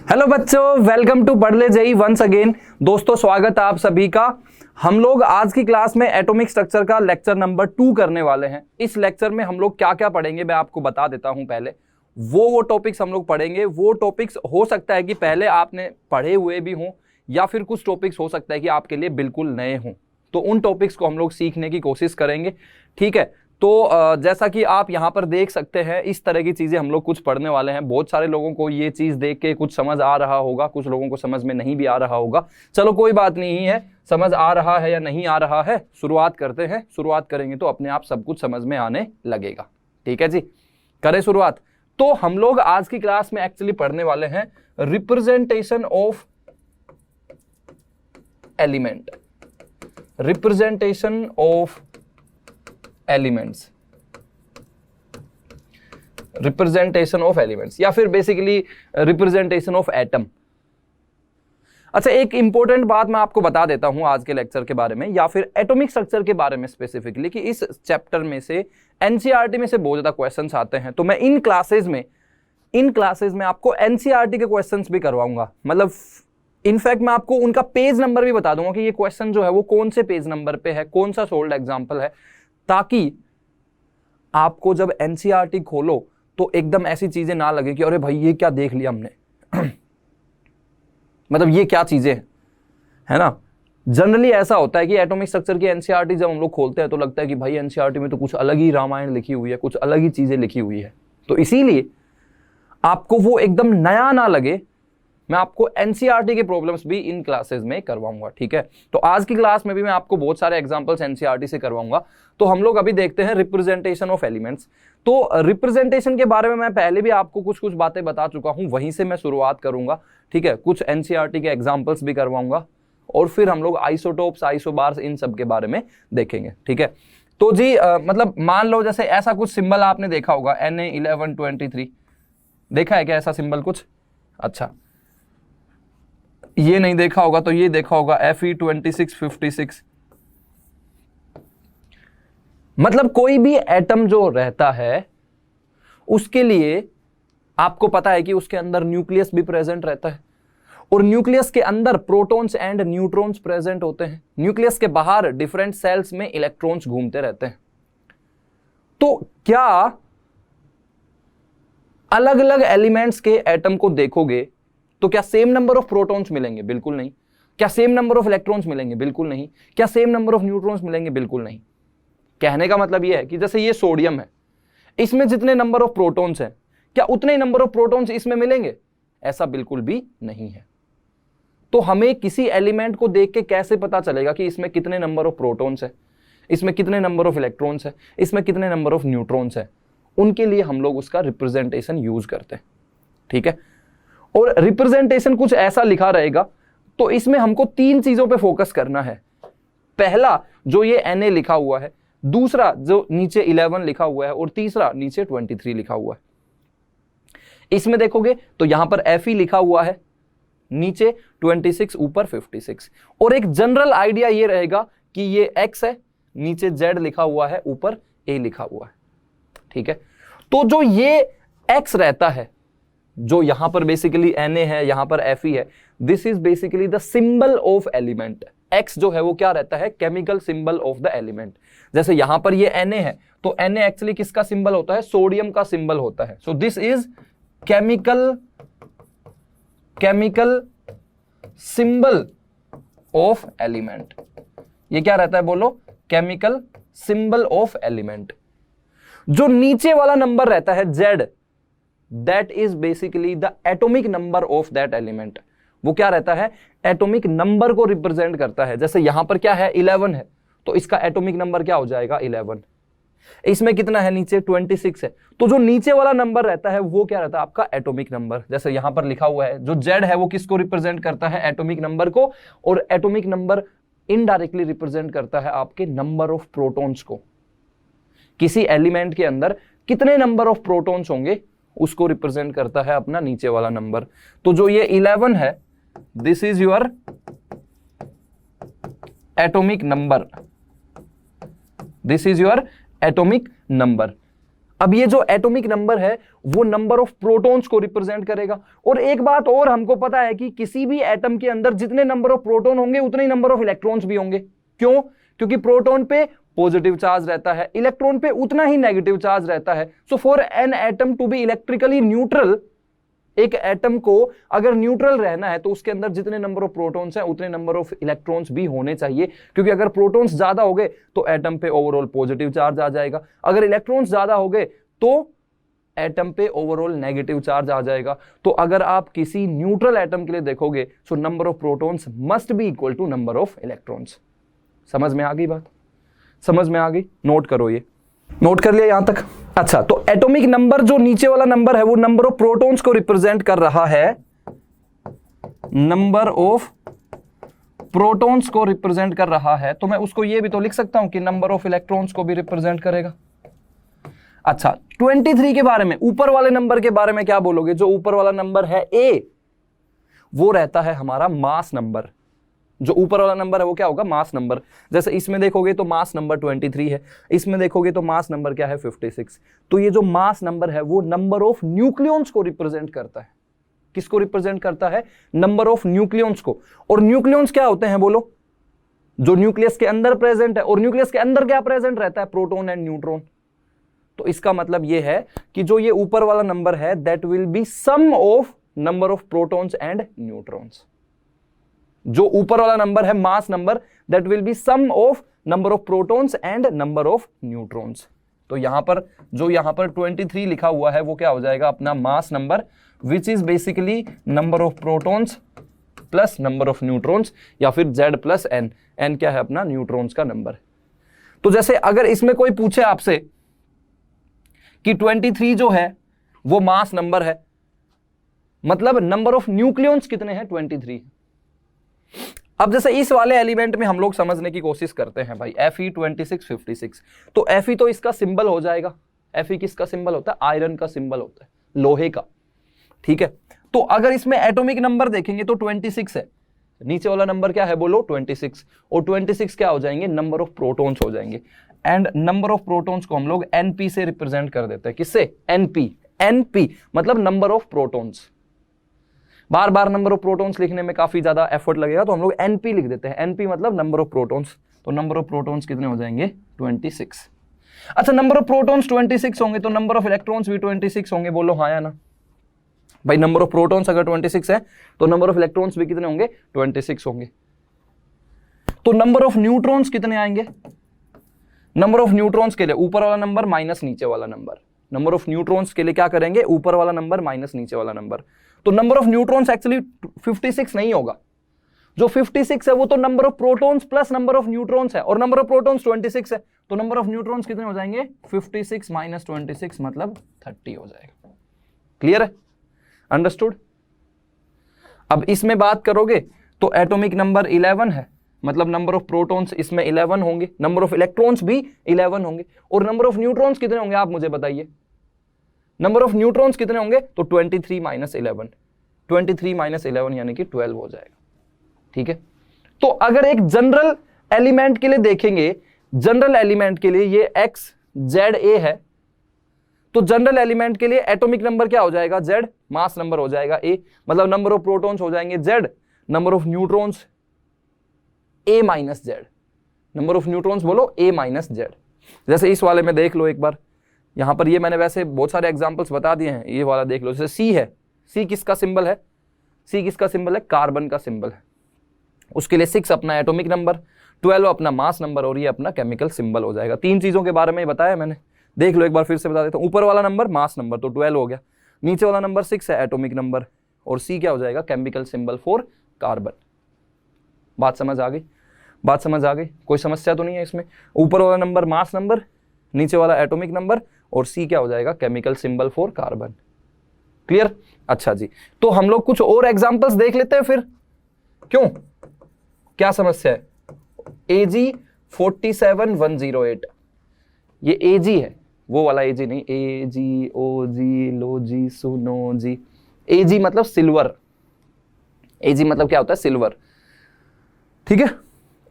Hello बच्चों, welcome to पढ़ ले जेई वंस अगेन। दोस्तों स्वागत है आप सभी का। हम लोग आज की क्लास में एटॉमिक स्ट्रक्चर का लेक्चर नंबर 2 करने वाले हैं। इस लेक्चर में हम लोग क्या क्या पढ़ेंगे मैं आपको बता देता हूं। पहले वो टॉपिक्स हम लोग पढ़ेंगे। वो टॉपिक्स हो सकता है कि पहले आपने पढ़े हुए भी हों या फिर कुछ टॉपिक्स हो सकता है कि आपके लिए बिल्कुल नए हों। तो उन टॉपिक्स को हम लोग सीखने की कोशिश करेंगे, ठीक है। तो जैसा कि आप यहाँ पर देख सकते हैं, इस तरह की चीजें हम लोग कुछ पढ़ने वाले हैं। बहुत सारे लोगों को ये चीज देख के कुछ समझ आ रहा होगा, कुछ लोगों को समझ में नहीं भी आ रहा होगा। चलो कोई बात नहीं है, समझ आ रहा है या नहीं आ रहा है, शुरुआत करते हैं। शुरुआत करेंगे तो अपने आप सब कुछ समझ में आने लगेगा, ठीक है जी। करें शुरुआत। तो हम लोग आज की क्लास में एक्चुअली पढ़ने वाले हैं representation of element. Representation of elements, representation of elements या फिर बेसिकली रिप्रेजेंटेशन ऑफ एटम। अच्छा, एक इंपॉर्टेंट बात मैं आपको बता देता हूं आज के लेक्चर के बारे में या फिर एटॉमिक स्ट्रक्चर के बारे में स्पेसिफिकली, कि इस चैप्टर में से एनसीईआरटी में से बहुत ज्यादा क्वेश्चंस आते हैं। तो मैं इन क्लासेस में आपको एनसीईआरटी के क्वेश्चंस भी करवाऊंगा। मतलब इनफैक्ट मैं आपको उनका पेज नंबर भी बता दूंगा कि ये क्वेश्चन जो है वो कौन से पेज नंबर पे है, कौन सा सोल्ड एग्जाम्पल है, ताकि आपको जब एनसीईआरटी खोलो तो एकदम ऐसी चीजें ना लगे कि अरे भाई ये क्या देख लिया हमने मतलब ये क्या चीजें है ना। जनरली ऐसा होता है कि एटॉमिक स्ट्रक्चर की एनसीईआरटी जब हम लोग खोलते हैं तो लगता है कि भाई एनसीईआरटी में तो कुछ अलग ही रामायण लिखी हुई है, कुछ अलग ही चीजें लिखी हुई है। तो इसीलिए आपको वो एकदम नया ना लगे, मैं आपको एनसीईआरटी के प्रॉब्लम्स भी इन क्लासेस में करवाऊंगा, ठीक है। तो आज की क्लास में भी मैं आपको बहुत सारे एग्जांपल्स एनसीईआरटी से करवाऊंगा। तो हम लोग अभी देखते हैं रिप्रेजेंटेशन ऑफ एलिमेंट्स। तो रिप्रेजेंटेशन के बारे में मैं पहले भी आपको कुछ कुछ बातें बता चुका हूं, वहीं से मैं शुरुआत करूंगा, ठीक है। कुछ एनसीईआरटी के एग्जाम्पल्स भी करवाऊंगा और फिर हम लोग आइसोटोप्स, आइसोबार्स, इन सब के बारे में देखेंगे, ठीक है। तो जी मतलब मान लो जैसे ऐसा कुछ सिंबल आपने देखा होगा, Na1123 देखा है क्या ऐसा सिंबल कुछ? अच्छा, ये नहीं देखा होगा तो ये देखा होगा Fe2656। मतलब कोई भी एटम जो रहता है उसके लिए आपको पता है कि उसके अंदर न्यूक्लियस भी प्रेजेंट रहता है और न्यूक्लियस के अंदर प्रोटॉन्स एंड न्यूट्रॉन्स प्रेजेंट होते हैं। न्यूक्लियस के बाहर डिफरेंट सेल्स में इलेक्ट्रॉन्स घूमते रहते हैं। तो क्या अलग अलग एलिमेंट्स के एटम को देखोगे तो क्या सेम नंबर ऑफ प्रोटॉन्स मिलेंगे? बिल्कुल नहीं। क्या सेम नंबर ऑफ इलेक्ट्रॉन्स मिलेंगे? बिल्कुल नहीं। क्या सेम नंबर ऑफ न्यूट्रॉन्स मिलेंगे? बिल्कुल नहीं। कहने का मतलब यह है कि जैसे ये सोडियम है, इसमें जितने नंबर ऑफ प्रोटॉन्स हैं, क्या उतने नंबर ऑफ प्रोटॉन्स इसमें मिलेंगे? ऐसा बिल्कुल भी नहीं है। तो हमें किसी एलिमेंट को देख के कैसे पता चलेगा कि इसमें कितने नंबर ऑफ प्रोटॉन्स है, इसमें कितने नंबर ऑफ इलेक्ट्रॉन्स है, इसमें कितने नंबर ऑफ न्यूट्रॉन्स है? उनके लिए हम लोग उसका रिप्रेजेंटेशन यूज करते हैं, ठीक है। और रिप्रेजेंटेशन कुछ ऐसा लिखा रहेगा। तो इसमें हमको 3 चीजों पे फोकस करना है। पहला जो ये Na लिखा हुआ है, दूसरा जो नीचे 11 लिखा हुआ है और तीसरा नीचे 23 लिखा हुआ है। इसमें देखोगे तो यहां पर Fe लिखा हुआ है, नीचे 26, ऊपर 56। और एक जनरल आइडिया ये रहेगा कि ये X है, नीचे Z लिखा हुआ है, ऊपर A लिखा हुआ है, ठीक है। तो जो ये X रहता है, जो यहां पर बेसिकली Na है, यहां पर Fe है, this is basically the symbol of element. X जो है वो क्या रहता है? Chemical symbol of the element. जैसे यहां पर ये Na है तो Na एक्चुअली किसका सिंबल होता है? सोडियम का सिंबल होता है। So this is chemical symbol of element. ये क्या रहता है बोलो? Chemical symbol of element. जो नीचे वाला नंबर रहता है Z, that is basically the atomic number of that element. वो क्या रहता है? एटॉमिक नंबर को रिप्रेजेंट करता है। जैसे यहां पर क्या है? 11 है, तो इसका एटॉमिक नंबर क्या हो जाएगा? 11। इसमें कितना है? नीचे 26 है, तो जो नीचे वाला नंबर रहता है वो क्या रहता है? आपका एटॉमिक नंबर। जैसे यहां पर लिखा हुआ है, जो Z है वो किसको रिप्रेजेंट करता है? एटॉमिक नंबर को। और एटॉमिक नंबर इनडायरेक्टली रिप्रेजेंट करता है आपके नंबर ऑफ प्रोटॉन्स को। किसी एलिमेंट के अंदर कितने नंबर ऑफ प्रोटॉन्स होंगे उसको रिप्रेजेंट करता है अपना नीचे वाला नंबर। तो जो ये 11 है, this is your atomic number. This is your atomic number. अब ये जो एटॉमिक नंबर है वो नंबर ऑफ प्रोटॉन्स को रिप्रेजेंट करेगा। और एक बात और हमको पता है कि किसी भी एटम के अंदर जितने नंबर ऑफ प्रोटॉन होंगे उतने ही नंबर ऑफ इलेक्ट्रॉन्स भी होंगे। क्यों? क्योंकि प्रोटॉन पे पॉजिटिव चार्ज रहता है, इलेक्ट्रॉन पे उतना ही नेगेटिव चार्ज रहता है। So for an atom to be electrically neutral, एक एटम को अगर न्यूट्रल रहना है तो उसके अंदर जितने नंबर ऑफ प्रोटॉन्स हैं उतने नंबर ऑफ इलेक्ट्रॉन्स भी होने चाहिए। क्योंकि अगर प्रोटॉन्स ज्यादा हो गए तो एटम पे ओवरऑल पॉजिटिव चार्ज आ जाएगा, अगर इलेक्ट्रॉन्स ज्यादा हो गए तो एटम पे ओवरऑल नेगेटिव चार्ज आ जाएगा। तो अगर आप किसी न्यूट्रल एटम के लिए देखोगे so number of protons must be equal to number of electrons. समझ में आ गई बात? समझ में आ गई? नोट करो, ये नोट कर लिया यहां तक? अच्छा, तो एटॉमिक नंबर जो नीचे वाला नंबर है वो नंबर ऑफ प्रोटॉन्स को रिप्रेजेंट कर रहा है, नंबर ऑफ प्रोटॉन्स को रिप्रेजेंट कर रहा है। तो मैं उसको ये भी तो लिख सकता हूं कि नंबर ऑफ इलेक्ट्रॉन्स को भी रिप्रेजेंट करेगा। अच्छा, 23 के बारे में, ऊपर वाले नंबर के बारे में क्या बोलोगे? जो ऊपर वाला नंबर है ए, वो रहता है हमारा मास नंबर। जो ऊपर वाला नंबर है वो क्या होगा? Mass number. जैसे इसमें देखोगे तो मास नंबर 23 है, इसमें देखोगे तो मास नंबर क्या है? 56। तो ये जो मास नंबर है वो नंबर ऑफ न्यूक्लियॉन्स को रिप्रेजेंट करता है। किसको रिप्रेजेंट करता है? नंबर ऑफ न्यूक्लियॉन्स को। और न्यूक्लियॉन्स क्या होते हैं बोलो? जो न्यूक्लियस के अंदर प्रेजेंट है। और न्यूक्लियस के अंदर क्या प्रेजेंट रहता है? Proton and neutron. तो इसका मतलब ये है कि जो ये ऊपर वाला नंबर है that will be sum of number of protons and neutrons. जो ऊपर वाला नंबर है mass number, that will be sum of number of protons and number of neutrons. तो यहां पर जो यहां पर 23 लिखा हुआ है वो क्या हो जाएगा? अपना mass number, which is basically number of protons plus number of neutrons, या फिर Z प्लस N। N क्या है? अपना न्यूट्रॉन्स का नंबर। तो जैसे अगर इसमें कोई पूछे आपसे कि 23 जो है वो मास नंबर है, मतलब नंबर ऑफ न्यूक्लियॉन्स कितने हैं? 23। अब जैसे इस वाले एलिमेंट में हम लोग समझने की कोशिश करते हैं भाई, Fe26 56, तो Fe तो इसका सिंबल हो जाएगा। Fe किसका सिंबल होता है? आयरन का सिंबल होता है, लोहे का। ठीक है, तो अगर इसमें एटॉमिक नंबर देखेंगे तो 26 है, नीचे वाला नंबर क्या है बोलो? 26। और 26 क्या हो जाएंगे? नंबर ऑफ प्रोटॉन्स हो जाएंगे। एंड नंबर ऑफ प्रोटॉन्स को हम लोग Np से रिप्रेजेंट कर देते हैं। किससे? Np। Np मतलब number of protons. Bar bar number of protons लिखने में काफी ज्यादा एफर्ट लगेगा, तो हम लोग Np लिख देते हैं। Np मतलब नंबर ऑफ प्रोटॉन्स। तो नंबर ऑफ प्रोटॉन्स कितने हो जाएंगे? 26। अच्छा, नंबर ऑफ प्रोटॉन्स 26 होंगे तो नंबर ऑफ इलेक्ट्रॉन्स भी 26 होंगे। बोलो हाँ या ना? भाई नंबर ऑफ प्रोटॉन्स अगर 26 है तो नंबर ऑफ इलेक्ट्रॉन्स भी कितने होंगे? 26 होंगे। तो नंबर ऑफ न्यूट्रॉन्स कितने आएंगे? नंबर ऑफ न्यूट्रॉन्स के लिए ऊपर वाला नंबर माइनस नीचे वाला नंबर। नंबर ऑफ न्यूट्रॉन्स के लिए क्या करेंगे? ऊपर वाला नंबर माइनस नीचे वाला नंबर। तो नंबर ऑफ न्यूट्रॉन्स एक्चुअली 56 नहीं होगा। जो 56 है वो तो number of protons plus number of neutrons है, और नंबर ऑफ प्रोटॉन्स 26 है, तो नंबर ऑफ न्यूट्रॉन्स कितने हो जाएंगे? 56 माइनस 26 मतलब 30 हो जाएगा। क्लियर है? अंडरस्टूड? अब इसमें बात करोगे तो एटॉमिक नंबर 11 है, मतलब नंबर ऑफ प्रोटॉन्स इसमें 11 होंगे, नंबर ऑफ इलेक्ट्रॉन्स भी 11 होंगे। और नंबर ऑफ न्यूट्रॉन्स कितने होंगे आप मुझे बताइए? नंबर ऑफ न्यूट्रॉन्स कितने होंगे? तो 23 माइनस 11, 23 माइनस 11 यानी कि 12 हो जाएगा। ठीक है, तो अगर एक जनरल एलिमेंट के लिए देखेंगे, जनरल एलिमेंट के लिए ये XZA है, तो जनरल एलिमेंट के लिए एटॉमिक नंबर क्या हो जाएगा? Z, मास नंबर हो जाएगा A, मतलब नंबर ऑफ प्रोटॉन्स हो जाएंगे Z, number of neutrons A minus Z। Number of neutrons बोलो A माइनस Z। जैसे इस वाले में देख लो एक बार, यहां पर ये मैंने वैसे बहुत सारे एग्जांपल्स बता दिए हैं, ये वाला देख लो। जैसे C है, C किसका सिंबल है? C किसका सिंबल है? कार्बन का सिंबल है। उसके लिए 6 अपना एटॉमिक नंबर, 12 अपना मास नंबर, और ये अपना केमिकल सिंबल हो जाएगा। 3 चीजों के बारे में बताया मैंने, देख लो एक बार फिर से बता देता हूं। ऊपर वाला नंबर मास नंबर तो 12 हो गया, नीचे वाला नंबर 6 है एटॉमिक नंबर, और C क्या हो जाएगा? Chemical symbol for carbon. बात समझ आ गई? बात समझ आ गई? कोई समस्या तो नहीं है इसमें? ऊपर वाला नंबर मास नंबर, नीचे वाला एटॉमिक नंबर, और C क्या हो जाएगा? Chemical symbol for carbon. Clear? अच्छा जी, तो हम लोग कुछ और एग्जांपल्स देख लेते हैं फिर। क्यों, क्या समस्या है? Ag47108, ये Ag है, वो वाला Ag नहीं, Ag OG लो जी सुनो जी। Ag मतलब सिल्वर। Ag मतलब क्या होता है? सिल्वर। ठीक है,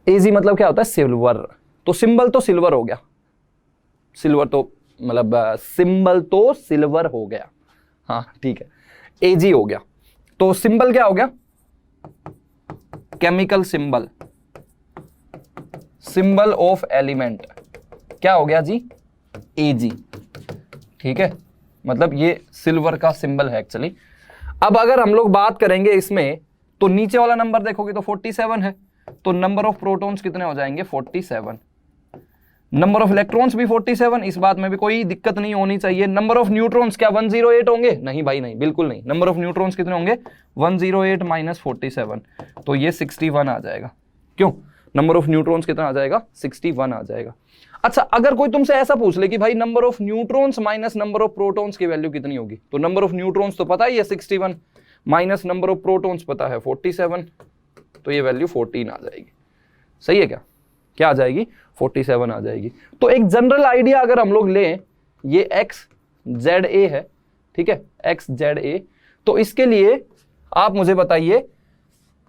Ag मतलब क्या होता है? सिल्वर। तो सिंबल तो सिल्वर हो गया, सिल्वर तो मतलब सिंबल तो सिल्वर हो गया, हाँ ठीक है, Ag हो गया। तो सिंबल क्या हो गया, chemical symbol, symbol of element क्या हो गया जी, Ag, ठीक है, मतलब ये सिल्वर का सिंबल है एक्चुअली। अब अगर हम लोग बात करेंगे इसमें, तो नीचे वाला नंबर देखोगे तो 47 है, तो नंबर ऑफ प्रोटॉन्स कितने हो जाएंगे, 47। नंबर ऑफ इलेक्ट्रॉन्स भी 47, इस बात में भी कोई दिक्कत नहीं होनी चाहिए। नंबर ऑफ न्यूट्रॉन्स क्या 108 होंगे, नहीं भाई नहीं, बिल्कुल नहीं। नंबर ऑफ न्यूट्रॉन्स कितने होंगे, 108 माइनस 47, तो ये 61 आ जाएगा। क्यों, नंबर ऑफ न्यूट्रॉन्स कितना आ जाएगा, 61 आ जाएगा। अच्छा, अगर कोई तुमसे ऐसा पूछ ले कि भाई number of neutrons minus number of protons की वैल्यू कितनी होगी, तो नंबर ऑफ न्यूट्रॉन्स तो पता ही है 61 माइनस नंबर ऑफ प्रोटॉन्स पता है 47, तो ये वैल्यू 14 आ जाएगी। सही है क्या, क्या आ जाएगी, 47 आ जाएगी। तो एक जनरल आइडिया अगर हम लोग लें, ये XZA है, ठीक है, XZA, तो इसके लिए आप मुझे बताइए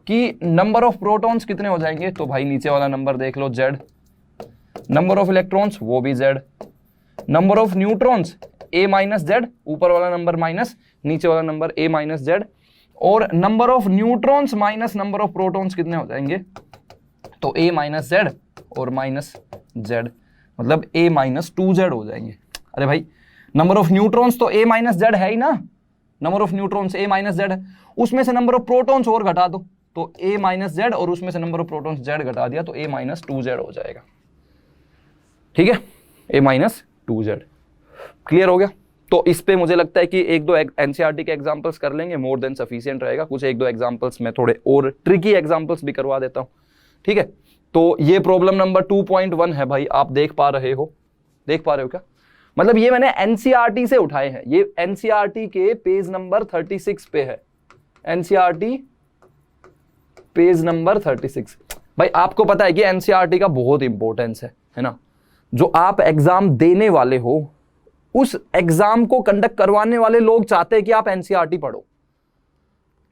कि नंबर ऑफ प्रोटॉन्स कितने हो जाएंगे, तो भाई नीचे वाला नंबर देख लो Z, नंबर ऑफ इलेक्ट्रॉन्स वो भी Z, number of neutrons A minus Z, ऊपर वाला नंबर माइनस नीचे वाला नंबर A माइनस Z, और number of neutrons minus number of protons कितने हो जाएंगे, तो A माइनस Z और माइनस Z, मतलब A माइनस 2Z हो जाएंगे। अरे भाई नंबर ऑफ न्यूट्रॉन्स तो A माइनस Z है ही ना, number of neutrons A minus Z है, उसमें से नंबर ऑफ प्रोटॉन्स और घटा दो तो A माइनस Z, और उसमें से नंबर ऑफ प्रोटॉन्स Z घटा दिया तो A माइनस 2Z हो जाएगा। ठीक है, A माइनस 2Z, क्लियर हो गया। तो इस पे मुझे लगता है कि एक दो एनसीईआरटी के एग्जांपल्स कर लेंगे, मोर देन सफिशिएंट रहेगा। कुछ एक दो एग्जांपल्स में थोड़े और ट्रिकी एग्जांपल्स भी करवा देता हूं, ठीक है। तो ये प्रॉब्लम नंबर 2.1 है भाई, आप देख पा रहे हो क्या, मतलब ये मैंने एनसीईआरटी से उठाए हैं, ये एनसीईआरटी के पेज नंबर 36 पे है, एनसीईआरटी पेज नंबर 36। भाई आपको पता है कि एनसीईआरटी का बहुत इंपॉर्टेंस है ना, जो आप एग्जाम देने वाले हो उस एग्जाम को कंडक्ट करवाने वाले लोग चाहते हैं कि आप एनसीईआरटी पढ़ो,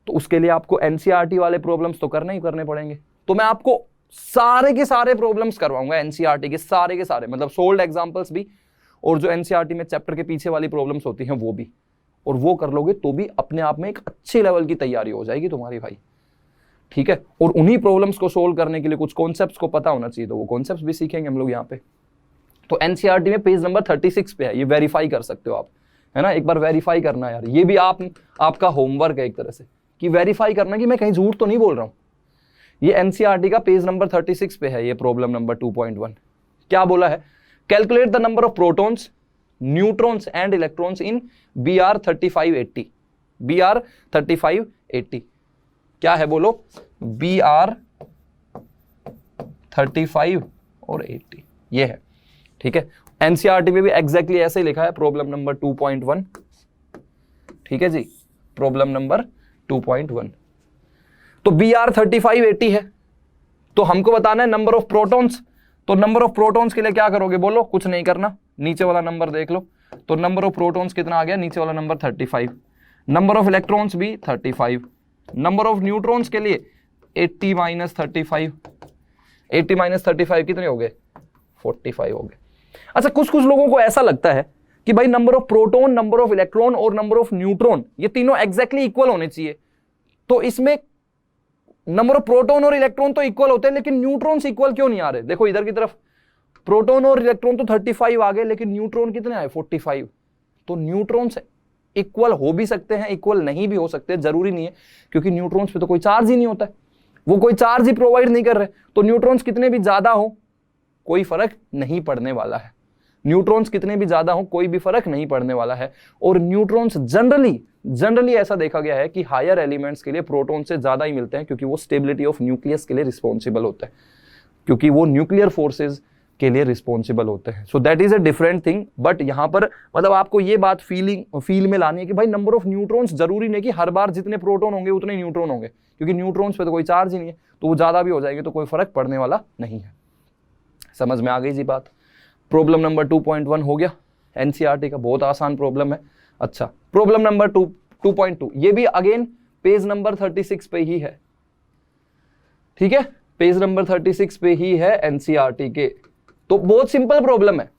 तो उसके लिए आपको एनसीईआरटी वाले प्रॉब्लम्स तो करने ही करने पड़ेंगे। तो मैं आपको सारे के सारे प्रॉब्लम्स करवाऊंगा एनसीईआरटी के सारे, मतलब सोल्ड एग्जांपल्स भी, और जो एनसीईआरटी में चैप्टर के पीछे वाली प्रॉब्लम्स होती हैं वो भी, और वो कर लोगे तो भी अपने आप में एक अच्छे लेवल की तैयारी हो जाएगी तुम्हारी भाई, ठीक है। और उन्हीं प्रॉब्लम्स को सोल्व करने के लिए कुछ कॉन्सेप्ट्स को पता होना चाहिए, तो वो कॉन्सेप्ट्स भी सीखेंगे हम लोग यहाँ पे। तो एनसीईआरटी में पेज नंबर 36 पे है, ये वेरीफाई कर सकते हो आप, है ना, एक बार वेरीफाई करना यार, ये भी आपका होमवर्क है एक तरह से, कि वेरीफाई करना कि मैं कहीं झूठ तो नहीं बोल रहा हूं। ये एनसीईआरटी का पेज नंबर 36 पे है, ये प्रॉब्लम नंबर 2.1। क्या बोला है, calculate the number of protons, neutrons and electrons in BR 3580, BR 3580 क्या है बोलो, BR 35 और 80 ये है, ठीक है। एनसीईआरटी में भी एग्जैक्टली ऐसे ही लिखा है, प्रॉब्लम नंबर 2.1, ठीक है जी, प्रॉब्लम नंबर 2.1। तो BR 3580 है, तो हमको बताना है नंबर ऑफ प्रोटॉन्स, तो नंबर ऑफ प्रोटॉन्स के लिए क्या करोगे बोलो, कुछ नहीं करना, नीचे वाला नंबर देख लो, तो नंबर ऑफ प्रोटॉन्स कितना आ गया, नीचे वाला नंबर 35, नंबर ऑफ इलेक्ट्रॉन्स भी 35, नंबर ऑफ न्यूट्रॉन्स के लिए 80 माइनस 35, 80 माइनस 35 कितने हो गए, 45 हो गए। अच्छा, कुछ लोगों को ऐसा लगता है कि भाई number of proton, number of electron और नंबर ऑफ न्यूट्रॉन ये तीनों एग्जैक्टली इक्वल होने चाहिए, तो इसमें नंबर ऑफ प्रोटॉन और इलेक्ट्रॉन तो इक्वल होते हैं, लेकिन न्यूट्रॉन्स इक्वल क्यों नहीं आ रहे। देखो इधर की तरफ प्रोटॉन और इलेक्ट्रॉन तो 35 आ गए, लेकिन न्यूट्रॉन कितने आए, 45। तो न्यूट्रॉन्स इक्वल हो भी सकते हैं, इक्वल नहीं भी हो सकते, जरूरी नहीं है, क्योंकि न्यूट्रॉन्स पे तो कोई चार्ज ही नहीं होता है, वो कोई चार्ज ही प्रोवाइड नहीं कर रहे, तो न्यूट्रॉन्स कितने भी ज्यादा हो कोई फर्क नहीं पड़ने वाला है, न्यूट्रॉन्स कितने भी ज्यादा हो कोई भी फर्क नहीं पड़ने वाला है। और न्यूट्रॉन्स जनरली ऐसा देखा गया है कि हायर एलिमेंट्स के लिए प्रोटॉन से ज्यादा ही मिलते हैं, क्योंकि वो स्टेबिलिटी ऑफ न्यूक्लियस के लिए रिस्पॉन्सिबल होता है, क्योंकि वो न्यूक्लियर फोर्सेज के लिए रिस्पॉन्सिबल होते हैं। So that is a different thing, but यहाँ पर मतलब आपको ये बात फील में लानी है कि भाई नंबर ऑफ न्यूट्रॉन्स जरूरी नहीं कि हर बार जितने प्रोटॉन होंगे उतने न्यूट्रॉन होंगे, क्योंकि न्यूट्रॉन्स पे तो कोई चार्ज ही नहीं है, तो वो ज्यादा भी हो जाएंगे तो कोई फर्क पड़ने वाला नहीं है। समझ में आ गई जी बात। प्रॉब्लम नंबर 2.1 हो गया, एनसीईआरटी का बहुत आसान प्रॉब्लम है। अच्छा, प्रॉब्लम नंबर 2.2 ये भी अगेन पेज नंबर 36 पे ही है, ठीक है, पेज नंबर 36 पे ही है एनसीईआरटी के। तो बहुत सिंपल प्रॉब्लम है,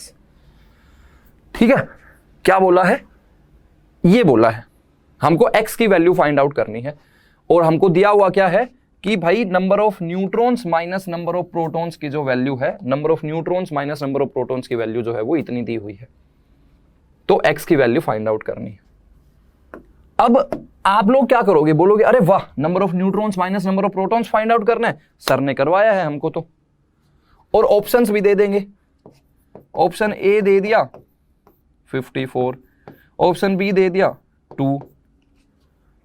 x। ठीक है, क्या बोला है, ये बोला है हमको x की वैल्यू फाइंड आउट करनी है, और हमको दिया हुआ क्या है कि भाई number of neutrons minus number of protons की जो वैल्यू है, number of neutrons minus number of protons की वैल्यू जो है वो इतनी दी हुई है, तो x की वैल्यू फाइंड आउट करनी है। अब आप लोग क्या करोगे, बोलोगे अरे वाह, number of neutrons minus number of protons find out करना है, सर ने करवाया है हमको तो, और ऑप्शंस भी दे देंगे। ऑप्शन ए दे दिया 54, ऑप्शन बी दे दिया 2,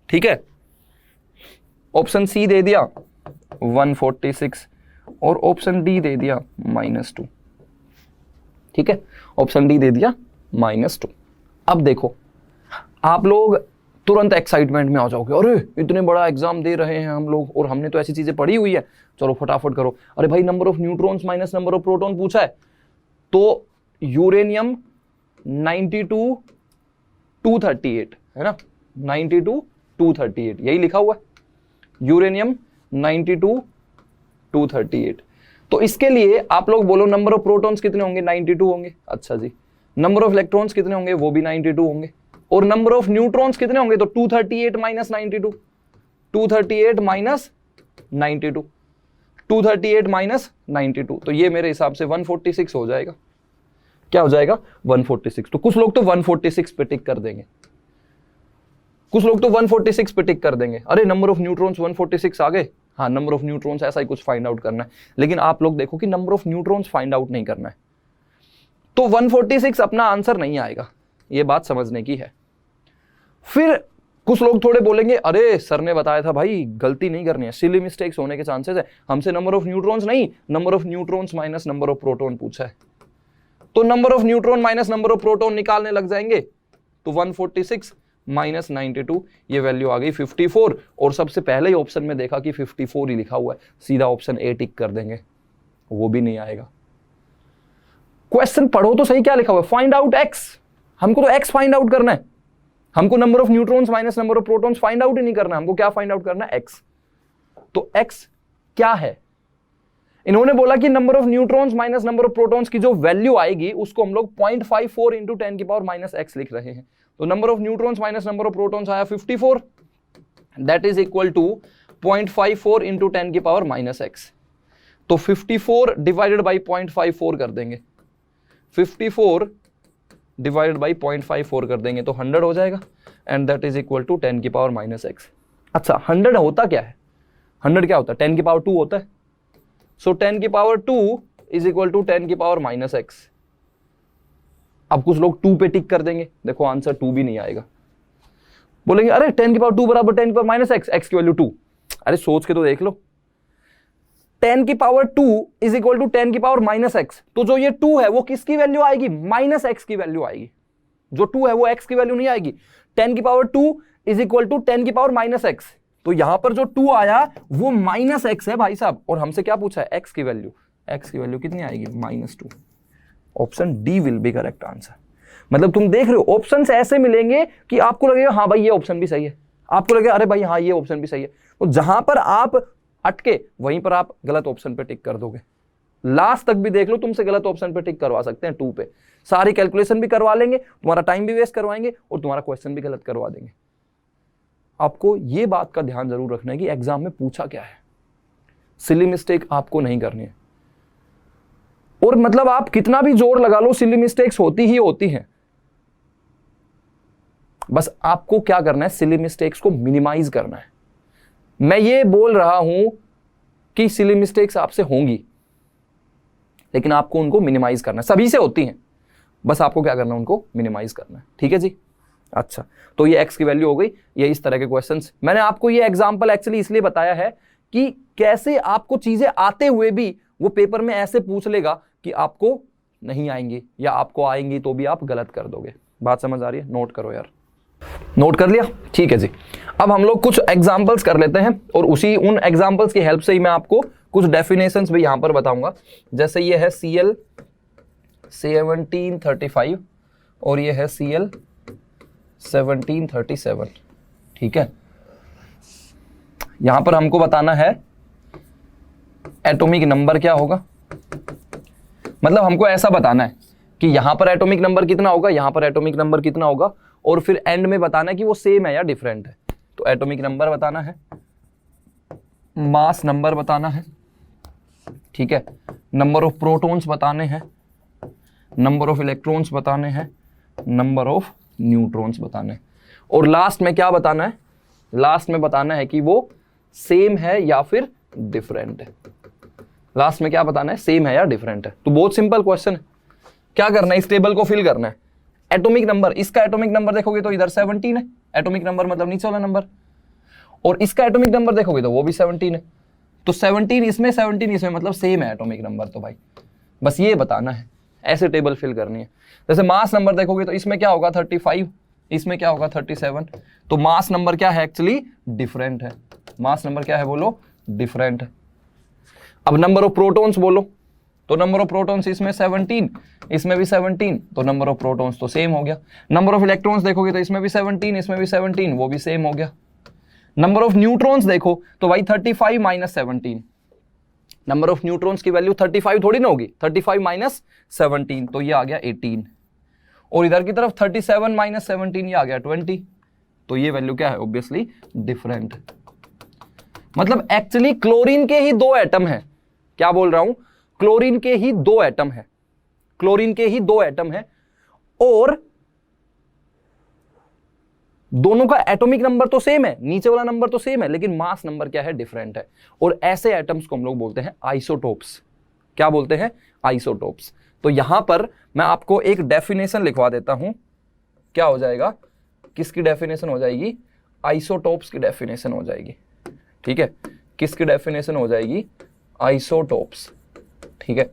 ठीक है, ऑप्शन सी दे दिया 146 और ऑप्शन डी दे दिया -2। ठीक है, ऑप्शन डी दे दिया -2। अब देखो आप लोग तुरंत एक्साइटमेंट में आ जाओगे, अरे इतने बड़ा एग्जाम दे रहे हैं हम लोग और हमने तो ऐसी चीजें पढ़ी हुई है, चलो फटाफट करो। अरे भाई number of neutrons minus number of proton पूछा है, तो यूरेनियम 92 238 है ना, 92 238 यही लिखा हुआ है, यूरेनियम 92 238। तो इसके लिए आप लोग बोलो नंबर ऑफ प्रोटॉन्स कितने होंगे, 92 होंगे। अच्छा जी, नंबर ऑफ इलेक्ट्रॉन्स कितने होंगे, वो भी 92 होंगे। और नंबर ऑफ न्यूट्रॉन्स कितने होंगे, तो 238 माइनस 92, 238 माइनस 92, 238 माइनस 92, तो ये मेरे हिसाब से 146 हो जाएगा। क्या हो जाएगा, 146। तो कुछ लोग तो 146 पे टिक कर देंगे, कुछ लोग तो 146 पे टिक कर देंगे। अरे नंबर ऑफ न्यूट्रॉन्स 146 आ गए, हाँ नंबर ऑफ न्यूट्रॉन्स ऐसा ही कुछ फाइंड आउट करना है। लेकिन आप लोग देखो कि number of neutrons find out नहीं करना है, तो 146 अपना आंसर नहीं आएगा, ये बात समझने की है। फिर कुछ लोग थोड़े बोलेंगे, अरे सर ने बताया था भाई गलती नहीं करनी है, सिली मिस्टेक्स होने के चांसेस है, हमसे नंबर ऑफ न्यूट्रॉन्स नहीं, number of neutrons minus number of proton पूछा है। तो number of neutron minus number of proton निकालने लग जाएंगे, तो 146 माइनस 92, ये वैल्यू आ गई 54। और सबसे पहले ही ऑप्शन में देखा कि 54 ही लिखा हुआ है, सीधा ऑप्शन ए टिक कर देंगे, वो भी नहीं आएगा। क्वेश्चन पढ़ो तो सही, क्या लिखा हुआ है, फाइंड आउट एक्स, हमको तो एक्स फाइंड आउट करना है, हमको number of neutrons minus number of protons find out ही नहीं करना, हमको क्या फाइंड आउट करना है, एक्स। तो एक्स क्या है, इन्होंने बोला कि number of neutrons minus number of protons की जो वैल्यू आएगी उसको हम लोग 0.54 इंटू 10 की पावर माइनस एक्स लिख रहे हैं। तो number of neutrons minus number of protons आया 54, that is equal to 0.54 into 10 की पावर माइनस एक्स। तो 54 डिवाइडेड बाई 0.54 कर देंगे, 54 डिवाइडेड बाई 0.54 कर देंगे तो 100 हो जाएगा, and that is equal to 10 की पावर माइनस एक्स। अच्छा 100 होता क्या है, 100 क्या होता है, 10 की पावर 2 होता है। सो 10 की पावर 2 इज इक्वल टू 10 की पावर माइनस एक्स। अब कुछ लोग 2 पे टिक कर देंगे, देखो आंसर 2 भी नहीं आएगा, बोलेंगे अरे 10 की पावर 2 बराबर 10 की पावर माइनस एक्स, एक्स की वैल्यू 2। अरे सोच के तो देख लो, 10 की पावर 2 इज इक्वल टू 10 की पावर माइनस एक्स, तो जो ये 2 है वो किसकी वैल्यू आएगी, माइनस एक्स की वैल्यू आएगी। जो 2 है वो एक्स की वैल्यू नहीं आएगी। 10 की पावर 2 इज इक्वल टू 10 की पावर माइनस एक्स, तो यहां पर जो 2 आया वो माइनस एक्स है भाई साहब, और हमसे क्या पूछा है, एक्स की वैल्यू। एक्स की वैल्यू कितनी आएगी, -2। Option D will be correct answer. मतलब तुम देख रहे हो ऑप्शंस ऐसे मिलेंगे कि आपको लगेगा हाँ भाई ये ऑप्शन भी सही है, आपको लगेगा अरे भाई हाँ ये ऑप्शन भी सही है। तो जहां पर आप अटके वहीं पर आप गलत ऑप्शन पे टिक कर दोगे। लास्ट तक भी देख लो, तुमसे गलत ऑप्शन पे टिक करवा सकते हैं 2 पे, सारी कैलकुलेशन भी करवा लेंगे, तुम्हारा टाइम भी वेस्ट करवाएंगे और तुम्हारा क्वेश्चन भी गलत करवा देंगे। आपको ये बात का ध्यान जरूर रखना है कि एग्जाम में पूछा क्या है, सिली मिस्टेक आपको नहीं करनी है। और मतलब आप कितना भी जोर लगा लो, सिली मिस्टेक्स होती ही होती हैं। बस आपको क्या करना है, सिली मिस्टेक्स को मिनिमाइज करना है। मैं ये बोल रहा हूं कि सिली मिस्टेक्स आपसे होंगी, लेकिन आपको उनको मिनिमाइज करना है, सभी से होती हैं, बस आपको क्या करना है, उनको मिनिमाइज करना है। ठीक है जी। अच्छा, तो ये x की वैल्यू हो गई। ये इस तरह के क्वेश्चंस मैंने आपको ये एग्जांपल एक्चुअली इसलिए बताया है कि कैसे आपको चीजें आते हुए भी वो पेपर में ऐसे पूछ लेगा कि आपको नहीं आएंगी या आपको आएंगी तो भी आप गलत कर दोगे। बात समझ आ रही है? नोट करो यार, नोट कर लिया? ठीक है जी। अब हम लोग कुछ एग्जांपल्स कर लेते हैं और उसी उन एग्जांपल्स की हेल्प से ही मैं आपको कुछ डेफिनेशंस भी यहां पर बताऊंगा। जैसे ये है Cl 1735 और ये है Cl 1737। ठीक है, यहां पर हमको बताना है एटॉमिक नंबर क्या होगा। मतलब हमको ऐसा बताना है कि यहां पर एटॉमिक नंबर कितना होगा, यहां पर एटॉमिक नंबर कितना होगा, और फिर एंड में बताना है कि वो सेम है या डिफरेंट है। तो एटॉमिक नंबर बताना है, मास नंबर बताना है, ठीक है, नंबर ऑफ प्रोटॉन्स बताने हैं, नंबर ऑफ इलेक्ट्रॉन्स बताने हैं, नंबर ऑफ न्यूट्रॉन्स बताने हैं, और लास्ट में क्या बताना है, लास्ट में बताना है कि वो सेम है या फिर डिफरेंट है। लास्ट में क्या बताना है, सेम है या डिफरेंट है। तो बहुत सिंपल क्वेश्चन है, क्या करना है, इस टेबल को फिल करना है। एटॉमिक नंबर, इसका एटॉमिक नंबर देखोगे तो इधर 17 है, एटॉमिक नंबर मतलब नीचे वाला नंबर, और इसका एटॉमिक नंबर देखोगे तो वो भी 17 है। तो 17 इसमें 17 इसमें, मतलब सेम है एटॉमिक नंबर। तो भाई बस ये बताना है, ऐसे टेबल फिल करनी है। जैसे मास नंबर देखोगे तो इसमें क्या होगा 35, इसमें क्या होगा 37। तो मास नंबर क्या है एक्चुअली डिफरेंट है। मास नंबर क्या है बोलो डिफरेंट है। अब नंबर ऑफ प्रोटॉन्स बोलो तो नंबर ऑफ प्रोटॉन्स इसमें 17, इसमें भी 17, तो नंबर ऑफ प्रोटॉन्स तो सेम हो गया। नंबर ऑफ इलेक्ट्रॉन्स देखोगे तो इसमें भी 17, इसमें भी 17, वो भी सेम हो गया। नंबर ऑफ न्यूट्रॉन्स देखो तो भाई 35 माइनस 17, नंबर ऑफ न्यूट्रॉन्स की वैल्यू 35 थोड़ी ना होगी, 35 माइनस 17 तो ये आ गया 18, और इधर की तरफ 37 माइनस 17 ये आ गया 20, तो ये वैल्यू क्या है ऑब्वियसली डिफरेंट। मतलब एक्चुअली क्लोरीन के ही दो एटम है, क्या बोल रहा हूं, क्लोरीन के ही दो एटम है, क्लोरीन के ही दो एटम है, और दोनों का एटॉमिक नंबर तो सेम है, नीचे वाला नंबर तो सेम है, लेकिन मास नंबर क्या है डिफरेंट है। और ऐसे एटम्स को हम लोग बोलते हैं आइसोटोप्स। क्या बोलते हैं आइसोटोप्स। तो यहां पर मैं आपको एक डेफिनेशन लिखवा देता हूं, क्या हो जाएगा, किसकी डेफिनेशन हो जाएगी, आइसोटोप्स की डेफिनेशन हो जाएगी। ठीक है, किसकी डेफिनेशन हो जाएगी, आइसोटोप्स। ठीक है,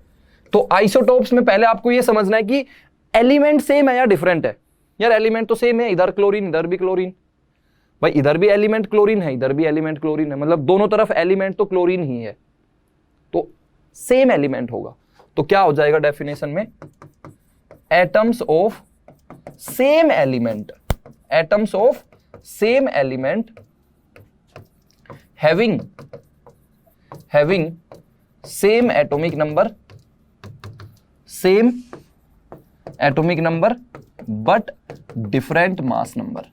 तो आइसोटोप्स में पहले आपको यह समझना है कि एलिमेंट सेम है या डिफरेंट है। यार एलिमेंट तो सेम है, इधर क्लोरीन इधर भी क्लोरीन, भाई इधर भी एलिमेंट क्लोरीन है इधर भी एलिमेंट क्लोरीन है, मतलब दोनों तरफ एलिमेंट तो क्लोरीन ही है, तो सेम एलिमेंट होगा। तो क्या हो जाएगा डेफिनेशन में, atoms of same element, atoms of same element having same atomic number but different mass number,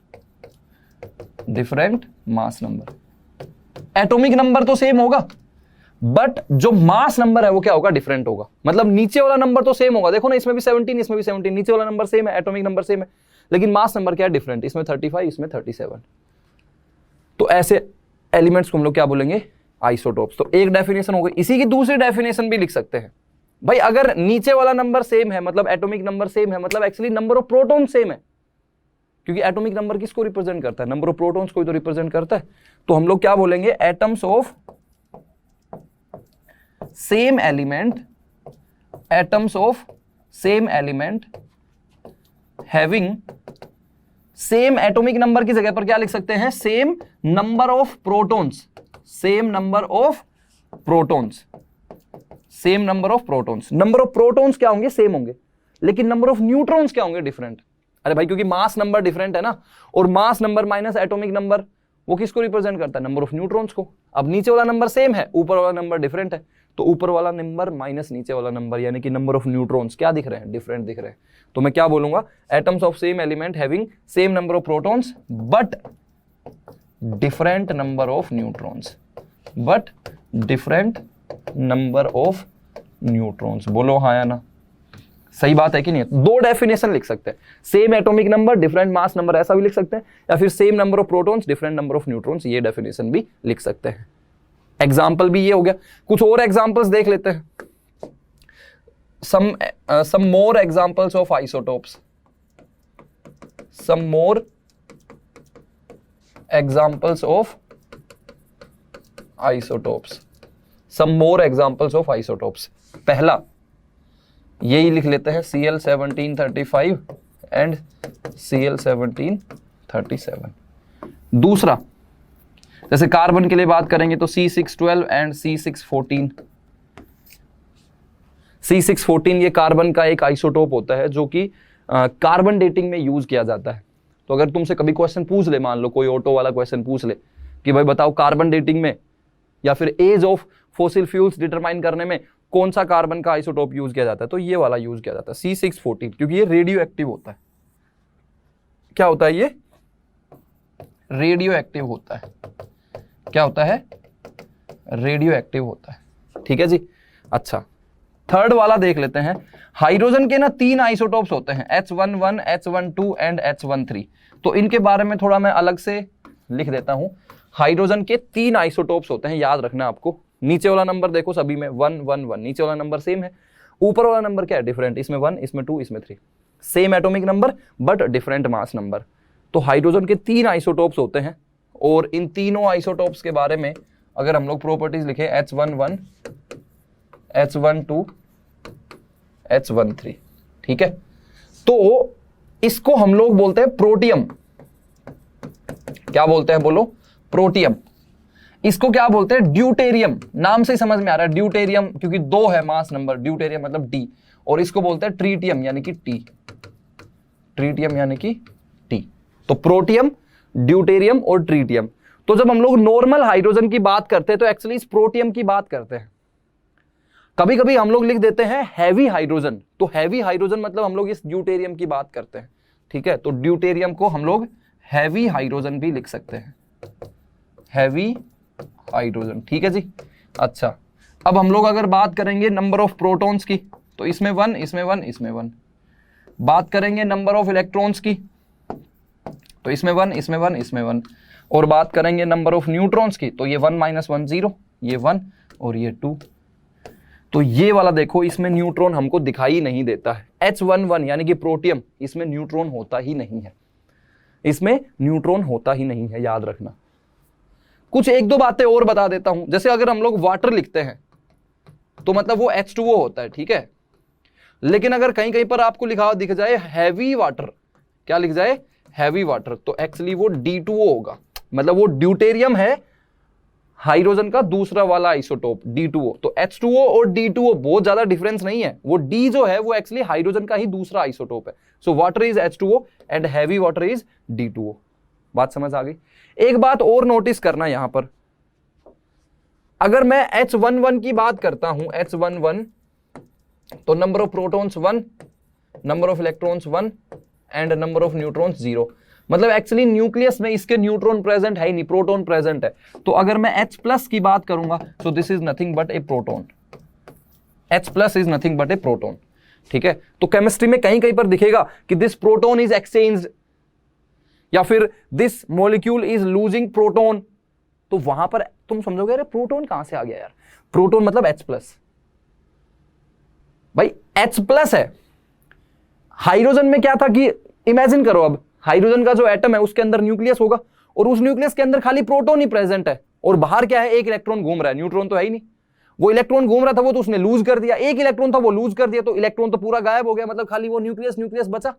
different mass number। Atomic number तो सेम होगा बट जो मास नंबर है वो क्या होगा डिफरेंट होगा। मतलब नीचे वाला नंबर तो सेम होगा, देखो ना इसमें भी 17 इसमें भी 17, नीचे वाला नंबर सेम है, एटॉमिक नंबर सेम है, लेकिन मास नंबर क्या है डिफरेंट, इसमें 35 इसमें 37। तो ऐसे एलिमेंट्स को हम लोग क्या बोलेंगे आइसोटोप्स। तो एक डेफिनेशन हो गई। इसी की दूसरी डेफिनेशन भी लिख सकते हैं भाई, अगर नीचे वाला नंबर सेम है मतलब एटॉमिक नंबर सेम है, मतलब actually number of proton same है, क्योंकि एटॉमिक नंबर किसको रिप्रेजेंट करता है, नंबर ऑफ प्रोटॉन्स को तो रिप्रेजेंट करता है। तो हम लोग क्या बोलेंगे, atoms of same element, atoms of same element having same atomic number की जगह पर क्या लिख सकते हैं, same number of protons, same number of protons, same number of protons. Number of protons क्या होंगे सेम होंगे, लेकिन नंबर ऑफ न्यूट्रॉन्स क्या होंगे डिफरेंट। अरे भाई क्योंकि मास नंबर डिफरेंट है ना, और mass number minus atomic number वो किसको रिप्रेजेंट करता है, नंबर ऑफ न्यूट्रॉन्स को। अब नीचे वाला नंबर सेम है, ऊपर वाला नंबर डिफरेंट है, तो ऊपर वाला नंबर माइनस नीचे वाला नंबर, यानी कि नंबर ऑफ न्यूट्रॉन्स क्या दिख रहे हैं, डिफरेंट दिख रहे हैं। तो मैं क्या बोलूंगा, atoms of same element having same number of protons but different number of neutrons, but different number of neutrons. बोलो हाँ या ना, सही बात है कि नहीं। दो डेफिनेशन लिख सकते हैं, same atomic number different mass number, ऐसा भी लिख सकते हैं, या फिर same number of protons different number of neutrons, ये डेफिनेशन भी लिख सकते हैं। एग्जाम्पल भी ये हो गया। कुछ और एग्जाम्पल्स देख लेते हैं, some more examples of isotopes, some more examples of isotopes, some more examples of isotopes। पहला यही लिख लेते हैं Cl1735 एंड Cl1737। दूसरा जैसे कार्बन के लिए बात करेंगे तो C612 एंड C614। C614 ये कार्बन का एक आइसोटोप होता है जो कि कार्बन डेटिंग में यूज किया जाता है। तो अगर तुमसे कभी क्वेश्चन पूछ ले, मान लो कोई ऑटो वाला क्वेश्चन पूछ ले कि भाई बताओ कार्बन डेटिंग में या फिर age of fossil fuels determine करने में कौन सा कार्बन का आइसोटोप यूज किया जाता है, तो ये वाला यूज किया जाता है C614, क्योंकि ये रेडियो एक्टिव होता है। क्या होता है ये, रेडियो एक्टिव होता है। क्या होता है, रेडियो एक्टिव होता है। ठीक है जी। अच्छा, थर्ड वाला देख लेते हैं। हाइड्रोजन के ना 3 आइसोटोप्स होते हैं, H11, H12 एंड H13। तो इनके बारे में थोड़ा मैं अलग से लिख देता हूं। हाइड्रोजन के 3 आइसोटोप्स होते हैं, याद रखना आपको। नीचे वाला नंबर देखो सभी में 1 1 1, नीचे वाला नंबर सेम है, ऊपर वाला नंबर क्या है डिफरेंट, इसमें 1 इसमें 2 इसमें 3, same atomic number but different mass number. तो हाइड्रोजन के 3 आइसोटोप्स होते हैं और इन तीनों आइसोटोप्स के बारे में अगर हम लोग प्रॉपर्टीज लिखे H11, H12, H13, ठीक है, तो इसको हम लोग बोलते हैं प्रोटियम। क्या बोलते हैं बोलो? प्रोटियम। इसको क्या बोलते हैं? ड्यूटेरियम। नाम से समझ में आ रहा है ड्यूटेरियम, क्योंकि 2 है मास नंबर, ड्यूटेरियम मतलब डी। और इसको बोलते हैं ट्रीटियम यानी कि टी, ट्रीटियम यानी कि टी। तो प्रोटियम, ड्यूटेरियम और ट्रीटियम। तो जब हम लोग नॉर्मल हाइड्रोजन की बात करते हैं तो एक्चुअली इस प्रोटियम की बात करते हैं। कभी कभी हम लोग लिख देते हैं हैवी हाइड्रोजन, तो हैवी हाइड्रोजन मतलब हम लोग इस ड्यूटेरियम की बात करते हैं, ठीक है। तो ड्यूटेरियम को हम लोग हैवी हाइड्रोजन भी लिख सकते हैं, हैवी हाइड्रोजन, ठीक है जी। अच्छा, अब हम लोग अगर बात करेंगे नंबर ऑफ प्रोटॉन्स की, तो इसमें 1, इसमें 1, इसमें 1। बात करेंगे नंबर ऑफ इलेक्ट्रॉन्स की, तो इसमें 1, इसमें 1, इसमें 1। और बात करेंगे नंबर ऑफ न्यूट्रॉन्स की, तो ये 1 - 1 0, ये 1 और ये 2। तो ये वाला देखो, इसमें न्यूट्रॉन हमको दिखाई नहीं देता है। H11 यानी कि प्रोटियम, इसमें न्यूट्रॉन होता ही नहीं है, इसमें न्यूट्रॉन होता ही नहीं है, याद रखना। कुछ 1-2 बातें और बता देता हूं। जैसे अगर हम लोग वाटर लिखते हैं तो मतलब वो H2O होता है, ठीक है। लेकिन अगर कहीं कहीं पर आपको लिखा दिख जाए हैवी वाटर, क्या लिख जाए? हैवी वाटर, तो एक्चुअली वो D2O होगा। मतलब वो ड्यूटेरियम है, हाइड्रोजन का दूसरा वाला आइसोटोप D2O। तो H2O और D2O बहुत ज्यादा डिफरेंस नहीं है। वो D जो है वो एक्चुअली हाइड्रोजन का ही दूसरा आइसोटोप है। So water is H2O and heavy water is D2O। बात समझ आ गई? एक बात और नोटिस करना यहां पर, अगर मैं H11 की बात करता हूं, H11, तो number of protons 1, number of electrons 1 and number of neutrons 0। मतलब एक्चुअली न्यूक्लियस में इसके न्यूट्रॉन प्रेजेंट है ही नहीं, प्रोटॉन प्रेजेंट है। तो अगर मैं H+ की बात करूंगा, so this is nothing but A proton, H+ is nothing but A proton, ठीक है। तो केमिस्ट्री में कहीं कहीं पर दिखेगा कि दिस प्रोटॉन इज एक्सचेंज्ड, या फिर this molecule is losing proton, तो वहां पर तुम समझोगे अरे प्रोटॉन कहां से आ गया यार? प्रोटॉन मतलब H+। भाई H+ है। हाइड्रोजन में क्या था कि इमेजिन करो, अब हाइड्रोजन का जो एटम है उसके अंदर न्यूक्लियस होगा और उस न्यूक्लियस के अंदर खाली प्रोटॉन ही प्रेजेंट है और बाहर क्या है? एक इलेक्ट्रॉन घूम रहा है, न्यूट्रॉन तो है ही नहीं। वो इलेक्ट्रॉन घूम रहा था, वो तो उसने लूज कर दिया, एक इलेक्ट्रॉन था वो लूज कर दिया, तो इलेक्ट्रॉन तो पूरा गायब हो गया, मतलब खाली वो न्यूक्लियस बचा।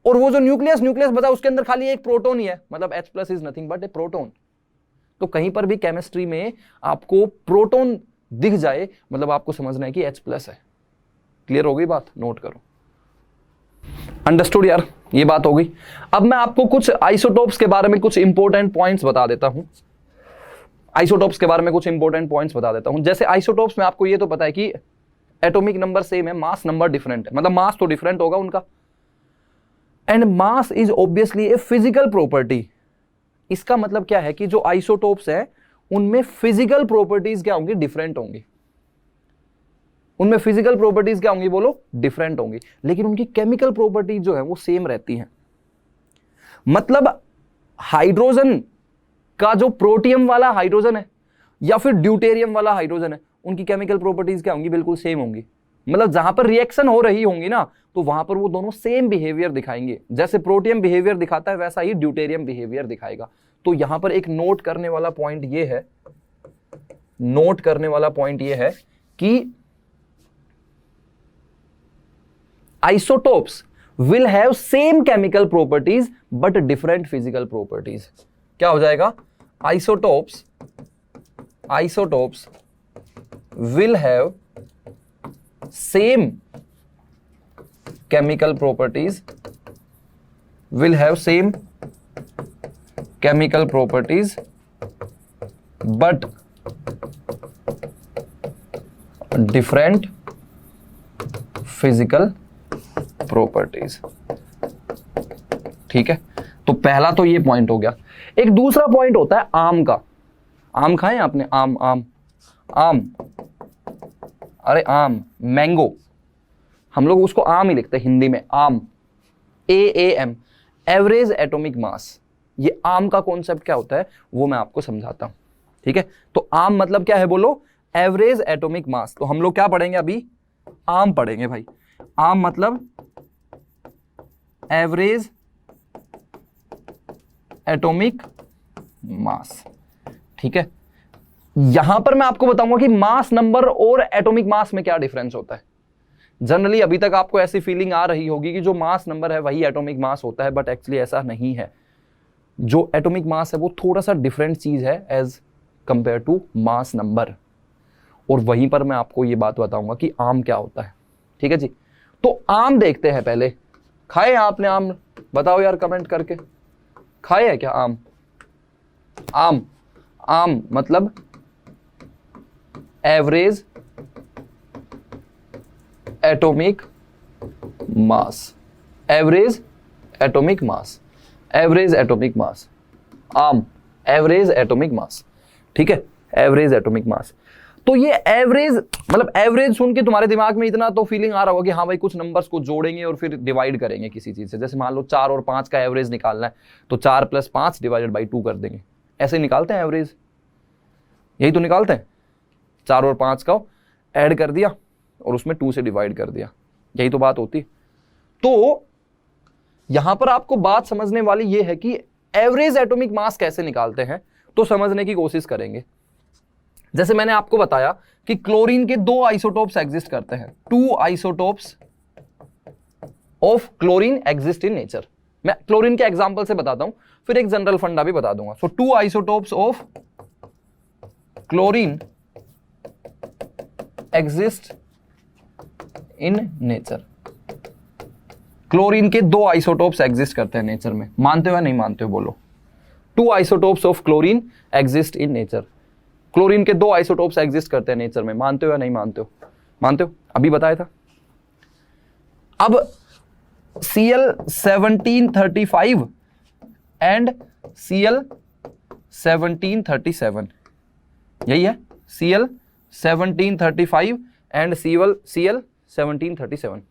और वो जो न्यूक्लियस बचा उसके अंदर खाली एक प्रोटॉन ही है, मतलब H+ is nothing but A proton. तो कहीं पर भी केमिस्ट्री में आपको प्रोटॉन दिख जाए मतलब आपको समझना है कि H+ है। क्लियर हो गई बात? नोट करो। अंडरस्टूड यार, ये बात हो गई। अब मैं आपको कुछ आइसोटोप्स के बारे में कुछ इंपॉर्टेंट पॉइंट्स बता देता हूं। आइसोटोप्स के बारे में कुछ इंपॉर्टेंट पॉइंट्स बता देता हूं। जैसे आइसोटोप्स में आपको ये तो पता है कि एटॉमिक नंबर सेम है, मास नंबर डिफरेंट है, मतलब मास तो डिफरेंट होगा उनका। And mass is obviously a physical property. इसका मतलब क्या है कि जो आइसोटोप्स है उनमें फिजिकल प्रॉपर्टीज क्या होंगी? डिफरेंट होंगी। उनमें फिजिकल प्रॉपर्टीज क्या होंगी? बोलो, डिफरेंट होंगी। लेकिन उनकी केमिकल प्रॉपर्टीज जो है वो सेम रहती हैं। मतलब हाइड्रोजन का जो प्रोटियम वाला हाइड्रोजन है या फिर ड्यूटेरियम वाला हाइड्रोजन है, उनकी केमिकल प्रॉपर्टीज क्या होंगी? बिल्कुल सेम होंगी। मतलब जहां पर रिएक्शन हो रही होंगी ना, तो वहां पर वो दोनों सेम बिहेवियर दिखाएंगे। जैसे प्रोटियम बिहेवियर दिखाता है वैसा ही ड्यूटेरियम बिहेवियर दिखाएगा। तो यहां पर एक नोट करने वाला पॉइंट ये है, नोट करने वाला पॉइंट ये है कि isotopes will have same chemical properties but different physical properties। क्या हो जाएगा? isotopes will have same chemical properties, will have same chemical properties but different physical properties. ठीक है, तो पहला तो ये पॉइंट हो गया। एक दूसरा पॉइंट होता है आम का। आम खाए आपने? आम आम आम, अरे आम, मैंगो, हम लोग उसको आम ही लिखते हैं हिंदी में, आम, AAM, एवरेज एटॉमिक मास। ये आम का कॉन्सेप्ट क्या होता है वो मैं आपको समझाता हूं। ठीक है, तो आम मतलब क्या है बोलो? एवरेज एटॉमिक मास। तो हम लोग क्या पढ़ेंगे अभी? आम पढ़ेंगे भाई। आम मतलब एवरेज एटॉमिक मास। ठीक है, यहां पर मैं आपको बताऊंगा कि मास नंबर और एटॉमिक मास में क्या डिफरेंस होता है। जनरली अभी तक आपको ऐसी फीलिंग आ रही होगी कि जो मास नंबर है वही एटॉमिक मास होता है, बट एक्चुअली ऐसा नहीं है। जो एटॉमिक मास है वो थोड़ा सा डिफरेंट चीज है as compare to mass number, और वहीं पर मैं आपको ये बात बताऊंगा कि आम क्या होता है। ठीक है जी, तो आम देखते हैं पहले। खाए आपने आम? बताओ यार कमेंट करके, खाए है क्या आम? आम, आम मतलब एवरेज एटॉमिक मास, एवरेज एटॉमिक मास, एवरेज एटॉमिक मास, आम एवरेज एटॉमिक मास। ठीक है, एवरेज एटॉमिक मास। तो ये एवरेज मतलब एवरेज सुन के तुम्हारे दिमाग में इतना तो फीलिंग आ रहा होगा कि हाँ भाई कुछ नंबर्स को जोड़ेंगे और फिर डिवाइड करेंगे किसी चीज से। जैसे मान लो 4 और 5 का एवरेज निकालना है तो 4 + 5 डिवाइडेड बाई 2 कर देंगे। ऐसे निकालते हैं एवरेज, यही तो निकालते हैं। 4 और 5 का ऐड कर दिया और उसमें 2 से डिवाइड कर दिया, यही तो बात होती। तो यहां पर आपको बात समझने वाली यह है कि एवरेज एटॉमिक मास कैसे निकालते हैं, तो समझने की कोशिश करेंगे। जैसे मैंने आपको बताया कि क्लोरीन के 2 आइसोटोप्स एग्जिस्ट करते हैं। 2 isotopes of chlorine exist in nature. मैं क्लोरीन के एग्जांपल से बताता हूं, फिर एक जनरल फंडा भी बता दूंगा। सो 2 isotopes of chlorine exist in nature. Chlorine के 2 आइसोटोप्स एग्जिस्ट करते हैं नेचर में। मानते हो या नहीं मानते हो बोलो? 2 isotopes of chlorine exist in nature. Chlorine के 2 आइसोटोप्स एग्जिस्ट करते हैं नेचर में। मानते हो या नहीं मानते हो? मानते हो, अभी बताया था। अब Cl1735 एंड Cl1737, यही है Cl1735 एंड Cl1737।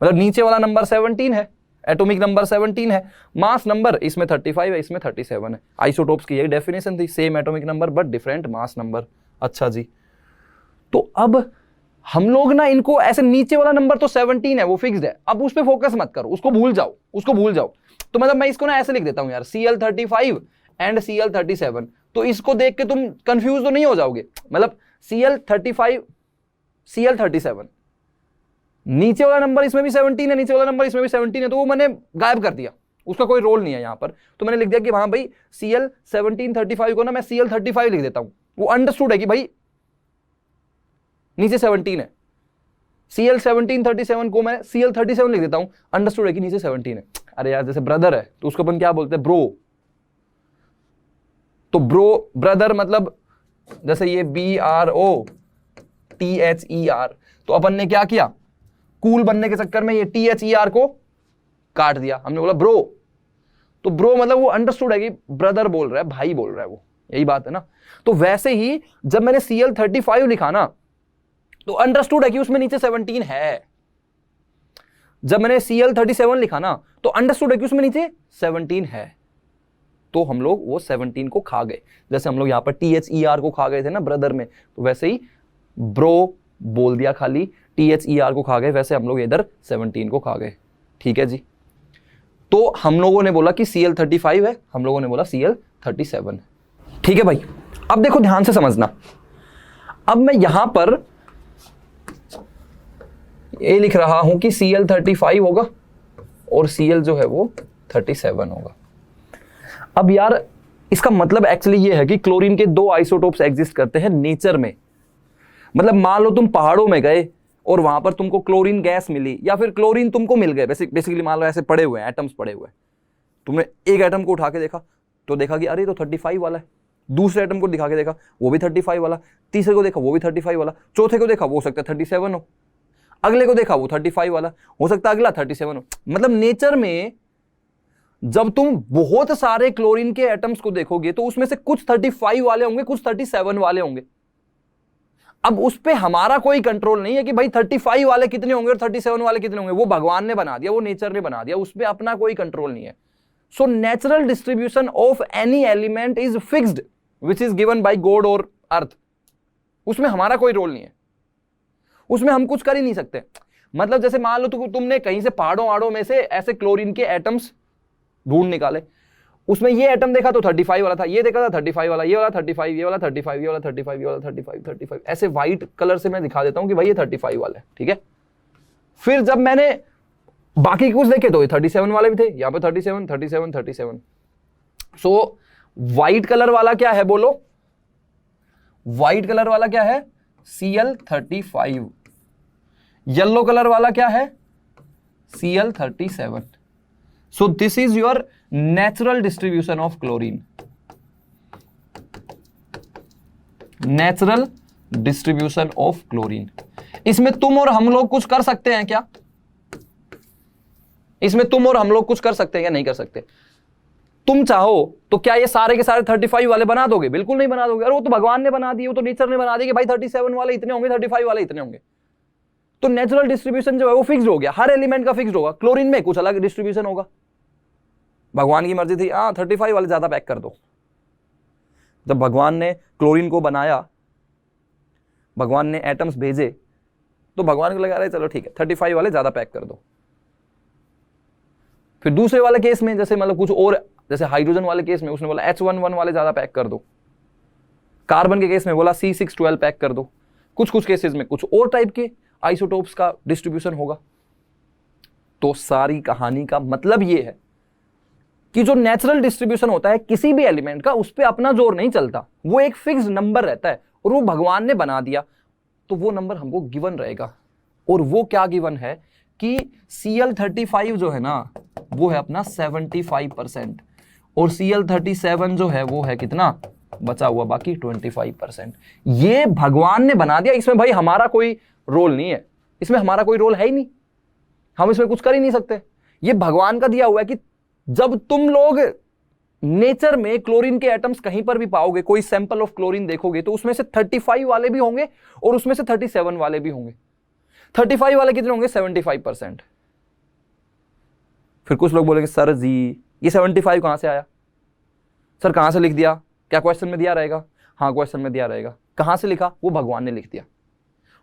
मतलब नीचे वाला नंबर 17 है, एटॉमिक नंबर 17 है, मास नंबर इसमें 35 है, इसमें 37 है। आइसोटोप्स की यही डेफिनेशन थी, same atomic number but different mass number. अच्छा जी, तो अब हम लोग ना इनको ऐसे, नीचे वाला नंबर तो 17 है वो फिक्स्ड है, अब उस पे फोकस मत करो, उसको भूल जाओ, उसको भूल जाओ। तो मतलब मैं इसको ना ऐसे लिख देता हूं यार, Cl35 एंड Cl37। तो इसको देख के तुम कंफ्यूज तो नहीं हो जाओगे। मतलब Cl35 Cl37, नीचे वाला नंबर इसमें भी 17 है, नीचे वाला नंबर इसमें भी 17 है, तो वो मैंने गायब कर दिया, उसका कोई रोल नहीं है यहां पर। तो मैंने लिख दिया कि हाँ भाई Cl1735 को ना मैं Cl35 लिख देता हूं। वो अंडरस्टूड है कि भाई नीचे 17 है। Cl1737 को मैं Cl37 लिख देता हूं, अंडरस्टूड है कि नीचे 17 है। अरे यार जैसे ब्रदर है तो उसको अपन क्या बोलते हैं? ब्रो। तो ब्रो ब्रदर मतलब जैसे ये BROTHER, तो अपन ने क्या किया, कूल बनने के चक्कर में ये THER को काट दिया, हमने बोला ब्रो। तो ब्रो मतलब वो अंडरस्टूड है कि ब्रदर बोल रहा है, भाई बोल रहा है, वो यही बात है ना। तो वैसे ही जब मैंने Cl35 लिखा ना तो अंडरस्टूड है कि उसमें नीचे 17 है। जब मैंने Cl37 लिखा ना तो अंडरस्टूड है कि उसमें नीचे 17 है। तो हम लोग वो 17 को खा गए, जैसे हम लोग यहां पर THER को खा गए थे ना ब्रदर में, तो वैसे ही ब्रो बोल दिया खाली, THER को खा गए, वैसे हम लोग इधर 17 को खा गए। ठीक है जी, तो हम लोगों ने बोला कि Cl35 है, हम लोगों ने बोला Cl37 है। ठीक है भाई, अब देखो ध्यान से समझना। अब मैं यहां पर ये लिख रहा हूं कि Cl35 होगा और Cl जो है वो 37 होगा। अब यार इसका मतलब एक्चुअली ये है कि क्लोरीन के 2 आइसोटोप्स एग्जिस्ट करते हैं नेचर में। मतलब मान लो तुम पहाड़ों में गए और वहां पर तुमको क्लोरीन गैस मिली, या फिर क्लोरीन तुमको मिल गए। बेसिकली मान लो ऐसे पड़े हुए हैं, एटम्स पड़े हुए हैं, तुमने एक एटम को उठा के देखा तो देखा कि अरे तो 35 वाला है, दूसरे एटम को दिखा के देखा वो भी 35 वाला, तीसरे को देखा वो भी 35 वाला, चौथे को देखा वो हो सकता है 37 हो, अगले को देखा वो 35 वाला, हो सकता है अगला 37 हो। मतलब नेचर में जब तुम बहुत सारे क्लोरीन के एटम्स को देखोगे तो उसमें से कुछ 35 वाले होंगे, कुछ 37 वाले होंगे। अब उस पे हमारा कोई कंट्रोल नहीं है कि भाई 35 वाले कितने होंगे और 37 वाले कितने होंगे, वो भगवान ने बना दिया, वो नेचर ने बना दिया, उस पे अपना कोई कंट्रोल नहीं है। So natural distribution of any element is fixed which is given by God और अर्थ। उसमें हमारा कोई रोल नहीं है, उसमें हम कुछ कर ही नहीं सकते। मतलब जैसे मान लो तुमने कहीं से पहाड़ों आड़ों में से ऐसे क्लोरीन के एटम्स ढूंढ निकाले उसमें ये एटम देखा तो 35 वाला था, ये देखा था 35 वाला, ये वाला 35, ये वाला 35, ये वाला 35, ये वाला 35, 35 ऐसे व्हाइट कलर से मैं दिखा देता हूं कि भाई ये 35 वाला है, ठीक है। फिर जब मैंने बाकी कुछ देखे तो ये 37 वाले भी थे, यहां पे 37 37 37। सो व्हाइट कलर वाला क्या है बोलो, व्हाइट कलर वाला क्या है Cl35, येलो कलर वाला क्या है Cl37। So this is your natural distribution of chlorine. Natural distribution of chlorine. इसमें तुम और हम लोग कुछ कर सकते हैं क्या? इसमें तुम और हम लोग कुछ कर सकते हैं या नहीं कर सकते? तुम चाहो तो क्या ये सारे के सारे 35 वाले बना दोगे? बिल्कुल नहीं बना दोगे। अरे वो तो भगवान ने बना दिए, वो तो नेचर ने बना दिया कि भाई 37 वाले इतने होंगे, 35 वाले इतने होंगे। तो नेचुरल डिस्ट्रीब्यूशन जो है वो फिक्स्ड हो गया, हर एलिमेंट का फिक्स्ड होगा। क्लोरीन में कुछ अलग डिस्ट्रीब्यूशन होगा, भगवान की मर्जी थी, 35 वाले ज्यादा पैक कर दो। जब भगवान ने क्लोरीन को बनाया, भगवान ने एटम्स भेजे, तो भगवान को लगा रहे चलो ठीक है 35 वाले ज्यादा पैक कर दो। फिर दूसरे वाले केस में जैसे मतलब कुछ और, जैसे हाइड्रोजन वाले केस में उसने बोला H11 वाले ज्यादा पैक कर दो। कार्बन के केस में बोला C612 पैक कर दो। कुछ कुछ केसेस में कुछ और टाइप के आइसोटोप्स का डिस्ट्रीब्यूशन होगा। तो सारी कहानी का मतलब यह है कि जो नेचुरल डिस्ट्रीब्यूशन होता है किसी भी एलिमेंट का, उस पर अपना जोर नहीं चलता, वो एक फिक्स नंबर रहता है और वो भगवान ने बना दिया तो वो नंबर हमको गिवन रहेगा। और वो क्या गिवन है कि Cl35 जो है ना वो है अपना 75% और Cl37 जो है वो है कितना बचा हुआ बाकी 25%। ये भगवान ने बना दिया, इसमें भाई हमारा कोई रोल नहीं है, इसमें हमारा कोई रोल है ही नहीं, हम इसमें कुछ कर ही नहीं सकते। ये भगवान का दिया हुआ है कि जब तुम लोग नेचर में क्लोरीन के एटम्स कहीं पर भी पाओगे, कोई सैंपल ऑफ क्लोरीन देखोगे तो उसमें से 35 वाले भी होंगे और उसमें से 37 वाले भी होंगे। 35 वाले कितने होंगे 75%। फिर कुछ लोग बोलेंगे सर जी ये 75 कहां से आया, सर कहां से लिख दिया, क्या क्वेश्चन में दिया रहेगा? हाँ क्वेश्चन में दिया रहेगा। कहां से लिखा? वो भगवान ने लिख दिया,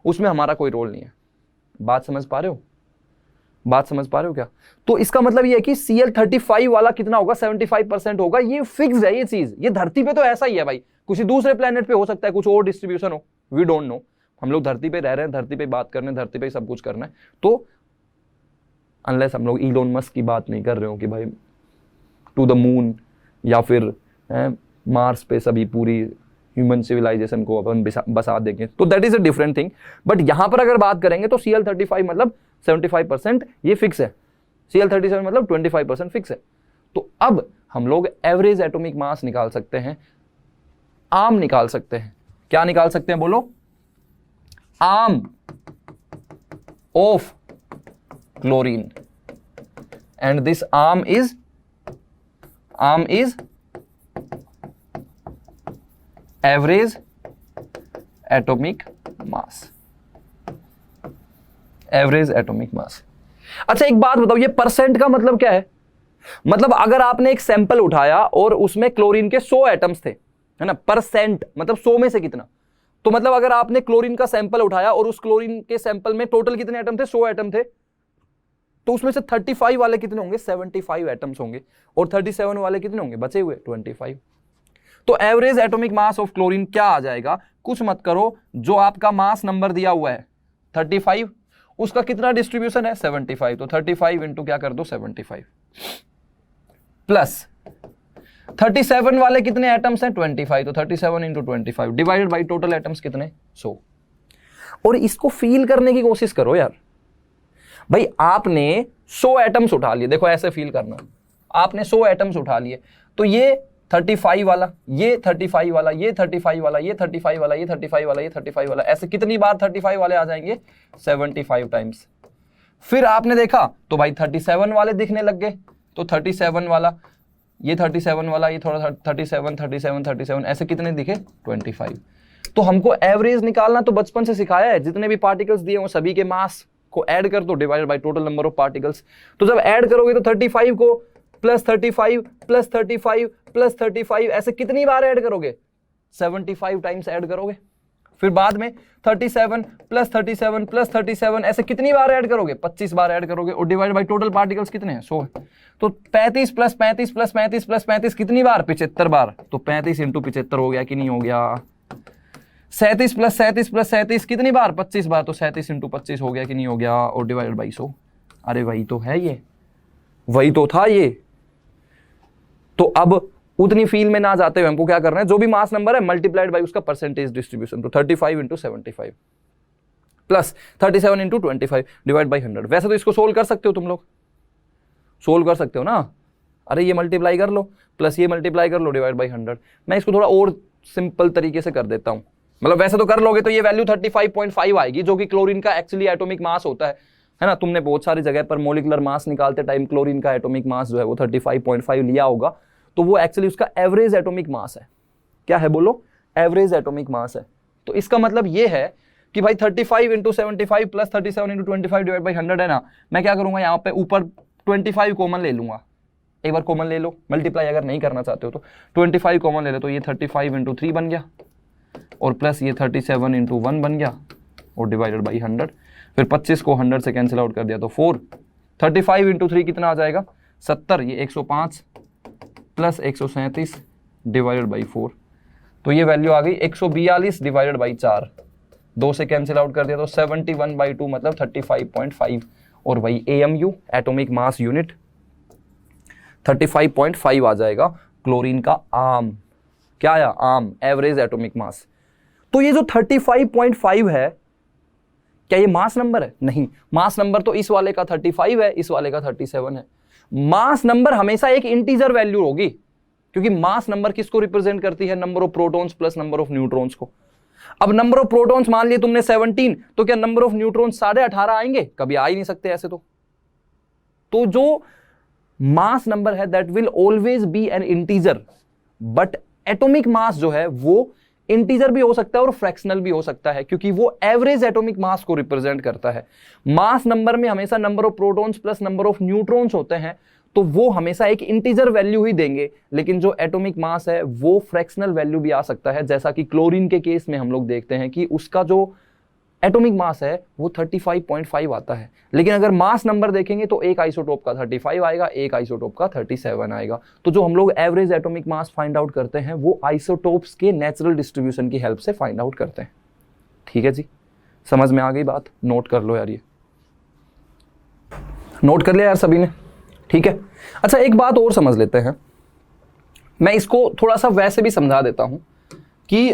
उसमें हमारा कोई रोल नहीं है। बात समझ पा रहे हो? बात समझ पा रहे हो क्या? तो इसका मतलब ये है कि Cl35 वाला कितना होगा 75% होगा। ये फिक्स है, ये चीज, ये धरती पे तो ऐसा ही है भाई, किसी दूसरे प्लेनेट पे हो सकता है कुछ और डिस्ट्रीब्यूशन हो, वी डोंट नो। हम लोग धरती पे रह रहे हैं, धरती पे बात करने, धरती पे सब कुछ करना है। तो अनलेस हम लोग इलोन मस्क की बात नहीं कर रहे हो कि भाई टू द मून या फिर मार्स पे सभी पूरी ह्यूमन सिविलाइजेशन को अपन बसा देंगे, तो that is a different thing. But यहां पर अगर बात करेंगे तो Cl35 मतलब 75% ये फिक्स है, Cl37 मतलब 25% फिक्स है। तो अब हम लोग एवरेज एटॉमिक मास निकाल सकते हैं, आर्म निकाल सकते हैं। क्या निकाल सकते हैं बोलो? Arm of chlorine. And this arm is average atomic mass. Average atomic मास। अच्छा एक बात बताओ, ये परसेंट का मतलब क्या है? मतलब अगर आपने एक सैंपल उठाया और उसमें क्लोरीन के 100 एटम्स थे, है ना, परसेंट मतलब 100 में से कितना, तो मतलब अगर आपने क्लोरीन का सैंपल उठाया और उस क्लोरीन के सैंपल में टोटल कितने एटम थे? 100 एटम थे, तो उसमें से 35 वाले कितने होंगे? 75 एटम्स होंगे। और 37 वाले कितने होंगे बचे हुए? 25। तो average atomic mass of chlorine क्या आ जाएगा? कुछ मत करो, जो आपका मास नंबर दिया हुआ है 35, उसका कितना डिस्ट्रीब्यूशन है? 75। तो 35 इंटू क्या कर दो 75 प्लस 37 वाले कितने एटम्स हैं? 25। तो 37 into 25 divided by total atoms कितने? 100। और इसको फील करने की कोशिश करो यार। भाई आपने 100 एटम्स उठा लिए, देखो ऐसे फील करना, आपने 100 एटम्स उठा लिए, तो ये 35 वाला, ये 35 वाला, ये 35 वाला, ये 35 वाला, ये 35 वाला, ये 35 वाला, ऐसे कितनी बार 35 वाले आ जाएंगे? 75 टाइम्स। फिर आपने देखा तो भाई 37 वाले दिखने लग गए, तो 37 वाला, ये 37 वाला, ये थोड़ा 37 37 37 ऐसे कितने दिखे? 25। तो हमको एवरेज निकालना तो बचपन से सिखाया है, जितने भी पार्टिकल्स दिए वो सभी के मास को ऐड कर दो divided by total number of particles. तो जब ऐड करोगे तो 35 को प्लस 35 प्लस 35 प्लस 35 ऐसे कितनी बार ऐड करोगे? 75 टाइम्स ऐड करोगे। फिर बाद में 37 प्लस 37 प्लस 37 ऐसे कितनी बार ऐड करोगे? 25 बार ऐड करोगे और डिवाइड बाय टोटल पार्टिकल्स कितने हैं? 100 है। तो 35 प्लस 35 प्लस 35 प्लस 35 कितनी बार? 75 बार। तो 35 इंटू 75 हो गया कि नहीं हो गया? 37 प्लस 37 प्लस 37 कितनी बार? 25 बार। तो 37 इंटू 25 हो गया कि नहीं हो गया? और डिवाइडेड बाई 100। अरे वही तो है ये, वही तो था ये। तो अब उतनी फील में ना जाते हुए हमको क्या करना है? जो भी मास नंबर है मल्टीप्लाइड बाई उसका परसेंटेज डिस्ट्रीब्यूशन। तो 35 into 75 plus 37 into 25 divide by 100। वैसे तो इसको सोल्व कर सकते हो, तुम लोग सोल्व कर सकते हो ना। अरे ये मल्टीप्लाई कर लो प्लस ये मल्टीप्लाई कर लो डिवाइड बाई 100। मैं इसको थोड़ा और सिंपल तरीके से कर देता हूं। मतलब वैसे तो कर लोगे तो ये वैल्यू 35.5 आएगी, जो कि क्लोरीन का एक्चुअली एटॉमिक मास होता है ना। तुमने बहुत सारी जगह पर मोलिकुलर मास निकालते टाइम क्लोरीन का एटॉमिक मास जो है वो 35.5 लिया होगा। तो वो एक्चुअली उसका एवरेज एटॉमिक मास है। क्या है बोलो? एवरेज एटॉमिक मास है। तो इसका मतलब ये है कि भाई 35 into 75 plus 37 into 25 divide by 100 है ना। मैं क्या करूंगा, यहाँ पे ऊपर 25 कॉमन ले लूंगा। एक बार कॉमन ले लो, मल्टीप्लाई अगर नहीं करना चाहते हो तो 25 कॉमन ले लो। तो ये 35 इंटू 3 बन गया और प्लस ये 37 इंटू 1 बन गया और डिवाइडेड बाई 100। फिर 25 को 100 से कैंसिल आउट कर दिया तो 4। 35 इंटू 3 कितना आ जाएगा? 70। ये 105 प्लस 137 डिवाइडेड बाई 4। तो ये वैल्यू आ गई 142 डिवाइडेड बाई 4। 2 से कैंसिल आउट कर दिया तो 71/2 मतलब 35.5। और वही AMU एटॉमिक मास यूनिट 35.5 आ जाएगा क्लोरीन का आम। क्या आया? आम एवरेज एटॉमिक मास। तो ये जो 35.5 है, क्या ये मास नंबर है? नहीं, मास नंबर तो इस वाले का 35 है, इस वाले का 37 है। मास नंबर हमेशा एक इंटीजर वैल्यू होगी, क्योंकि मास नंबर किसको रिप्रेजेंट करती है? Number of protons plus number of neutrons को। अब नंबर ऑफ प्रोटॉन्स मान लिए तुमने 17, तो क्या नंबर ऑफ न्यूट्रॉन्स 18.5 आएंगे? कभी आ ही नहीं सकते ऐसे। तो जो मास नंबर है that will always be N integer, but atomic mass जो है वो इंटीजर भी हो सकता है और फ्रैक्शनल भी हो सकता है, क्योंकि वो एवरेज एटॉमिक मास को रिप्रेजेंट करता है। मास नंबर में हमेशा number of protons plus number of neutrons होते हैं, तो वो हमेशा एक इंटीजर वैल्यू ही देंगे। लेकिन जो एटॉमिक मास है वो फ्रैक्शनल वैल्यू भी आ सकता है, जैसा कि क्लोरीन के केस में हम लोग देखते हैं कि उसका जो एटॉमिक मास है वो 35.5 आता है। लेकिन अगर मास नंबर देखेंगे तो एक आइसोटोप का 35 आएगा, एक आइसोटोप का 37 आएगा। तो जो हम लोग average atomic mass find out करते हैं वो आइसोटोप्स के नेचुरल डिस्ट्रीब्यूशन की हेल्प से फाइंड आउट करते हैं। ठीक है जी, समझ में आ गई बात? नोट कर लो यार, ये नोट कर लिया यार सभी ने? ठीक है। अच्छा, एक बात और समझ लेते हैं। मैं इसको थोड़ा सा वैसे भी समझा देता हूं कि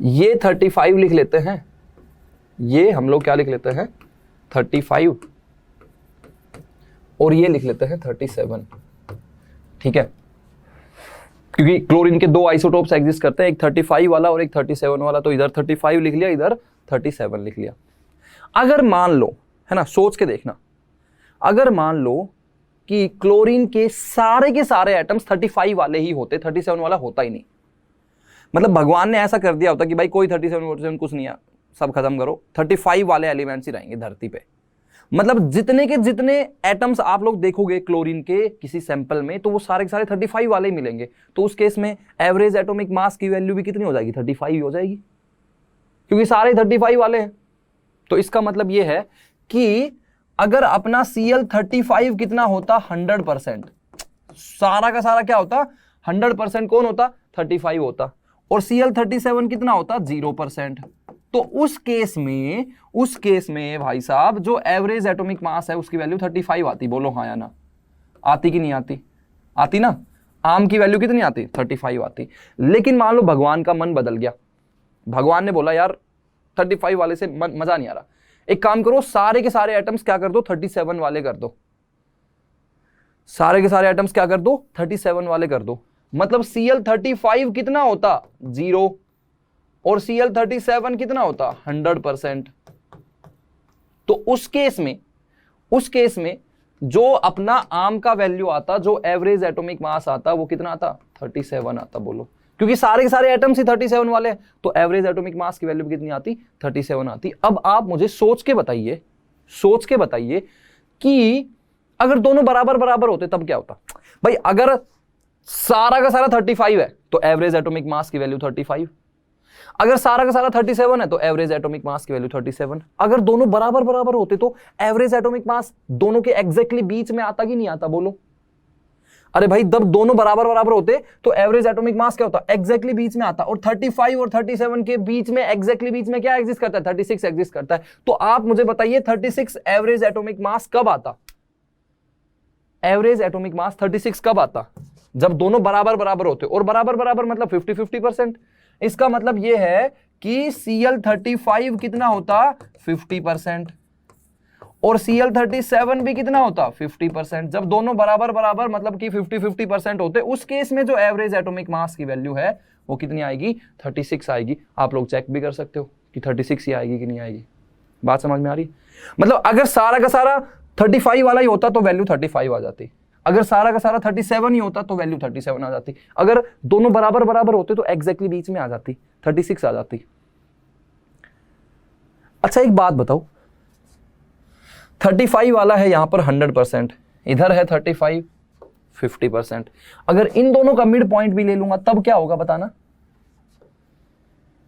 ये 35 लिख लेते हैं, ये हम लोग क्या लिख लेते हैं? 35, और ये लिख लेते हैं 37। ठीक है, क्योंकि क्लोरीन के दो आइसोटोप्स एग्जिस्ट करते हैं, एक 35 वाला और एक 37 वाला। तो इधर 35 लिख लिया, इधर 37 लिख लिया। अगर मान लो, है ना, सोच के देखना, अगर मान लो कि क्लोरीन के सारे एटम्स 35 वाले ही होते, 37 वाला होता ही नहीं। मतलब भगवान ने ऐसा कर दिया होता कि भाई कोई 37 कुछ नहीं है, सब खत्म करो, 35 वाले एलिमेंट्स ही रहेंगे धरती पे। मतलब जितने के जितने एटम्स आप लोग देखोगे क्लोरीन के किसी सैंपल में, तो वो सारे के सारे 35 वाले ही मिलेंगे। तो उस केस में एवरेज एटॉमिक मास की वैल्यू भी कितनी हो जाएगी? 35 ही हो जाएगी, क्योंकि सारे 35 वाले हैं। तो इसका मतलब ये है कि अगर अपना Cl35 कितना होता? 100%। सारा का सारा क्या होता? 100%। कौन होता? 35 होता। और Cl37 कितना होता? 0%। तो उस केस में भाई साहब जो एवरेज एटॉमिक मास है उसकी वैल्यू 35 आती। बोलो हाँ या ना? आती कि नहीं आती? आती ना। आम की वैल्यू कितनी आती? 35 आती। लेकिन मान लो भगवान का मन बदल गया, भगवान ने बोला यार 35 वाले से मजा नहीं आ रहा, एक काम करो, सारे के सारे एटम्स क्या कर दो? 37 वाले कर दो। सारे के सारे एटम्स क्या कर दो? 37 वाले कर दो। मतलब Cl35 कितना होता? 0। और Cl37 कितना होता? 100%। तो उस केस में जो अपना आम का वैल्यू आता, जो एवरेज एटॉमिक मास आता, वो कितना आता? 37 आता। बोलो, क्योंकि सारे के सारे एटम्स ही 37 वाले हैं, तो एवरेज एटॉमिक मास की वैल्यू कितनी आती? 37 आती। अब आप मुझे सोच के बताइए कि अगर दोनों बराबर बराबर होते तब क्या होता? भाई अगर सारा का सारा 35 है तो एवरेज एटॉमिक मास की वैल्यू 35। अगर सारा का सारा 37 है तो एवरेज एटॉमिक मास की वैल्यू 37। अगर दोनों बराबर बराबर होते तो एवरेज एटॉमिक मास दोनों के एग्जैक्टली बीच में आता कि नहीं आता, बोलो। अरे भाई जब दोनों बराबर बराबर होते तो एवरेज एटॉमिक मास क्या होता, एग्जैक्टली बीच में आता। और 35 और 37 के बीच में एग्जैक्टली बीच में क्या एग्जिस्ट करता है, 36 एग्जिस्ट करता है। तो आप मुझे बताइए 36 एवरेज एटॉमिक मास कब आता, एवरेज एटॉमिक मास 36 कब आता, जब दोनों बराबर बराबर होते। और बराबर बराबर मतलब 50-50%। इसका मतलब यह है कि Cl35 कितना होता, 50%, और Cl37 भी कितना होता, 50%। जब दोनों बराबर बराबर मतलब कि 50-50% होते, उस केस में जो एवरेज एटॉमिक मास की वैल्यू है वो कितनी आएगी, 36 आएगी। आप लोग चेक भी कर सकते हो कि 36 ही आएगी कि नहीं आएगी। बात समझ में आ रही? मतलब अगर सारा का सारा 35 वाला ही होता तो वैल्यू 35 आ जाती, अगर सारा का सारा 37 ही होता तो वैल्यू 37 आ जाती, अगर दोनों बराबर बराबर होते तो एग्जैक्टली बीच में आ जाती, 36 आ जाती। अच्छा एक बात बताओ, 35 वाला है यहां पर 100%, इधर है 35 50%। अगर इन दोनों का मिड पॉइंट भी ले लूंगा तब क्या होगा बताना,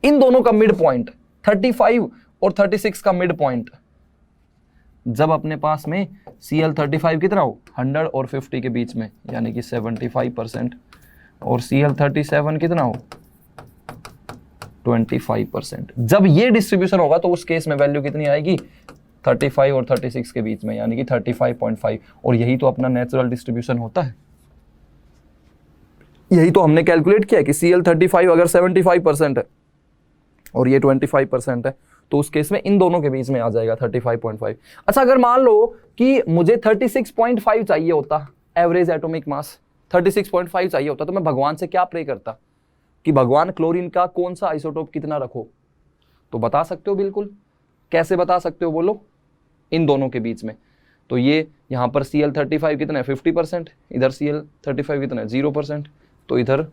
इन दोनों का मिड पॉइंट 35 और 36 का मिड पॉइंट, जब अपने पास में Cl35 कितना हो, 100 और 50 के बीच में, यानी कि 75%, और Cl37 कितना हो, 25%। जब ये डिस्ट्रीब्यूशन होगा तो उस केस में वैल्यू कितनी आएगी, 35 और 36 के बीच में, यानी कि 35.5। और यही तो अपना नेचुरल डिस्ट्रीब्यूशन होता है, यही तो हमने कैलकुलेट किया कि Cl35 अगर 75% है और ये 25% है तो उस केस में इन दोनों के बीच में आ जाएगा 35.5। अच्छा अगर मान लो कि मुझे 36.5 चाहिए होता एवरेज एटॉमिक मास, 36.5 चाहिए होता, तो मैं भगवान से क्या प्रे करता कि भगवान क्लोरीन का कौन सा आइसोटोप कितना रखो। तो बता सकते हो बिल्कुल, कैसे बता सकते हो बोलो, इन दोनों के बीच में। तो ये यहां पर Cl35 कितना है, 50%, इधर Cl35 कितना है, 0%, तो इधर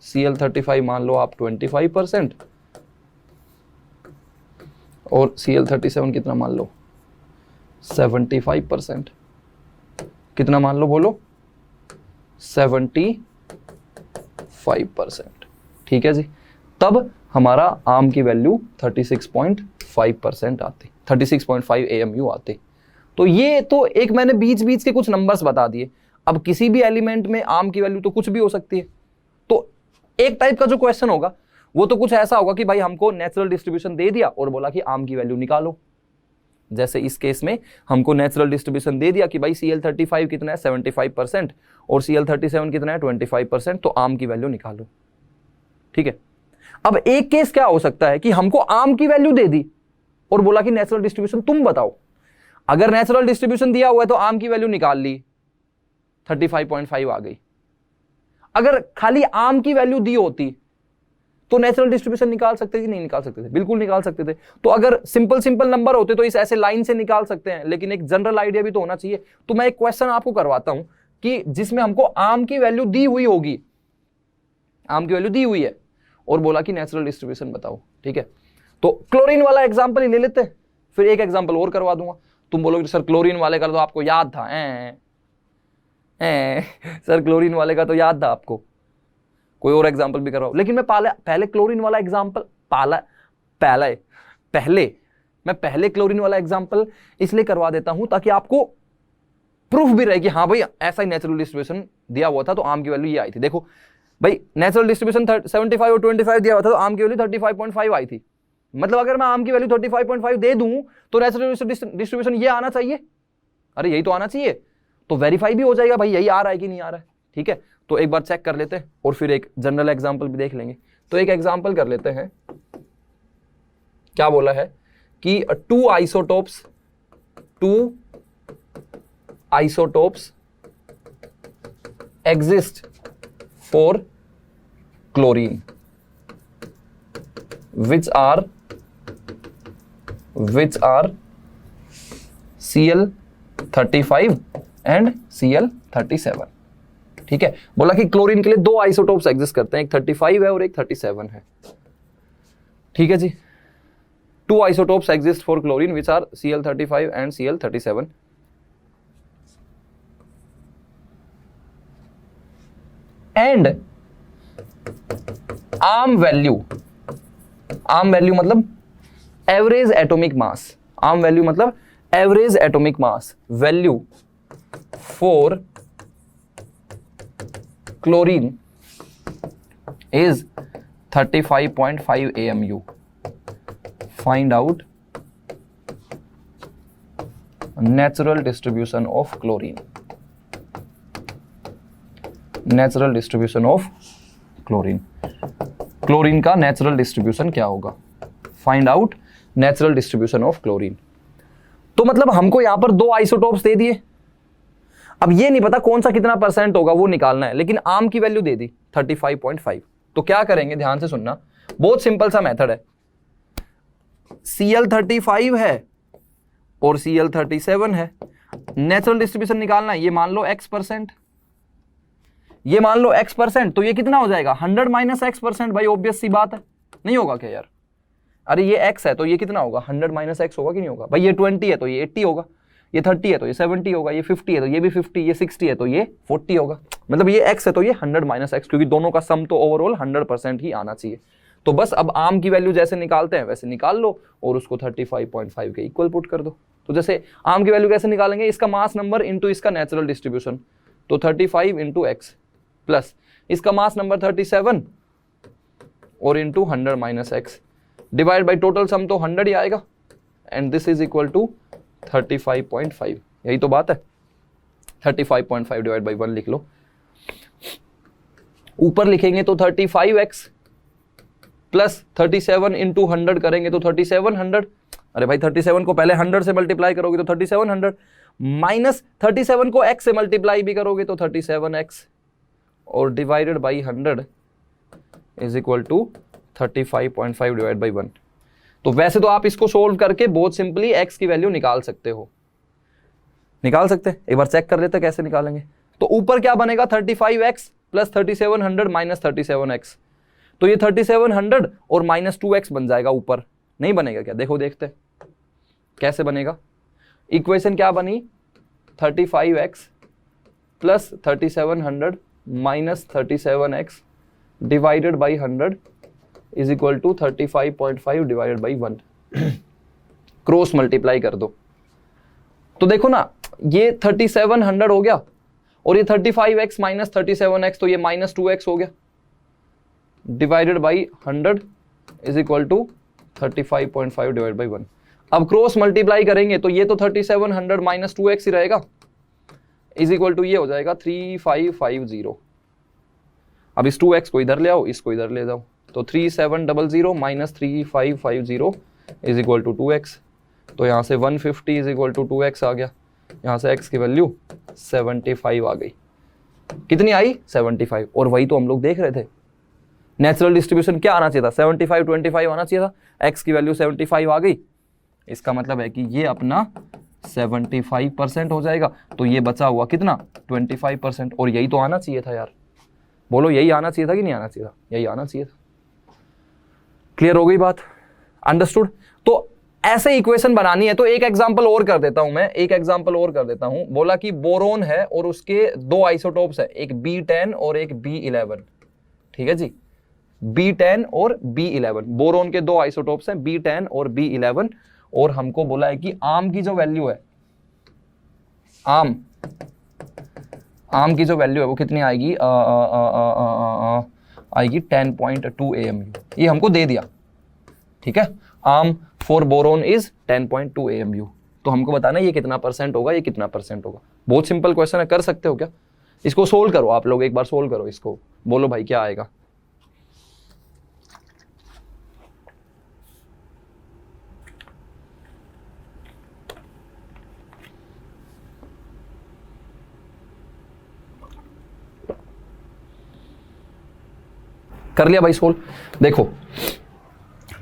Cl35 मान लो आप 25% और Cl37 कितना मान लो, 75%। कितना मान लो बोलो, 75%। ठीक है जी, तब हमारा आर्म की वैल्यू 36.5% आती, 36.5 AMU आती। तो ये तो एक मैंने बीच बीच के कुछ नंबर्स बता दिए। अब किसी भी एलिमेंट में आर्म की वैल्यू तो कुछ भी हो सकती है। तो एक टाइप का जो क्वेश्चन होगा वो तो कुछ ऐसा होगा कि भाई हमको नेचुरल डिस्ट्रीब्यूशन दे दिया और बोला कि आर्म की वैल्यू निकालो। जैसे इस केस में हमको नेचुरल डिस्ट्रीब्यूशन दे दिया कि भाई Cl35 कितना है, 75%, और Cl37 कितना है, 25%, तो आर्म की वैल्यू निकालो। ठीक है, अब एक केस क्या हो सकता है कि हमको आर्म की वैल्यू दे दी और बोला कि नेचुरल डिस्ट्रीब्यूशन तुम बताओ। अगर नेचुरल डिस्ट्रीब्यूशन दिया हुआ है तो आर्म की वैल्यू निकाल ली, 35.5 आ गई। अगर खाली आर्म की वैल्यू दी होती तो नेचुरल डिस्ट्रीब्यूशन निकाल सकते थे, नहीं निकाल सकते थे, बिल्कुल निकाल सकते थे। तो अगर सिंपल नंबर होते तो इस ऐसे लाइन से निकाल सकते हैं, लेकिन एक जनरल आइडिया भी तो होना चाहिए। तो मैं एक क्वेश्चन आपको करवाता हूं कि जिसमें हमको आर्म की वैल्यू दी हुई होगी, आर्म की वैल्यू दी हुई है और बोला कि नेचुरल डिस्ट्रीब्यूशन बताओ। ठीक है, तो क्लोरीन वाला एग्जाम्पल ही ले लेते हैं, फिर एक एग्जाम्पल और करवा दूंगा। तुम बोलोगे सर क्लोरीन वाले का तो आपको याद था, सर क्लोरीन वाले का तो याद था आपको, कोई और एग्जाम्पल भी करवाओ। लेकिन मैं पहले क्लोरीन वाला एग्जाम्पल पहले क्लोरीन वाला एग्जाम्पल इसलिए करवा देता हूं ताकि आपको प्रूफ भी रहे कि हाँ भाई ऐसा ही नेचुरल डिस्ट्रीब्यूशन दिया हुआ था तो आर्म की वैल्यू ये आई थी। देखो भाई नेचुरल डिस्ट्रीब्यूशन 75 और 25 दिया हुआ था तो आर्म की वैल्यू 35.5 आई थी। मतलब अगर मैं आर्म की वैल्यू 35.5 दे दूं तो नेचुरल डिस्ट्रीब्यूशन ये आना चाहिए, अरे यही तो आना चाहिए, तो वेरीफाई भी हो जाएगा भाई यही आ रहा है कि नहीं आ रहा है। ठीक है, तो एक बार चेक कर लेते हैं और फिर एक जनरल एग्जांपल भी देख लेंगे। तो एक एग्जांपल कर लेते हैं, क्या बोला है कि two isotopes exist for chlorine which are Cl35 and Cl37। ठीक है, बोला कि क्लोरीन के लिए दो आइसोटोप्स एग्जिस्ट करते हैं, एक 35 है और एक 37 है। ठीक है जी, two isotopes exist for chlorine which are Cl35 and Cl37। And arm value मतलब average atomic mass, arm value मतलब average atomic mass value for chlorine is 35.5 AMU. Find out natural distribution of chlorine. Natural distribution of chlorine. Chlorine का natural distribution क्या होगा? Find out natural distribution of chlorine. तो मतलब हमको यहां पर दो आइसोटोप्स दे दिए, अब ये नहीं पता कौन सा कितना परसेंट होगा वो निकालना है, लेकिन आर्म की वैल्यू दे दी 35.5. तो क्या करेंगे, ध्यान से सुनना, बहुत सिंपल सा मेथड है. Cl35 है और Cl37 है, नेचुरल डिस्ट्रीब्यूशन निकालना है. ये मान लो x%, ये मान लो x%, तो ये कितना हो जाएगा 100 माइनस x%. भाई ऑब्वियस सी बात है, नहीं होगा क्या यार? अरे ये x है तो ये कितना होगा 100 माइनस x होगा कि नहीं होगा? भाई ये 20 है तो ये 80 होगा, ये 30 है तो ये 70 होगा, ये 50 है तो ये भी 50, ये 60 है तो ये 40 होगा. मतलब ये x है तो ये 100 माइनस x, क्योंकि दोनों का सम तो ओवरऑल 100% ही आना चाहिए. तो बस अब आर्म की वैल्यू जैसे निकालते हैं वैसे निकाल लो और उसको 35.5 के इक्वल पुट कर दो. तो जैसे आर्म की वैल्यू कैसे निकालेंगे, इसका मास नंबर इंटू इसका नेचुरल डिस्ट्रीब्यूशन, तो 35 इंटू एक्स प्लस इसका मास नंबर 37 और into 100 minus x divide by total sum तो 100 ही आएगा. And this is equal to 35.5. यही तो बात है. 35.5 डिवाइड बाई 1 लिख लो. ऊपर लिखेंगे तो 35x प्लस 37 इंटू 100 करेंगे तो 3700. अरे भाई 37 को पहले 100 से मल्टीप्लाई करोगे तो 3700, माइनस 37 को x से मल्टीप्लाई भी करोगे तो 37x और divided by 100 is equal to 35.5 divide by 1. तो वैसे तो आप इसको सोल्व करके बहुत सिंपली x की वैल्यू निकाल सकते हो, निकाल सकते हैं. एक बार चेक कर लेते हैं कैसे निकालेंगे. तो ऊपर क्या बनेगा 35x प्लस 3700 माइनस 37x, तो ये 3700 और माइनस 2x बन जाएगा. ऊपर नहीं बनेगा क्या? देखो देखते कैसे बनेगा. इक्वेशन क्या बनी 35x plus 3700 minus 37x divided by 100 is equal to 35.5 divided by 1. Cross multiply कर दो तो देखो ना, ये 3700 हो गया और ये 35x माइनस 37x, तो ये माइनस 2x हो गया divided by 100 is equal to 35.5 divide by 1. अब क्रॉस मल्टीप्लाई करेंगे तो ये तो 3700 माइनस 2x ही रहेगा, इज इक्वल टू ये हो जाएगा 3550. अब इस 2x को इधर ले आओ, इसको इधर ले जाओ, तो 3700 minus 3550 is equal to 2x. तो यहाँ से 150 इज इक्वल टू 2x आ गया. यहाँ से x की वैल्यू 75 आ गई. कितनी आई 75. और वही तो हम लोग देख रहे थे, नेचुरल डिस्ट्रीब्यूशन क्या आना चाहिए था 75-25 आना चाहिए था. x की वैल्यू 75 आ गई, इसका मतलब है कि ये अपना 75% हो जाएगा. तो ये बचा हुआ कितना 25%. और यही तो आना चाहिए था यार, बोलो यही आना चाहिए था कि नहीं आना चाहिए था? यही आना चाहिए था. क्लियर हो गई बात? अंडरस्टूड? तो ऐसे इक्वेशन बनानी है तो एक एग्जांपल और कर देता हूं मैं, एक एग्जांपल और कर देता हूं. बोला कि बोरोन है और उसके दो आइसोटोप्स है, एक B10 और एक B11. ठीक है जी, B10 और B11 बोरोन के दो आइसोटोप्स हैं, B10 और B11. और हमको बोला है कि आर्म की जो वैल्यू है, आर्म की जो वैल्यू है वो कितनी आएगी, आएगी 10.2 AMU. ये हमको दे दिया. ठीक है, arm for boron is 10.2 AMU. तो हमको बताना ये कितना परसेंट होगा, ये कितना परसेंट होगा. बहुत सिंपल क्वेश्चन है, कर सकते हो क्या? इसको सोल्व करो आप लोग, एक बार सोल्व करो इसको, बोलो भाई क्या आएगा. कर लिया भाई सोल्व. देखो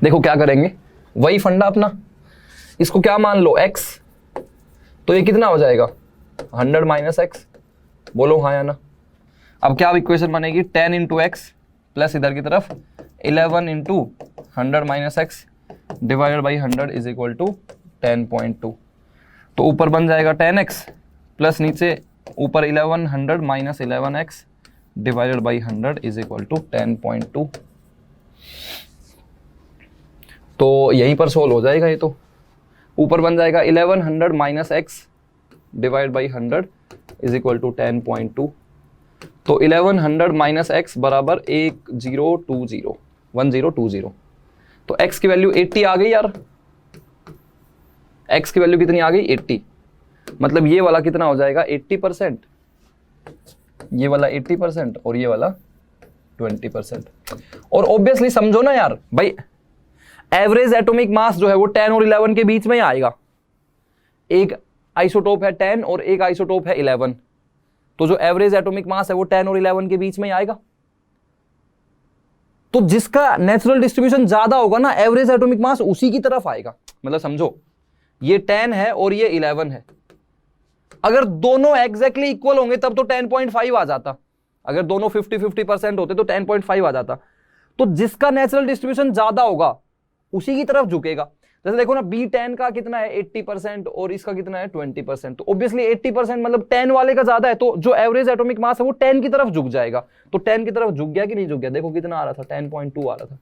देखो क्या करेंगे, वही फंडा अपना. इसको क्या मान लो x, तो ये कितना हो जाएगा 100 माइनस एक्स. बोलो हाँ या ना. अब क्या इक्वेशन बनेगी 10 इंटू एक्स प्लस इधर की तरफ 11 into 100 minus x divided by 100 is equal to 10.2. तो ऊपर बन जाएगा 10x प्लस नीचे ऊपर 1100 minus 11x divided by 100 is equal to 10.2। तो यहीं पर सोल्व हो जाएगा ये, तो ऊपर बन जाएगा 1100 minus x divide by 100 is equal to 10.2। तो 1100 माइनस एक्स बराबर 1020। तो x की वैल्यू 80 आ गई यार, x की वैल्यू कितनी आ गई 80। मतलब ये वाला कितना हो जाएगा 80%, ये वाला 80% और ये वाला 20%। और ऑब्वियसली समझो ना यार भाई, एवरेज एटॉमिक मास जो है वो 10 और 11 के बीच में ही आएगा। एक आइसोटोप है 10 और एक आइसोटोप है 11, तो जो एवरेज एटॉमिक मास है वो 10 और 11 के बीच में ही आएगा। तो जिसका नेचुरल डिस्ट्रीब्यूशन ज्यादा होगा ना, एवरेज एटॉमिक मास उसी की तरफ आएगा। मतलब समझो ये 10 है और ये 11 है, अगर दोनों एग्जैक्टली इक्वल होंगे तब तो 10.5 आ जाता, अगर दोनों 50-50% होते तो 10.5 आ जाता। तो जिसका नेचुरल डिस्ट्रीब्यूशन ज्यादा होगा उसी की तरफ झुकेगा। जैसे देखो ना, B10 का कितना है 80% और इसका कितना है 20%, तो ऑब्वियसली 80% मतलब 10 वाले का ज्यादा है, तो जो एवरेज एटॉमिक मास है वो 10 की तरफ झुक जाएगा। तो 10 की तरफ झुक गया कि नहीं झुक गया, देखो कितना आ रहा था 10.2 आ रहा था।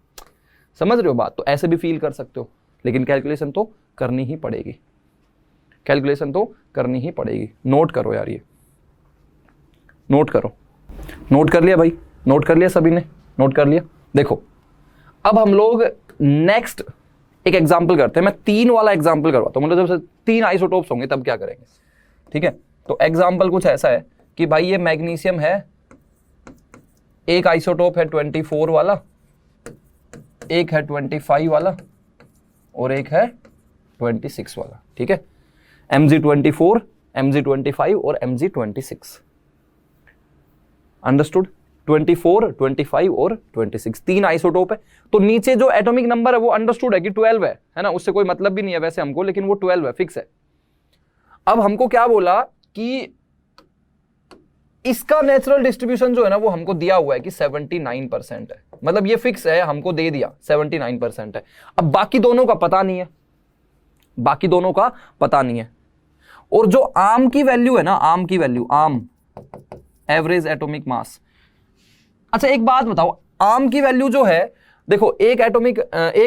समझ रहे हो बात? तो ऐसे भी फील कर सकते हो, लेकिन कैलकुलेशन तो करनी ही पड़ेगी, कैलकुलेशन तो करनी ही पड़ेगी। नोट करो यार, ये नोट करो। नोट कर लिया भाई? नोट कर लिया सभी ने? नोट कर लिया? देखो अब हम लोग नेक्स्ट एक एग्जाम्पल करते हैं। मैं 3 वाला एग्जाम्पल करवाता हूं, मतलब जब 3 आइसोटोप्स होंगे तब क्या करेंगे, ठीक है? तो एग्जाम्पल कुछ ऐसा है कि भाई ये मैग्नीशियम है, एक आइसोटोप है 24 वाला, एक है 25 वाला और एक है 26 वाला, ठीक है? Mg24, Mg25 और Mg26। अंडरस्टूड? 24, 25 और 26 3 आइसोटोप है। तो नीचे जो एटॉमिक नंबर है वो अंडरस्टूड है कि 12 है ना, उससे कोई मतलब भी नहीं है वैसे हमको, लेकिन वो 12 है, फिक्स है। अब हमको क्या बोला कि इसका नेचुरल डिस्ट्रीब्यूशन जो है ना वो हमको दिया हुआ है कि 79% है, मतलब ये फिक्स है, हमको दे दिया 79% है। अब बाकी दोनों का पता नहीं है, बाकी दोनों का पता नहीं है। और जो आर्म की वैल्यू है ना, आर्म की वैल्यू, आर्म एवरेज एटॉमिक मास। अच्छा एक बात बताओ, आर्म की वैल्यू जो है, देखो एक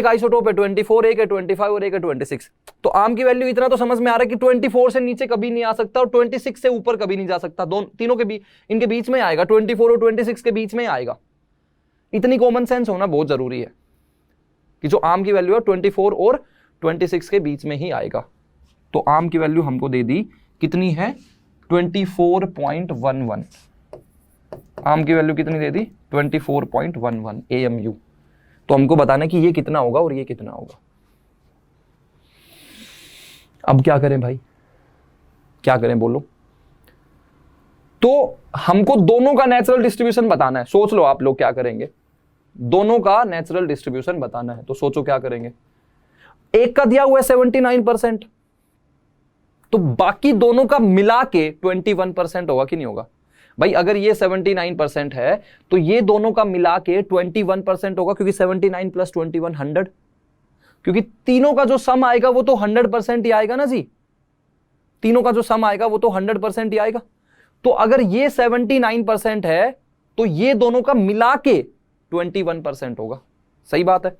आइसोटोप है 24, एक है 25 और एक है 26। तो आर्म की वैल्यू इतना तो समझ में आ रहा है कि 24 से नीचे कभी नहीं आ सकता और 26 से ऊपर कभी नहीं जा सकता, तीनों के इनके बीच में आएगा, 24 और 26 के बीच में आएगा। इतनी कॉमन सेंस होना बहुत जरूरी है कि जो आर्म की वैल्यू है 24 और 26 के बीच में ही आएगा। तो आर्म की वैल्यू हमको दे दी कितनी है 24.11। आर्म की वैल्यू कितनी दे दी 24.11 AMU। तो हमको बताना कि ये कितना होगा और ये कितना होगा। अब क्या करें भाई, क्या करें बोलो? तो हमको दोनों का नेचुरल डिस्ट्रीब्यूशन बताना है। सोच लो आप लोग क्या करेंगे, दोनों का नेचुरल डिस्ट्रीब्यूशन बताना है। तो सोचो क्या करेंगे। एक का दिया हुआ है 79%, तो बाकी दोनों का मिला के 21% होगा कि नहीं होगा भाई? अगर ये 79% है तो ये दोनों का मिला के 21% होगा, क्योंकि 79 + 21 100, क्योंकि तीनों का जो सम आएगा वो तो 100% ही आएगा ना जी, तीनों का जो सम आएगा वो तो 100% ही आएगा। तो अगर ये 79% है तो ये दोनों का मिला के 21% होगा, सही बात है।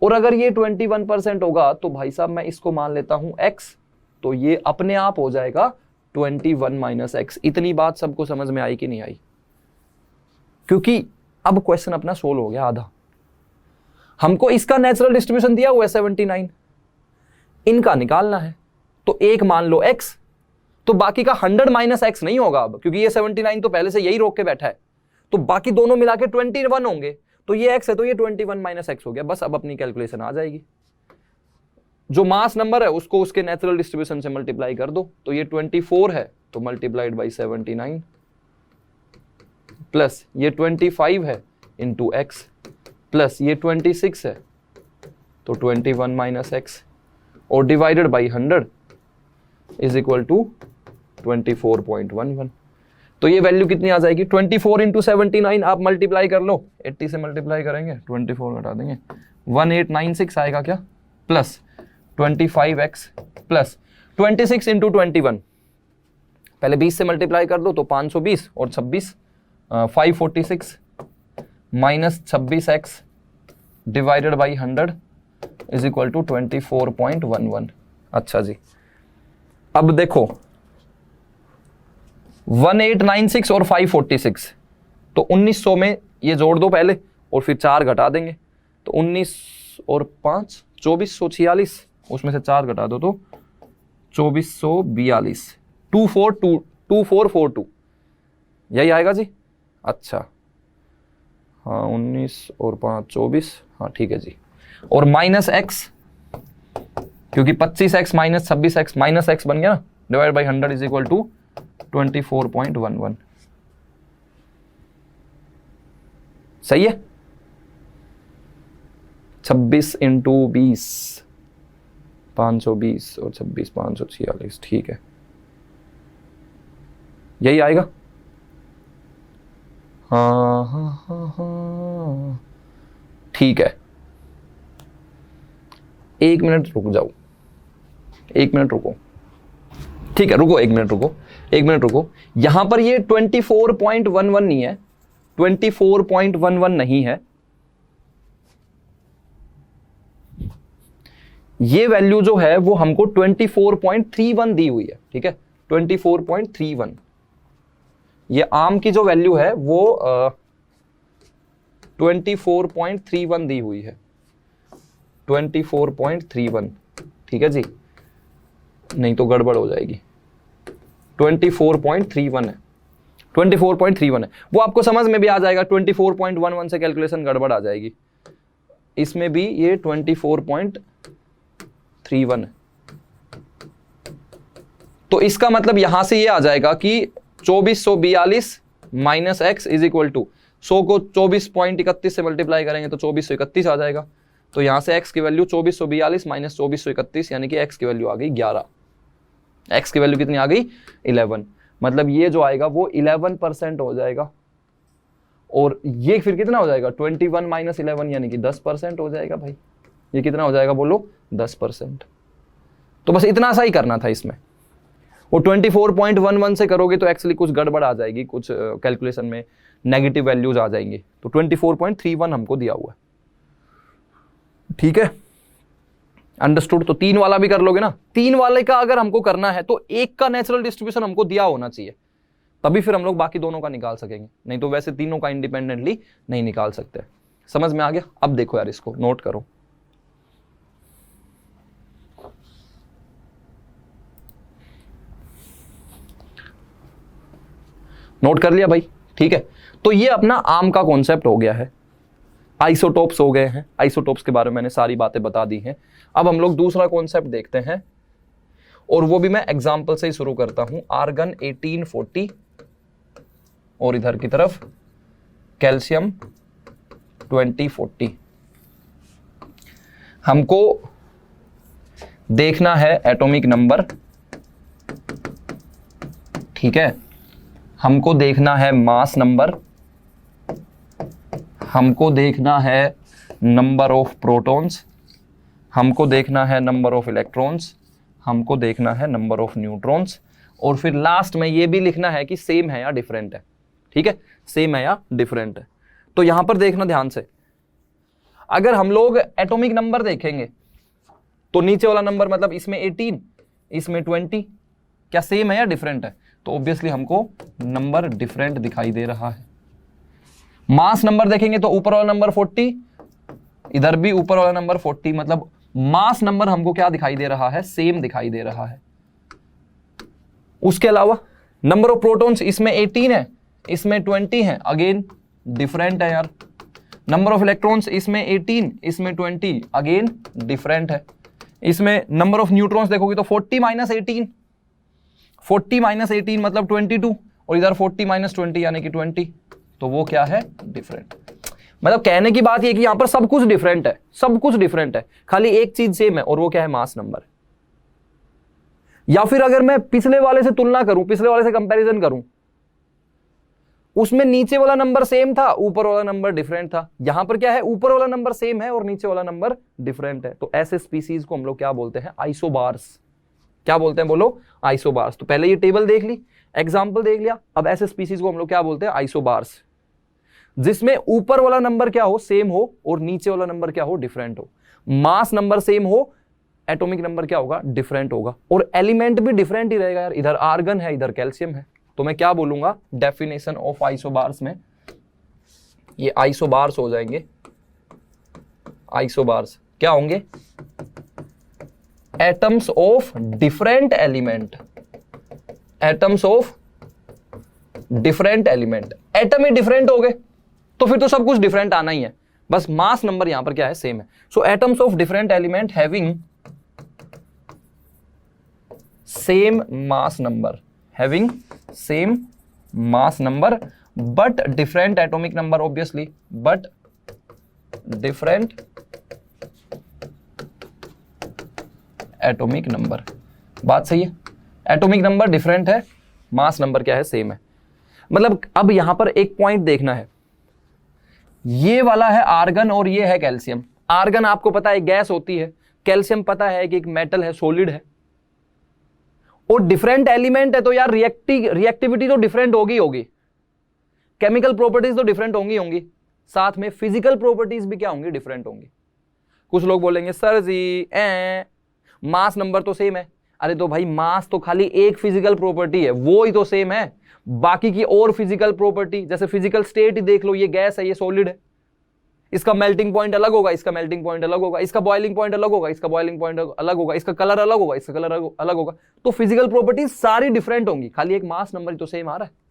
और अगर ये 21% होगा तो भाई साहब मैं इसको मान लेता हूं x, तो ये अपने आप हो जाएगा 21 - x। इतनी बात सबको समझ में आई कि नहीं आई? क्योंकि अब क्वेश्चन अपना सोल्व हो गया आधा। हमको इसका नेचुरल डिस्ट्रीब्यूशन दिया हुआ है 79, इनका निकालना है। तो एक मान लो x, तो बाकी का 100 - x नहीं होगा अब, क्योंकि ये 79 तो पहले से यही रोक के बैठा है। तो बाकी दोनों मिला के 21 होंगे, तो ये x है तो ये 21 - x हो गया। बस अब अपनी कैलकुलेशन आ जाएगी। जो मास नंबर है उसको उसके नेचुरल डिस्ट्रीब्यूशन से मल्टीप्लाई कर दो, तो ये 24 है तो मल्टीप्लाइड बाई 79 प्लस ये 25 है इंटू x प्लस ये 26 है तो 21 - x और divided by 100 is equal to 24.11। तो ये वैल्यू कितनी आ जाएगी 24 इंटू 79, आप मल्टीप्लाई कर लो, 80 से मल्टीप्लाई करेंगे 24 घटा देंगे 1896 आएगा क्या, प्लस 25x प्लस 26 इंटू 21, पहले 20 से मल्टीप्लाई कर दो तो 520 और 26 546 minus 26x divided by 100 is equal to 24.11। अच्छा जी, अब देखो 1896 और 546, तो 1900 में ये जोड़ दो पहले और फिर 4 घटा देंगे, तो 19 और 5 2446, उसमें से 4 घटा दो तो 2442, 2442 यही आएगा जी। अच्छा हाँ, 19 और 5 24, हाँ ठीक है जी। और माइनस एक्स, क्योंकि 25x minus 26x minus x बन गया ना, divide by 100 is equal to 24.11। सही है। 26 इंटू 20 520 और 26 546, ठीक है, यही आएगा। हाँ हाँ हाँ हाँ, ठीक है। 1 मिनट रुक जाओ, 1 मिनट रुको, ठीक है, रुको 1 मिनट रुको, 1 मिनट रुको। यहां पर ये 24.11 नहीं है, 24.11 नहीं है, ये वैल्यू जो है वो हमको 24.31 दी हुई है, ठीक है, 24.31। ये आम की जो वैल्यू है वो 24.31 दी हुई है, 24.31, ठीक है जी, नहीं तो गड़बड़ हो जाएगी। 24.31 है, 24.31 है, वो आपको समझ में भी आ जाएगा। 24.11 से कैलकुलेशन गड़बड़ आ जाएगी, इसमें भी ये 24.31 है। तो इसका मतलब यहां से ये आ जाएगा कि 2442 minus x is equal to 100 को 24.31 से मल्टीप्लाई करेंगे तो 2431 आ जाएगा। तो यहां से x की वैल्यू 2442 माइनस 2431, यानी कि x की वैल्यू आ गई 11। x की वैल्यू कितनी आ गई? 11। मतलब ये जो आएगा वो 11% हो जाएगा, और ये फिर कितना हो जाएगा? 21 माइनस 11 यानी कि 10% हो जाएगा भाई। ये कितना हो जाएगा बोलो? 10%। तो बस इतना सा ही करना था इसमें। वो 24.11 से करोगे तो एक्चुअली कुछ गड़बड़ आ जाएगी, कुछ कैलकुलेशन में नेगेटिव वैल्यूज आ जाएंगे। तो 24.31 हमको दिया हुआ है, ठीक है, अंडरस्टूड। तो 3 वाला भी कर लोगे ना। 3 वाले का अगर हमको करना है तो 1 का नेचुरल डिस्ट्रीब्यूशन हमको दिया होना चाहिए, तभी फिर हम लोग बाकी दोनों का निकाल सकेंगे, नहीं तो वैसे तीनों का इंडिपेंडेंटली नहीं निकाल सकते। समझ में आ गया? अब देखो यार, इसको नोट करो। नोट कर लिया भाई? ठीक है। तो ये अपना आम का कॉन्सेप्ट हो गया है, आइसोटोप्स हो गए हैं। आइसोटोप्स के बारे में मैंने सारी बातें बता दी हैं। अब हम लोग दूसरा कॉन्सेप्ट देखते हैं, और वो भी मैं एग्जांपल से ही शुरू करता हूं। आर्गन 1840 और इधर की तरफ कैल्शियम 2040। हमको देखना है एटॉमिक नंबर, ठीक है, हमको देखना है मास नंबर, हमको देखना है नंबर ऑफ प्रोटॉन्स, हमको देखना है नंबर ऑफ इलेक्ट्रॉन्स, हमको देखना है नंबर ऑफ न्यूट्रॉन्स, और फिर लास्ट में ये भी लिखना है कि सेम है या डिफरेंट है। ठीक है, सेम है या डिफरेंट है। तो यहां पर देखना ध्यान से, अगर हम लोग एटॉमिक नंबर देखेंगे तो नीचे वाला नंबर मतलब इसमें 18, इसमें 20, क्या सेम है या डिफरेंट है? तो ऑब्वियसली हमको नंबर डिफरेंट दिखाई दे रहा है। मास नंबर देखेंगे तो ऊपर वाला नंबर 40, इधर भी ऊपर वाला नंबर 40, मतलब मास नंबर हमको क्या दिखाई दे रहा है? सेम दिखाई दे रहा है। उसके अलावा नंबर ऑफ प्रोटॉन्स इसमें 18 है, इसमें 20 है, अगेन डिफरेंट है यार। नंबर ऑफ इलेक्ट्रॉन्स इसमें 18, इसमें 20, अगेन डिफरेंट है। इसमें नंबर ऑफ न्यूट्रॉन्स देखोगे तो 40 माइनस 18, 40 माइनस 18 मतलब 22, और इधर 40 माइनस 20 यानी कि 20, तो वो क्या है? डिफरेंट। मतलब कहने की बात ये कि यहां पर सब कुछ डिफरेंट है, सब कुछ डिफरेंट है, खाली एक चीज सेम है, और वो क्या है? Mass number. या फिर अगर मैं पिछले वाले से तुलना करूं, पिछले वाले से कंपैरिजन करूं, उसमें नीचे वाला नंबर सेम था, ऊपर वाला नंबर डिफरेंट था। यहां पर क्या है? ऊपर वाला नंबर सेम है और नीचे वाला नंबर डिफरेंट है। तो ऐसे स्पीसीज को हम लोग क्या बोलते हैं? आइसोबार्स। क्या बोलते हैं बोलो? आइसोबार्स। तो पहले ये टेबल देख ली, एग्जाम्पल देख लिया, अब ऐसे स्पीसीज को हम लोग क्या बोलते हैं? आइसोबार्स, जिसमें ऊपर वाला नंबर क्या हो? सेम हो, और नीचे वाला नंबर क्या हो? डिफरेंट हो। मास नंबर सेम हो, एटॉमिक नंबर क्या होगा? डिफरेंट होगा, और एलिमेंट भी डिफरेंट ही रहेगा यार, इधर आर्गन है इधर कैल्शियम है। तो मैं क्या बोलूंगा डेफिनेशन ऑफ आइसोबार्स में? ये आइसोबार्स हो जाएंगे। आइसोबार्स क्या होंगे? Atoms of different element, atoms of different element. Atom he different हो गए तो फिर तो सब कुछ डिफरेंट आना ही है, बस मास नंबर यहां पर क्या है? सेम है। So atoms of different element having same mass number, having same mass number but different atomic number obviously, but different atomic number। बात सही है, एटॉमिक नंबर डिफरेंट है, मास नंबर क्या है? सेम है। मतलब अब यहां पर एक पॉइंट देखना है, ये वाला है आर्गन और ये है कैल्शियम। आर्गन आपको पता है गैस होती है, कैल्शियम पता है कि एक मेटल है, सॉलिड है, और डिफरेंट एलिमेंट है तो यार रिएक्टिविटी तो डिफरेंट होगी, केमिकल प्रॉपर्टीज तो डिफरेंट होंगी, साथ में फिजिकल प्रॉपर्टीज भी क्या होंगी? डिफरेंट होंगी। कुछ लोग बोलेंगे सर जी मास नंबर तो सेम है। अरे तो भाई मास तो खाली एक फिजिकल प्रॉपर्टी है, वो ही तो सेम है, बाकी की और फिजिकल प्रॉपर्टी, जैसे फिजिकल स्टेट ही देख लो, ये गैस है, ये सॉलिड है, इसका मेल्टिंग पॉइंट अलग होगा, इसका मेल्टिंग पॉइंट अलग होगा, इसका बॉइलिंग पॉइंट अलग होगा, इसका बॉइलिंग पॉइंट अलग होगा, इसका कलर अलग होगा, इसका कलर अलग होगा। तो फिजिकल प्रॉपर्टीज सारी डिफरेंट होंगी, खाली एक मास नंबर ही तो सेम आ रहा है।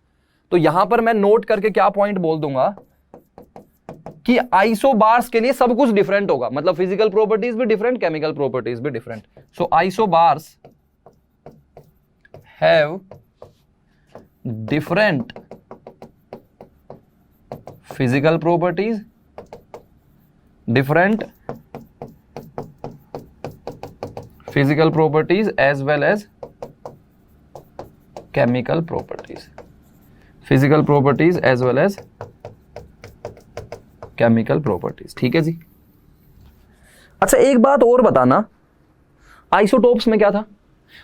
तो यहां पर मैं नोट करके क्या पॉइंट बोल दूंगा कि आइसोबार्स के लिए सब कुछ डिफरेंट होगा, मतलब फिजिकल प्रॉपर्टीज भी डिफरेंट, केमिकल प्रॉपर्टीज भी different. So isobars have different physical properties, different physical properties as well as chemical properties, physical properties as well as chemical properties. ठीक है जी। अच्छा एक बात और बताना, आइसोटोप्स में क्या था?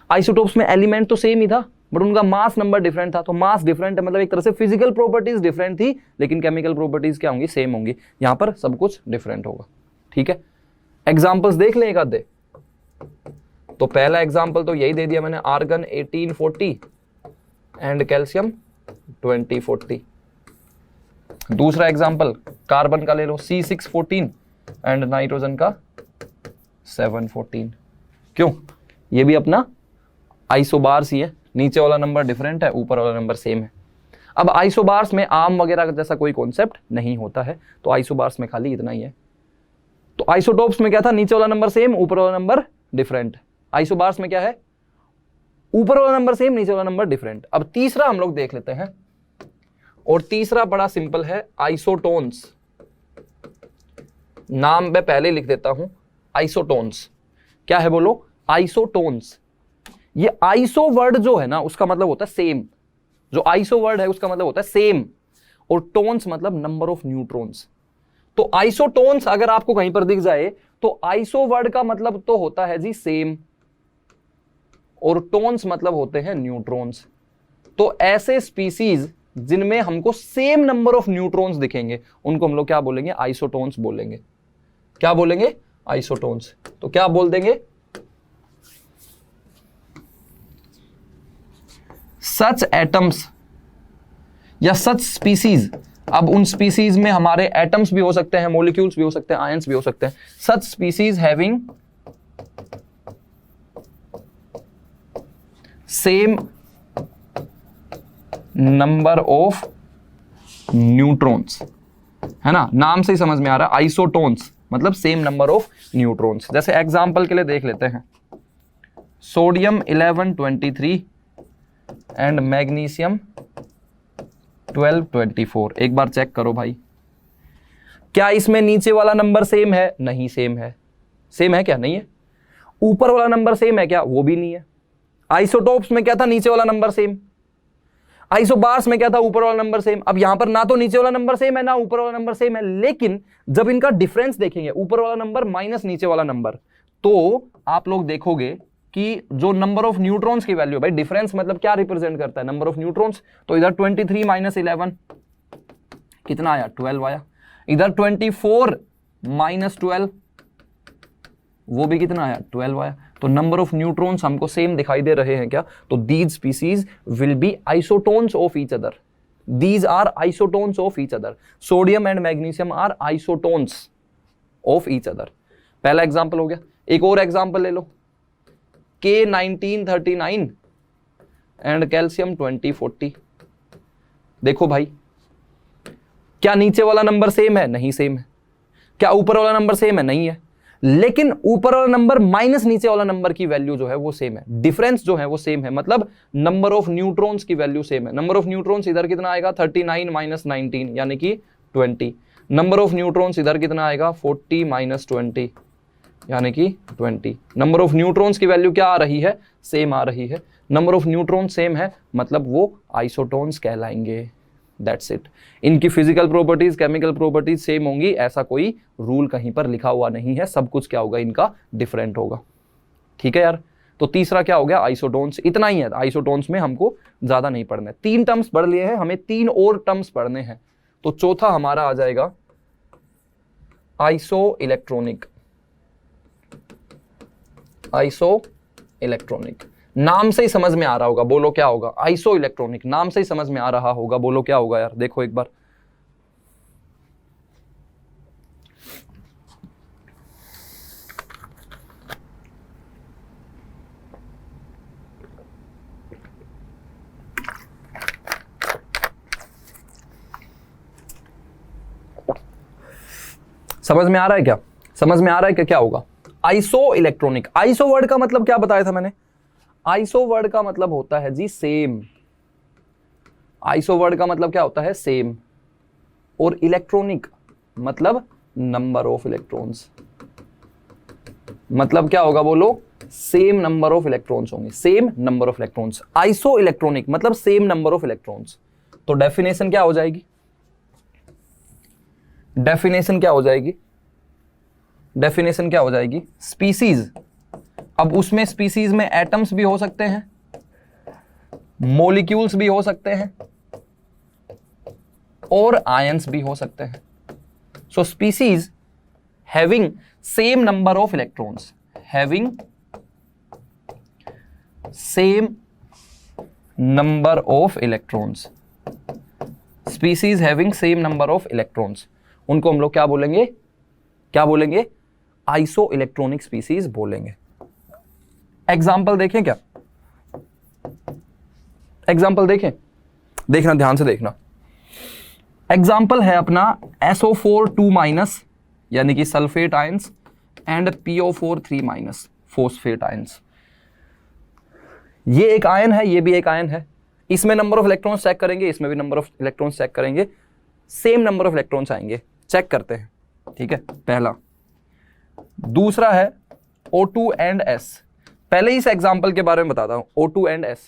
आइसोटोप्स में एलिमेंट तो सेम ही था, बट उनका मास नंबर डिफरेंट था। तो मास डिफरेंट है मतलब एक तरह से फिजिकल प्रॉपर्टीज डिफरेंट थी, लेकिन केमिकल प्रॉपर्टीज क्या होंगी? सेम होंगी। यहां पर सब कुछ डिफरेंट होगा। ठीक है, एग्जाम्पल्स देख लें एक आधे। तो पहला एग्जाम्पल तो यही दे दिया मैंने, आर्गन 1840 एंड कैल्शियम 2040। दूसरा एग्जाम्पल कार्बन का ले लो, C614 एंड नाइट्रोजन का 714। क्यों? ये भी अपना आइसोबार्स ही है, नीचे वाला नंबर डिफरेंट है, ऊपर वाला नंबर सेम है। अब आइसोबार्स में आम वगैरह जैसा कोई कॉन्सेप्ट नहीं होता है, तो आइसोबार्स में खाली इतना ही है। तो आइसोटोप्स में क्या था? नीचे वाला नंबर सेम, ऊपर वाला नंबर डिफरेंट। आइसोबार्स में क्या है? ऊपर वाला नंबर सेम, नीचे वाला नंबर डिफरेंट। अब तीसरा हम लोग देख लेते हैं, और तीसरा बड़ा सिंपल है, आइसोटोन्स। नाम मैं पहले लिख देता हूं, आइसोटोन्स। क्या है बोलो? आइसोटोन्स। ये आइसो वर्ड जो है ना, उसका मतलब होता है सेम। जो आइसो वर्ड है उसका मतलब होता है सेम, और टोन्स मतलब नंबर ऑफ न्यूट्रॉन्स। तो आइसोटोन्स अगर आपको कहीं पर दिख जाए तो आइसो वर्ड का मतलब तो होता है जी सेम, और टोन्स मतलब होते हैं न्यूट्रॉन्स। तो ऐसे स्पीसीज जिनमें हमको सेम नंबर ऑफ न्यूट्रॉन्स दिखेंगे उनको हम लोग क्या बोलेंगे? आइसोटोन्स बोलेंगे। क्या बोलेंगे? आइसोटोन्स। तो क्या बोल देंगे? सच एटम्स या सच स्पीसीज। अब उन स्पीसीज में हमारे एटम्स भी हो सकते हैं, मॉलिक्यूल्स भी हो सकते हैं, आयंस भी हो सकते हैं। Such species having same number of neutrons, है ना? नाम से ही समझ में आ रहा है, आइसोटोन्स मतलब सेम नंबर ऑफ न्यूट्रॉन्स। जैसे एग्जांपल के लिए देख लेते हैं, सोडियम 1123 एंड मैग्नीशियम 1224। एक बार चेक करो भाई, क्या इसमें नीचे वाला नंबर सेम है? नहीं सेम है। सेम है क्या? नहीं है। ऊपर वाला नंबर सेम है क्या? वो भी नहीं है। आइसोटोप्स में क्या था? नीचे वाला नंबर सेम। आइसोबार्स में क्या था? ऊपर वाला नंबर सेम। अब यहां पर ना तो नीचे वाला नंबर सेम है ना ऊपर वाला नंबर सेम है, लेकिन जब इनका डिफरेंस देखेंगे, ऊपर वाला नंबर माइनस नीचे वाला नंबर, तो आप लोग देखोगे कि जो नंबर ऑफ न्यूट्रॉन्स की वैल्यू, भाई डिफरेंस मतलब क्या रिप्रेजेंट करता है, नंबर ऑफ न्यूट्रॉन्स। तो इधर 23 माइनस 11 कितना आया, 12 आया। इधर 24 माइनस 12 वो भी कितना आया, 12 आया। तो नंबर ऑफ न्यूट्रॉन्स हमको सेम दिखाई दे रहे हैं क्या, तो these species will be isotones of each other, these are isotones of each other, sodium and magnesium are isotones of each other. पहला एग्जांपल हो गया। एक और एग्जांपल ले लो, K1939 एंड कैल्शियम 2040। देखो भाई, क्या नीचे वाला नंबर सेम है, नहीं सेम है। क्या ऊपर वाला नंबर सेम है, नहीं है। लेकिन ऊपर वाला नंबर माइनस नीचे वाला नंबर की वैल्यू जो है वो सेम है, डिफरेंस जो है वो सेम है, मतलब नंबर ऑफ न्यूट्रॉन्स की वैल्यू सेम है। नंबर ऑफ न्यूट्रॉन्स इधर कितना आएगा, 39 माइनस 19 यानी कि 20। नंबर ऑफ न्यूट्रॉन्स इधर कितना आएगा, 40 माइनस 20 यानी कि 20। नंबर ऑफ न्यूट्रॉन्स की वैल्यू क्या आ रही है, सेम आ रही है। नंबर ऑफ न्यूट्रॉन सेम है, मतलब वो आइसोटोन्स कहलाएंगे। That's it. इनकी physical properties, chemical properties same होंगी, ऐसा कोई रूल कहीं पर लिखा हुआ नहीं है। सब कुछ क्या होगा, इनका डिफरेंट होगा। ठीक है यार। तो तीसरा क्या हो गया, आइसोटोन्स। इतना ही है, आइसोटोन्स में हमको ज्यादा नहीं पढ़ना है। 3 टर्म्स पढ़ लिए हैं, हमें 3 और टर्म्स पढ़ने हैं। तो चौथा हमारा आ जाएगा आइसो इलेक्ट्रॉनिक। आइसो इलेक्ट्रॉनिक नाम से ही समझ में आ रहा होगा, बोलो क्या होगा, आइसो इलेक्ट्रॉनिक नाम से ही समझ में आ रहा होगा, बोलो क्या होगा यार। देखो एक बार, समझ में आ रहा है क्या, समझ में आ रहा है कि क्या होगा आइसो इलेक्ट्रॉनिक। आइसो वर्ड का मतलब क्या बताया था मैंने, आइसो वर्ड का मतलब होता है जी सेम। आइसो वर्ड का मतलब क्या होता है, सेम। और इलेक्ट्रॉनिक मतलब नंबर ऑफ इलेक्ट्रॉन्स, मतलब क्या होगा बोलो, सेम नंबर ऑफ इलेक्ट्रॉन्स होंगे, same number of electrons. Iso electronic मतलब सेम नंबर ऑफ इलेक्ट्रॉन्स। तो डेफिनेशन क्या हो जाएगी, डेफिनेशन क्या हो जाएगी, डेफिनेशन क्या हो जाएगी, स्पीसीज। अब उसमें स्पीसीज में एटम्स भी हो सकते हैं, मॉलिक्यूल्स भी हो सकते हैं और आयंस भी हो सकते हैं। So species having same number of electrons, having same number of electrons, species having same number of electrons, उनको हम लोग क्या बोलेंगे, क्या बोलेंगे, आइसो इलेक्ट्रॉनिक स्पीसीज बोलेंगे। एग्जाम्पल देखें क्या, एग्जाम्पल देखें, देखना ध्यान से देखना। एग्जाम्पल है अपना SO4 2 माइनस यानी कि sulphate ions and PO4 3 minus phosphate ions. ये एक आयन है, ये भी एक आयन है। इसमें नंबर ऑफ इलेक्ट्रॉन्स चेक करेंगे, इसमें भी नंबर ऑफ इलेक्ट्रॉन्स चेक करेंगे, सेम नंबर ऑफ इलेक्ट्रॉन्स आएंगे। चेक करते हैं, ठीक है, पहला। दूसरा है O2 एंड S। पहले इस एग्जाम्पल के बारे में बताता हूं, O2 एंड S।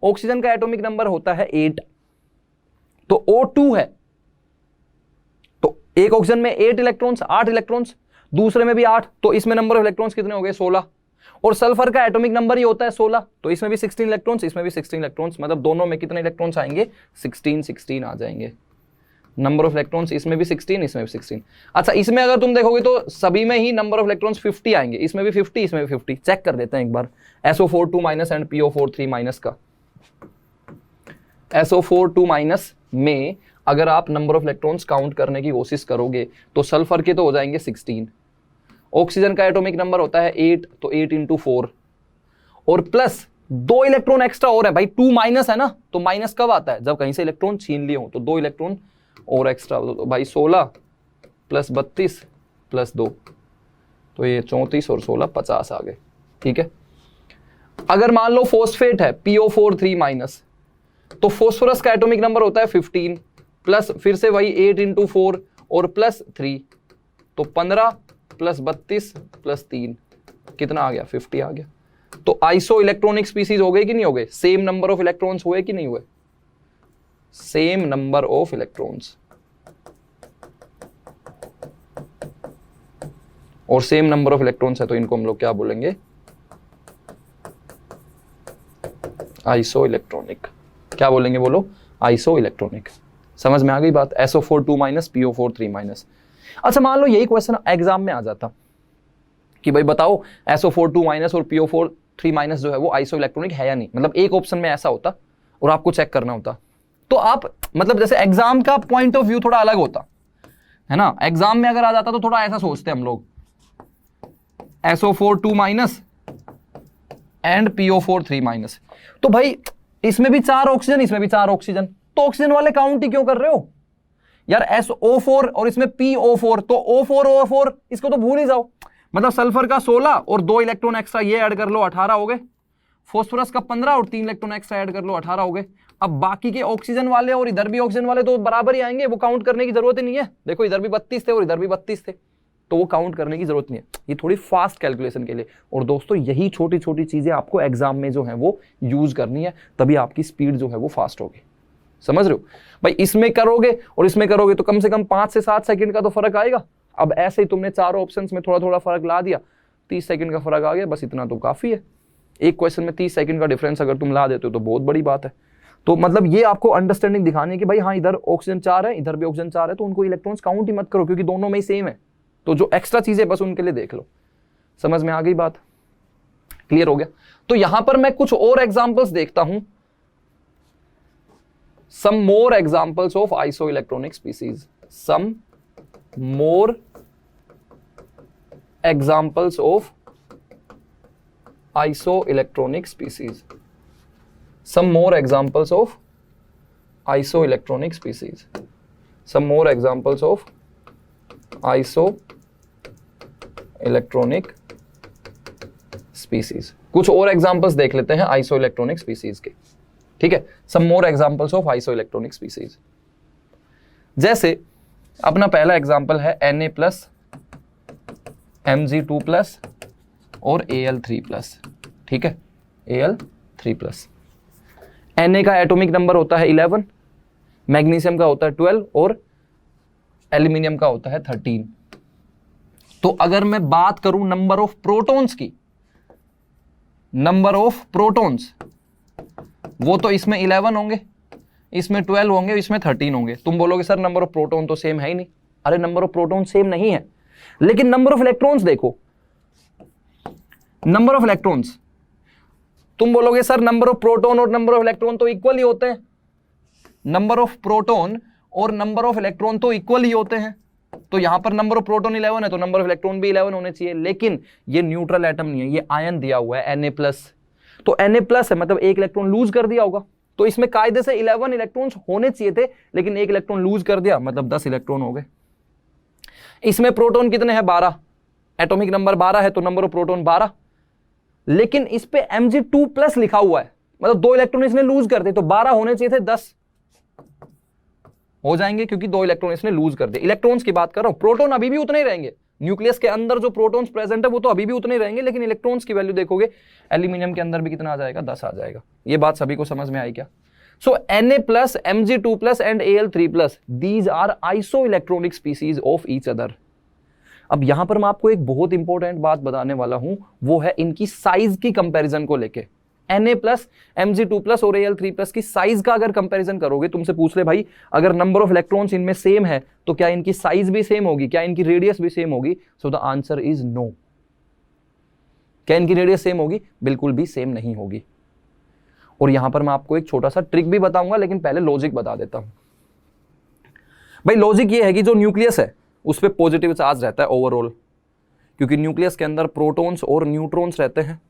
ऑक्सीजन का एटॉमिक नंबर होता है 8, तो O2 है, तो एक ऑक्सीजन में 8 इलेक्ट्रॉन्स, 8 इलेक्ट्रॉन्स, दूसरे में भी 8, तो इसमें नंबर ऑफ इलेक्ट्रॉन्स कितने हो गए, 16। और सल्फर का एटॉमिक नंबर ही होता है 16, तो इसमें भी 16 इलेक्ट्रॉन्स, इसमें भी 16 इलेक्ट्रॉन्स, मतलब दोनों में कितने इलेक्ट्रॉन्स आएंगे, 16 आ जाएंगे। नंबर ऑफ इलेक्ट्रॉन्स इसमें भी 16, इसमें भी 16। अच्छा, इसमें अगर तुम देखोगे तो सभी में ही नंबर ऑफ इलेक्ट्रॉन्स 50 आएंगे, इसमें भी 50, इसमें भी 50। चेक कर लेते हैं एक बार SO4 2 minus and PO4 3 minus का। SO4 2 माइनस में अगर आप नंबर ऑफ इलेक्ट्रॉन्स काउंट करने की कोशिश करोगे तो सल्फर के तो हो जाएंगे 16। ऑक्सीजन का एटॉमिक नंबर होता है 8, तो 8 × 4 और प्लस 2 इलेक्ट्रॉन एक्स्ट्रा और है भाई, 2 माइनस है ना, तो माइनस कब आता है, जब कहीं से इलेक्ट्रॉन छीन लिए हो, तो 2 इलेक्ट्रॉन और एक्स्ट्रा, तो भाई 16 + 32 + 2, तो ये 34 और 16 50 आ गए। ठीक है। अगर मान लो फॉस्फेट है PO4 3 माइनस, तो फॉस्फोरस का एटॉमिक नंबर होता है 15 प्लस फिर से वही 8 × 4 और प्लस 3, तो 15 + 32 + 3 कितना आ गया, 50 आ गया। तो आइसो इलेक्ट्रॉनिक स्पीसीज हो गए कि नहीं हो गए, सेम नंबर ऑफ इलेक्ट्रॉन्स हुए कि नहीं हुए, सेम नंबर ऑफ इलेक्ट्रॉन्स, और सेम नंबर ऑफ इलेक्ट्रॉन्स है तो इनको हम लोग क्या बोलेंगे, आइसो इलेक्ट्रॉनिक, क्या बोलेंगे बोलो, आइसो इलेक्ट्रॉनिक। समझ में आ गई बात, SO4 2 माइनस, PO4 3 माइनस। अच्छा मान लो यही क्वेश्चन एग्जाम में आ जाता कि भाई बताओ SO4 2 माइनस और PO4 3 माइनस जो है वो आइसो इलेक्ट्रॉनिक है या नहीं, मतलब एक ऑप्शन में ऐसा होता और आपको चेक करना होता, तो आप मतलब जैसे एग्जाम का पॉइंट ऑफ व्यू थोड़ा अलग होता है ना। एग्जाम में अगर आ जाता तो थोड़ा ऐसा सोचते हम लोग, SO4 2 minus and PO4 3 minus, तो भाई इसमें भी 4 ऑक्सीजन, इसमें भी 4 ऑक्सीजन, तो ऑक्सीजन वाले काउंट ही क्यों कर रहे हो यार, SO4 और इसमें PO4, तो O4 O4 इसको तो भूल ही जाओ, मतलब सल्फर का 16 और 2 इलेक्ट्रॉन एक्स्ट्रा ये ऐड कर लो 18 हो गए, फॉस्फोरस का 15 और 3 इलेक्ट्रॉन एक्स्ट्रा ऐड कर लो 18 हो गए। अब बाकी के ऑक्सीजन वाले और इधर भी ऑक्सीजन वाले तो बराबर ही आएंगे, वो काउंट करने की जरूरत ही नहीं है। देखो इधर भी 32 थे और इधर भी 32 थे, तो वो काउंट करने की जरूरत नहीं है, ये थोड़ी फास्ट कैलकुलेशन के लिए। और दोस्तों यही छोटी छोटी चीजें आपको एग्जाम में जो है वो यूज करनी है, तभी आपकी स्पीड जो है वो फास्ट होगी। समझ रहे हो भाई, इसमें करोगे और इसमें करोगे तो कम से कम 5 से 7 सेकंड का तो फर्क आएगा। अब ऐसे ही तुमने चारों ऑप्शंस में थोड़ा थोड़ा फर्क ला दिया, 30 सेकंड का फर्क आ गया, बस इतना तो काफी है। एक क्वेश्चन में 30 सेकंड का डिफरेंस अगर तुम ला देते हो तो बहुत बड़ी बात है। तो मतलब ये आपको अंडरस्टैंडिंग दिखानी है कि भाई हाँ इधर ऑक्सीजन 4 है, इधर भी ऑक्सीजन 4 है, तो उनको इलेक्ट्रॉन्स काउंट ही मत करो क्योंकि दोनों में ही सेम है, तो जो एक्स्ट्रा चीजें बस उनके लिए देख लो। समझ में आ गई बात, क्लियर हो गया। तो यहां पर मैं कुछ और एग्जांपल्स देखता हूं, some more examples of isoelectronic species, some more examples of isoelectronic species, some more examples of isoelectronic species, some more examples of isoelectronic species। कुछ और एग्जांपल्स देख लेते हैं आइसोइलेक्ट्रॉनिक स्पीसीज के, ठीक है। Some more examples of isoelectronic species, जैसे अपना पहला एग्जांपल है Na+, Mg2+ और Al3+, ठीक है, Al3+। Na का एटॉमिक नंबर होता है 11, मैग्नीशियम का होता है 12 और एल्यूमिनियम का होता है 13। तो अगर मैं बात करूं नंबर ऑफ प्रोटॉन्स की, नंबर ऑफ प्रोटॉन्स, वो तो इसमें 11 होंगे, इसमें 12 होंगे, इसमें 13 होंगे। तुम बोलोगे सर नंबर ऑफ प्रोटॉन तो सेम है ही नहीं। अरे नंबर ऑफ प्रोटॉन सेम नहीं है, लेकिन नंबर ऑफ इलेक्ट्रॉन्स देखो, नंबर ऑफ इलेक्ट्रॉन्स, तुम बोलोगे सर नंबर ऑफ प्रोटॉन और नंबर ऑफ इलेक्ट्रॉन तो इक्वल ही होते हैं, नंबर ऑफ प्रोटॉन और नंबर ऑफ इलेक्ट्रॉन तो इक्वल ही होते हैं, तो यहां पर नंबर ऑफ प्रोटॉन 11 है तो नंबर ऑफ इलेक्ट्रॉन भी 11 होने चाहिए। लेकिन ये न्यूट्रल एटम नहीं है, ये आयन दिया हुआ है Na+, तो Na+ है मतलब एक इलेक्ट्रॉन लूज कर दिया होगा, तो इसमें कायदे से 11 इलेक्ट्रॉन्स होने चाहिए थे, लेकिन एक इलेक्ट्रॉन लूज कर दिया मतलब 10 इलेक्ट्रॉन हो गए। इसमें प्रोटॉन कितने हैं, 12, एटॉमिक नंबर 12 है तो नंबर ऑफ प्रोटॉन 12, लेकिन इस पे Mg2+ लिखा हुआ है, मतलब 2 इलेक्ट्रॉन इसने लूज कर दिए, तो 12 होने चाहिए थे, 10 हो जाएंगे क्योंकि 2 इलेक्ट्रॉन इसने लूज कर दिए। इलेक्ट्रॉन्स की बात कर रहा हूं, प्रोटॉन अभी भी उतने ही रहेंगे, न्यूक्लियस के अंदर जो प्रोटॉन्स प्रेजेंट है वो तो अभी भी उतने ही रहेंगे, लेकिन इलेक्ट्रॉन्स की वैल्यू देखोगे, एल्यूमिनियम के अंदर भी कितना आ जाएगा, 10 आ जाएगा। ये बात सभी को समझ में आई क्या? So Na+, Mg2+ and Al3+, these are isoelectronic species of each other. अब यहां पर मैं आपको एक बहुत इंपॉर्टेंट बात बताने वाला हूं, वो है इनकी साइज की कंपैरिजन को लेके। Na+, Mg2+ और Al3+ की साइज का अगर कंपैरिजन करोगे, तुमसे पूछ ले भाई अगर नंबर ऑफ इलेक्ट्रॉन्स इनमें सेम है तो क्या इनकी साइज भी सेम होगी, क्या इनकी रेडियस भी सेम होगी? So the answer is no. क्या इनकी रेडियस सेम होगी? बिल्कुल भी सेम नहीं होगी। और यहां पर मैं आपको एक छोटा सा ट्रिक भी बताऊंगा, लेकिन पहले लॉजिक बता देता हूं। भाई लॉजिक ये है कि जो न्यूक्लियस है उस पर पॉजिटिव चार्ज रहता है ओवरऑल, क्योंकि न्यूक्लियस के अंदर प्रोटॉन्स और न्यूट्रॉन्स रहते हैं,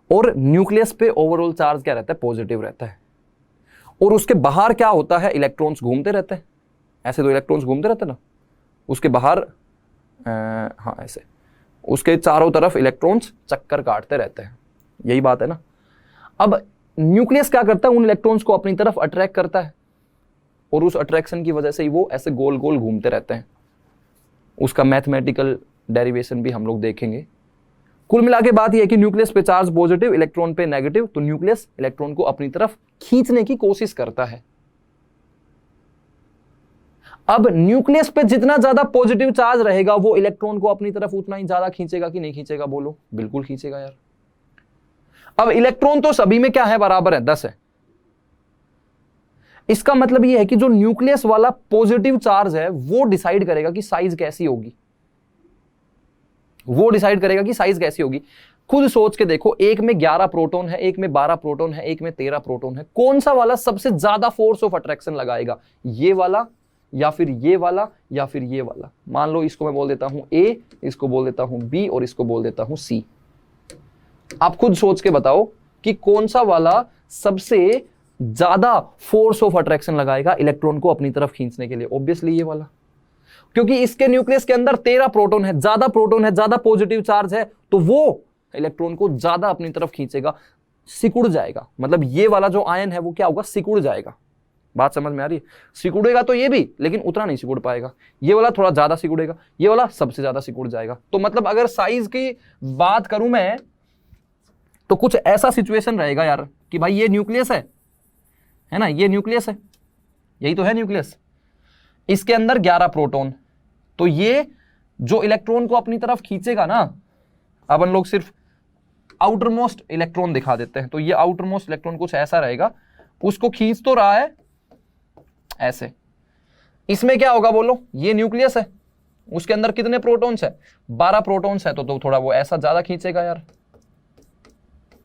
और न्यूक्लियस पे ओवरऑल चार्ज क्या रहता है? पॉजिटिव रहता है। और उसके बाहर क्या होता है? इलेक्ट्रॉन्स घूमते रहते हैं, ऐसे तो इलेक्ट्रॉन्स घूमते रहते हैं ना, उसके बाहर हाँ ऐसे, उसके चारों तरफ इलेक्ट्रॉन्स चक्कर काटते रहते हैं, यही बात है ना। अब न्यूक्लियस क्या करता है? उन इलेक्ट्रॉन्स को अपनी तरफ अट्रैक्ट करता है, और उस अट्रैक्शन की वजह से ही वो ऐसे गोल गोल घूमते रहते हैं। उसका मैथमेटिकल डेरिवेशन भी हम लोग देखेंगे। कुल मिला के बात यह है कि न्यूक्लियस पे चार्ज पॉजिटिव, इलेक्ट्रॉन पे नेगेटिव, तो न्यूक्लियस इलेक्ट्रॉन को अपनी तरफ खींचने की कोशिश करता है। अब न्यूक्लियस पे जितना ज्यादा पॉजिटिव चार्ज रहेगा, वो इलेक्ट्रॉन को अपनी तरफ उतना ही ज्यादा खींचेगा कि नहीं खींचेगा? बोलो, बिल्कुल खींचेगा यार। अब इलेक्ट्रॉन तो सभी में क्या है, बराबर है, 10 है। इसका मतलब यह है कि जो न्यूक्लियस वाला पॉजिटिव चार्ज है वो डिसाइड करेगा कि साइज कैसी होगी, वो डिसाइड करेगा कि साइज कैसी होगी। खुद सोच के देखो, एक में 11 प्रोटॉन है, एक में 12 प्रोटॉन है, एक में 13 प्रोटॉन है, कौन सा वाला सबसे ज्यादा फोर्स ऑफ अट्रैक्शन लगाएगा, ये वाला या फिर ये वाला या फिर ये वाला। मान लो इसको मैं बोल देता हूं ए, इसको बोल देता हूं बी और इसको बोल देता हूं सी। आप खुद सोच के बताओ कि कौन सा वाला सबसे ज्यादा फोर्स ऑफ अट्रैक्शन लगाएगा इलेक्ट्रॉन को अपनी तरफ खींचने के लिए। ऑब्वियसली ये वाला, क्योंकि इसके न्यूक्लियस के अंदर 13 प्रोटॉन है, ज्यादा प्रोटॉन है, ज्यादा पॉजिटिव चार्ज है, तो वो इलेक्ट्रॉन को ज्यादा अपनी तरफ खींचेगा, सिकुड़ जाएगा। मतलब ये वाला जो आयन है वो क्या होगा, सिकुड़ जाएगा। बात समझ में आ रही है? सिकुड़ेगा तो ये भी, लेकिन उतना नहीं सिकुड़ पाएगा। ये वाला थोड़ा ज्यादा सिकुड़ेगा, ये वाला सबसे ज्यादा सिकुड़ जाएगा। तो मतलब अगर साइज की बात करूं मैं, तो कुछ ऐसा सिचुएशन रहेगा यार कि भाई ये न्यूक्लियस है ना, ये न्यूक्लियस है, यही तो है न्यूक्लियस। इसके अंदर 11 प्रोटॉन, तो ये जो इलेक्ट्रॉन को अपनी तरफ खींचेगा ना, अपन लोग सिर्फ आउटर मोस्ट इलेक्ट्रॉन दिखा देते हैं। तो ये आउटर मोस्ट इलेक्ट्रॉन कुछ ऐसा रहेगा, उसको खींच तो रहा है ऐसे। इसमें क्या होगा बोलो, ये न्यूक्लियस है, उसके अंदर कितने प्रोटॉन्स है, 12 प्रोटॉन्स है, तो थोड़ा वो ऐसा ज्यादा खींचेगा यार।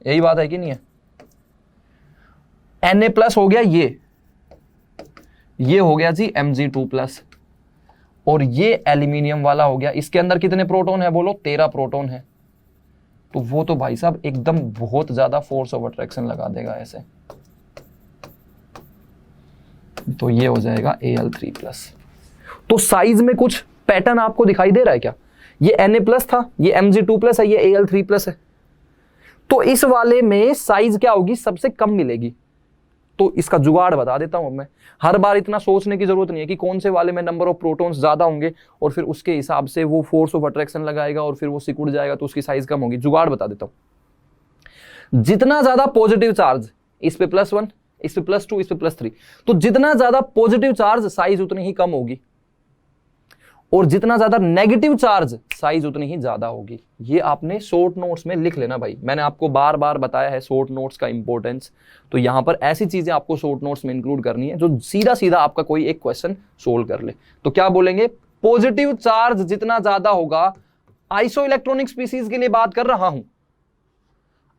यही बात है कि नहीं है? Na+ हो गया, ये हो गया जी Mg2+, और ये एल्यूमिनियम वाला हो गया। इसके अंदर कितने प्रोटॉन है बोलो, 13 प्रोटॉन है। तो वो तो भाई साहब एकदम बहुत ज्यादा फोर्स ऑफ अट्रैक्शन लगा देगा ऐसे। तो ये हो जाएगा Al3+। तो साइज में कुछ पैटर्न आपको दिखाई दे रहा है क्या? ये Na+ था, ये Mg2+ है, ये Al3+ है। तो इस वाले में साइज क्या होगी, सबसे कम मिलेगी। तो इसका जुगाड़ बता देता हूं मैं। हर बार इतना सोचने की जरूरत नहीं है कि कौन से वाले में नंबर ऑफ प्रोटॉन्स ज्यादा होंगे और फिर उसके हिसाब से वो फोर्स ऑफ अट्रैक्शन लगाएगा और फिर वो सिकुड़ जाएगा तो उसकी साइज कम होगी। जुगाड़ बता देता हूं। जितना ज्यादा पॉजिटिव चार्ज, इस पे +1, इस पे +2, इस पे +3, तो जितना ज्यादा पॉजिटिव चार्ज साइज उतनी ही कम होगी, और जितना ज्यादा नेगेटिव चार्ज साइज उतनी ही ज्यादा होगी। ये आपने शॉर्ट नोट्स में लिख लेना भाई। मैंने आपको बार बार बताया है शॉर्ट नोट्स का इंपॉर्टेंस। तो यहां पर ऐसी चीजें आपको शॉर्ट नोट्स में इंक्लूड करनी है जो सीधा सीधा आपका कोई एक क्वेश्चन सोल्व कर ले। तो क्या बोलेंगे, पॉजिटिव चार्ज जितना ज्यादा होगा, आइसो इलेक्ट्रॉनिक स्पीसीज के लिए बात कर रहा हूं,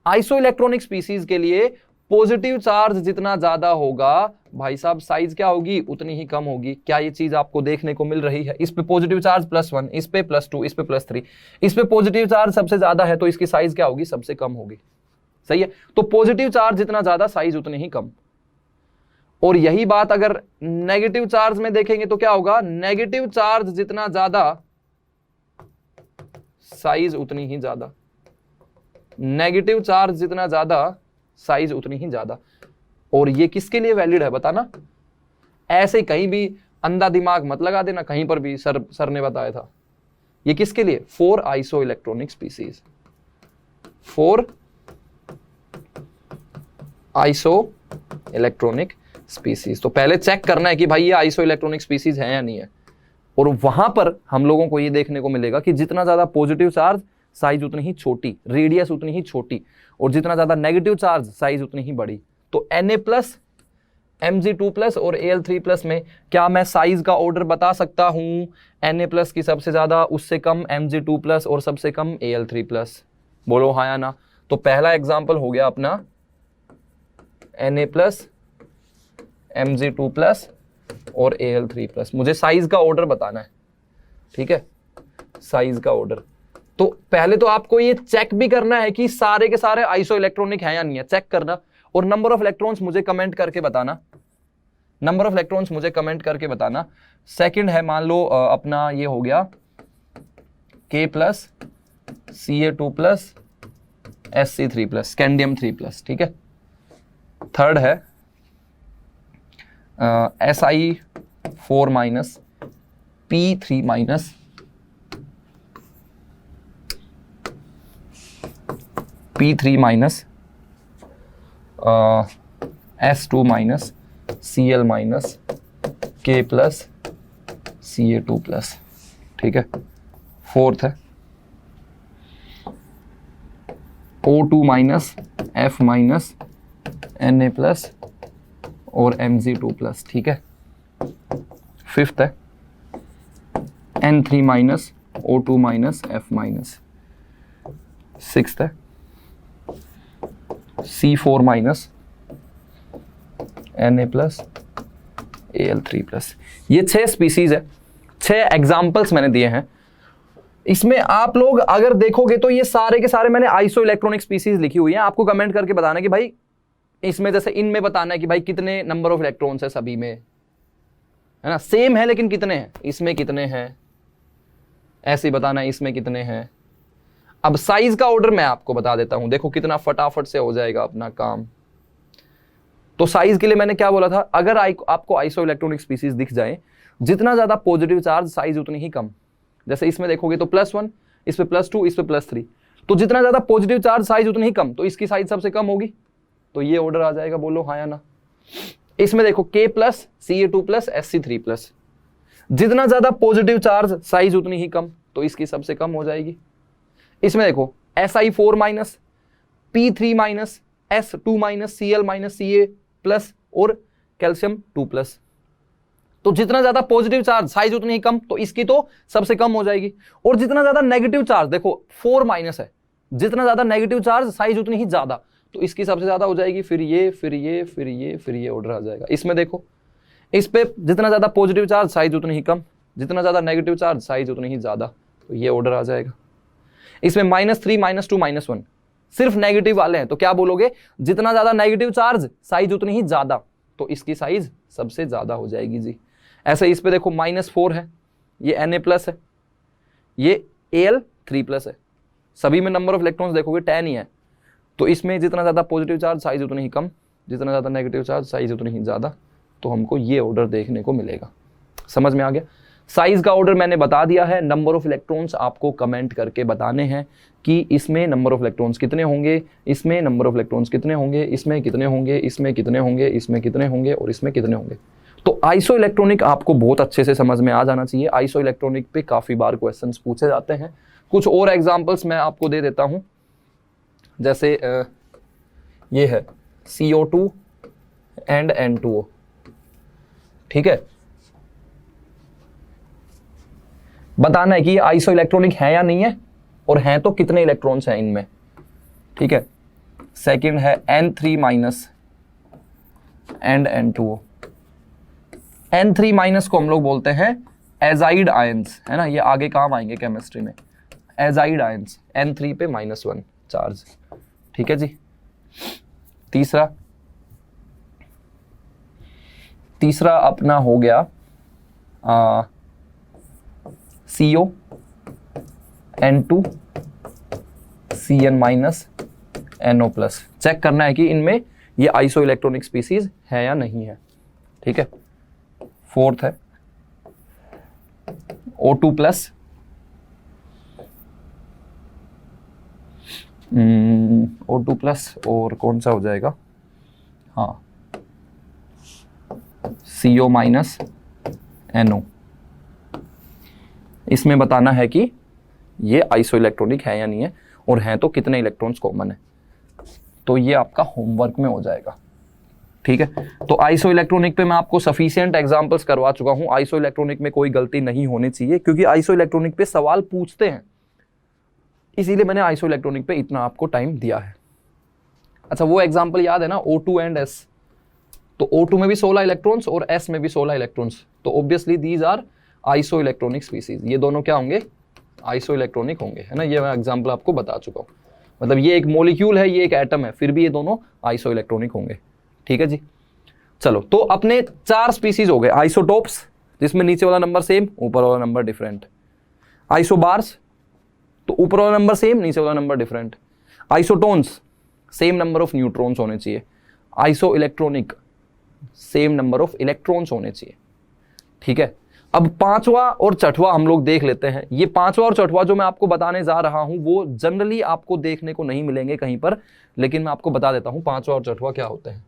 आइसो इलेक्ट्रॉनिक स्पीसीज के लिए पॉजिटिव चार्ज जितना ज्यादा होगा भाई साहब, साइज क्या होगी, उतनी ही कम होगी। क्या ये चीज आपको देखने को मिल रही है? इस पे पॉजिटिव चार्ज +1, इस पे +2, इस पे +3, इस पे पॉजिटिव चार्ज सबसे ज्यादा है, तो इसकी साइज क्या होगी, सबसे कम होगी। सही है? तो पॉजिटिव चार्ज जितना ज्यादा, साइज उतनी ही कम। और यही बात अगर नेगेटिव चार्ज में देखेंगे तो क्या होगा, नेगेटिव चार्ज जितना ज्यादा, साइज उतनी ही ज्यादा। नेगेटिव चार्ज जितना ज्यादा, साइज उतनी ही ज्यादा। और ये किसके लिए वैलिड है बताना? ऐसे कहीं भी अंधा दिमाग मत लगा देना, कहीं पर भी सर ने बताया था। ये किसके लिए? For iso electronic species, for iso electronic species. तो पहले चेक करना है कि भाई ये आइसो इलेक्ट्रॉनिक स्पीसीज है या नहीं है। और वहां पर हम लोगों को ये देखने को मिलेगा कि जितना ज्यादा पॉजिटिव चार्ज, साइज उतनी ही छोटी, रेडियस उतनी ही छोटी, और जितना ज्यादा नेगेटिव चार्ज, साइज उतनी ही बड़ी। तो Na+, Mg2+ और Al3+ में क्या मैं साइज का ऑर्डर बता सकता हूं? Na+ की सबसे ज्यादा, उससे कम Mg2+ और सबसे कम Al3+। बोलो हाँ या ना। तो पहला एग्जांपल हो गया अपना Na+, Mg2+ और Al3+। मुझे साइज का ऑर्डर बताना है, ठीक है, साइज का ऑर्डर। तो पहले तो आपको ये चेक भी करना है कि सारे के सारे आइसो इलेक्ट्रॉनिक है या नहीं है, चेक करना। और नंबर ऑफ इलेक्ट्रॉन्स मुझे कमेंट करके बताना, नंबर ऑफ इलेक्ट्रॉन्स मुझे कमेंट करके बताना। सेकंड है, मान लो अपना ये हो गया K+, Ca2+, Sc3+, स्कैंडियम 3+, ठीक है। थर्ड है Si4-, P3-, P3-, S2-, Cl-, K+, Ca2+, ठीक है। फोर्थ है O2-, F minus Na plus और Mg2+, ठीक है। फिफ्थ है N3 minus O2 minus F minus. Sixth है C4 minus Na plus Al3+। ये 6 स्पीसीज है, 6 एग्जाम्पल्स मैंने दिए हैं। इसमें आप लोग अगर देखोगे तो ये सारे के सारे मैंने आइसो इलेक्ट्रॉनिक स्पीसीज लिखी हुई हैं। आपको कमेंट करके बताना है कि भाई इसमें, जैसे इनमें बताना है कि भाई कितने नंबर ऑफ इलेक्ट्रॉन्स है सभी में, है ना, सेम है लेकिन कितने हैं, इसमें कितने हैं, ऐसे ही बताना है इसमें कितने हैं। अब साइज का ऑर्डर मैं आपको बता देता हूं, देखो कितना फटाफट से हो जाएगा अपना काम। तो साइज के लिए मैंने क्या बोला था, अगर आपको आइसो इलेक्ट्रॉनिक स्पीसीज दिख जाए, जितना ज्यादा पॉजिटिव चार्ज साइज उतनी ही कम। जैसे इसमें देखोगे तो +1, इस पे +2, इस पे +3, तो जितना ज्यादा पॉजिटिव चार्ज साइज उतनी ही कम, तो इसकी साइज सबसे कम होगी। तो ये ऑर्डर आ जाएगा, बोलो हाँ या ना। इसमें देखो K+, Ca2+, Sc3+, जितना ज्यादा पॉजिटिव चार्ज साइज उतनी ही कम, तो इसकी सबसे कम हो जाएगी। इसमें देखो Si4-, P3-, S2-, Cl-, Ca+ और कैल्शियम 2+। तो जितना ज्यादा पॉजिटिव चार्ज साइज उतनी ही कम, तो इसकी तो सबसे कम हो जाएगी। और जितना ज्यादा नेगेटिव चार्ज, देखो 4- है, जितना ज्यादा नेगेटिव चार्ज साइज उतनी ही ज्यादा, तो इसकी सबसे ज्यादा हो जाएगी। फिर ये, फिर ये, फिर ये, फिर ये ऑर्डर आ जाएगा। इसमें देखो, इस पे जितना ज्यादा पॉजिटिव चार्ज साइज उतनी ही कम, जितना ज्यादा नेगेटिव चार्ज साइज उतनी ही ज्यादा, तो ये ऑर्डर आ जाएगा। इसमें -3, -2, -1 सिर्फ नेगेटिव वाले हैं, तो क्या बोलोगे, जितना ज्यादा नेगेटिव चार्ज साइज उतनी ही ज्यादा, तो इसकी साइज सबसे ज्यादा हो जाएगी जी। ऐसे इस पे देखो -4 है, ये Na+ है, ये Al3+ है, सभी में नंबर ऑफ इलेक्ट्रॉन्स देखोगे 10 ही है। तो इसमें जितना ज्यादा पॉजिटिव चार्ज साइज उतनी ही कम, जितना ज्यादा नेगेटिव चार्ज साइज उतनी ही ज्यादा, तो हमको ये ऑर्डर देखने को मिलेगा। समझ में आ गया। साइज का ऑर्डर मैंने बता दिया है। नंबर ऑफ इलेक्ट्रॉन्स आपको कमेंट करके बताने हैं कि इसमें नंबर ऑफ इलेक्ट्रॉन्स कितने होंगे, इसमें नंबर ऑफ इलेक्ट्रॉन्स कितने होंगे, इसमें कितने होंगे, इसमें कितने होंगे, इसमें कितने होंगे और इसमें कितने होंगे। तो आइसो इलेक्ट्रॉनिक आपको बहुत अच्छे से समझ में आ जाना चाहिए। आइसो इलेक्ट्रॉनिक पे काफी बार क्वेश्चंस पूछे जाते हैं। कुछ और एग्जांपल्स मैं आपको दे देता हूं, जैसे ये है CO2 एंड N2O, ठीक है। बताना है कि ये आइसो इलेक्ट्रॉनिक है या नहीं है, और हैं तो कितने इलेक्ट्रॉन्स हैं इनमें, ठीक है। सेकंड है N3- एंड N2O। N3- को हम लोग बोलते हैं एजाइड आयंस, है ना, ये आगे काम आएंगे केमिस्ट्री में। एजाइड आयंस, N3 पे -1 चार्ज, ठीक है जी। तीसरा अपना हो गया CO, N2, Cn- NO+। Check करना है कि इनमें ये आइसो इलेक्ट्रॉनिक स्पीसीज है या नहीं है, ठीक है। फोर्थ है O2+, O2+ और कौन सा हो जाएगा, हाँ CO- NO। इसमें बताना है कि ये आइसो इलेक्ट्रॉनिक है या नहीं है, और हैं तो कितने इलेक्ट्रॉन्स कॉमन है। तो ये आपका होमवर्क में हो जाएगा, ठीक है। तो आइसो इलेक्ट्रॉनिक पे मैं आपको सफिशिएंट एग्जांपल्स करवा चुका हूं। आइसो इलेक्ट्रॉनिक में कोई गलती नहीं होनी चाहिए, क्योंकि आइसो इलेक्ट्रॉनिक पे सवाल पूछते हैं, इसीलिए मैंने आइसो इलेक्ट्रॉनिक पे इतना आपको टाइम दिया है। अच्छा, वो एग्जाम्पल याद है ना, O2 एंड S। तो O2 में भी 16 इलेक्ट्रॉन्स और S में भी 16 इलेक्ट्रॉन्स, तो obviously these are isoelectronic species. ये दोनों क्या होंगे, आइसो इलेक्ट्रॉनिक होंगे, है ना। ये मैं एग्जाम्पल आपको बता चुका हूँ। मतलब ये एक मॉलिक्यूल है, ये एक एटम है, फिर भी ये दोनों आइसो इलेक्ट्रॉनिक होंगे, ठीक है जी। चलो, तो अपने 4 स्पीसीज हो गए। आइसोटोप्स, जिसमें नीचे वाला नंबर सेम, ऊपर वाला नंबर डिफरेंट। आइसोबार्स, तो ऊपर वाला नंबर सेम, नीचे वाला number different. Isotones, same number of neutrons होने चाहिए। Iso electronic, same number of electrons होने चाहिए, ठीक है। अब 5वां और 6वां हम लोग देख लेते हैं। ये 5वां और 6वां जो मैं आपको बताने जा रहा हूं, वो जनरली आपको देखने को नहीं मिलेंगे कहीं पर, लेकिन मैं आपको बता देता हूं 5वां और 6वां क्या होते हैं,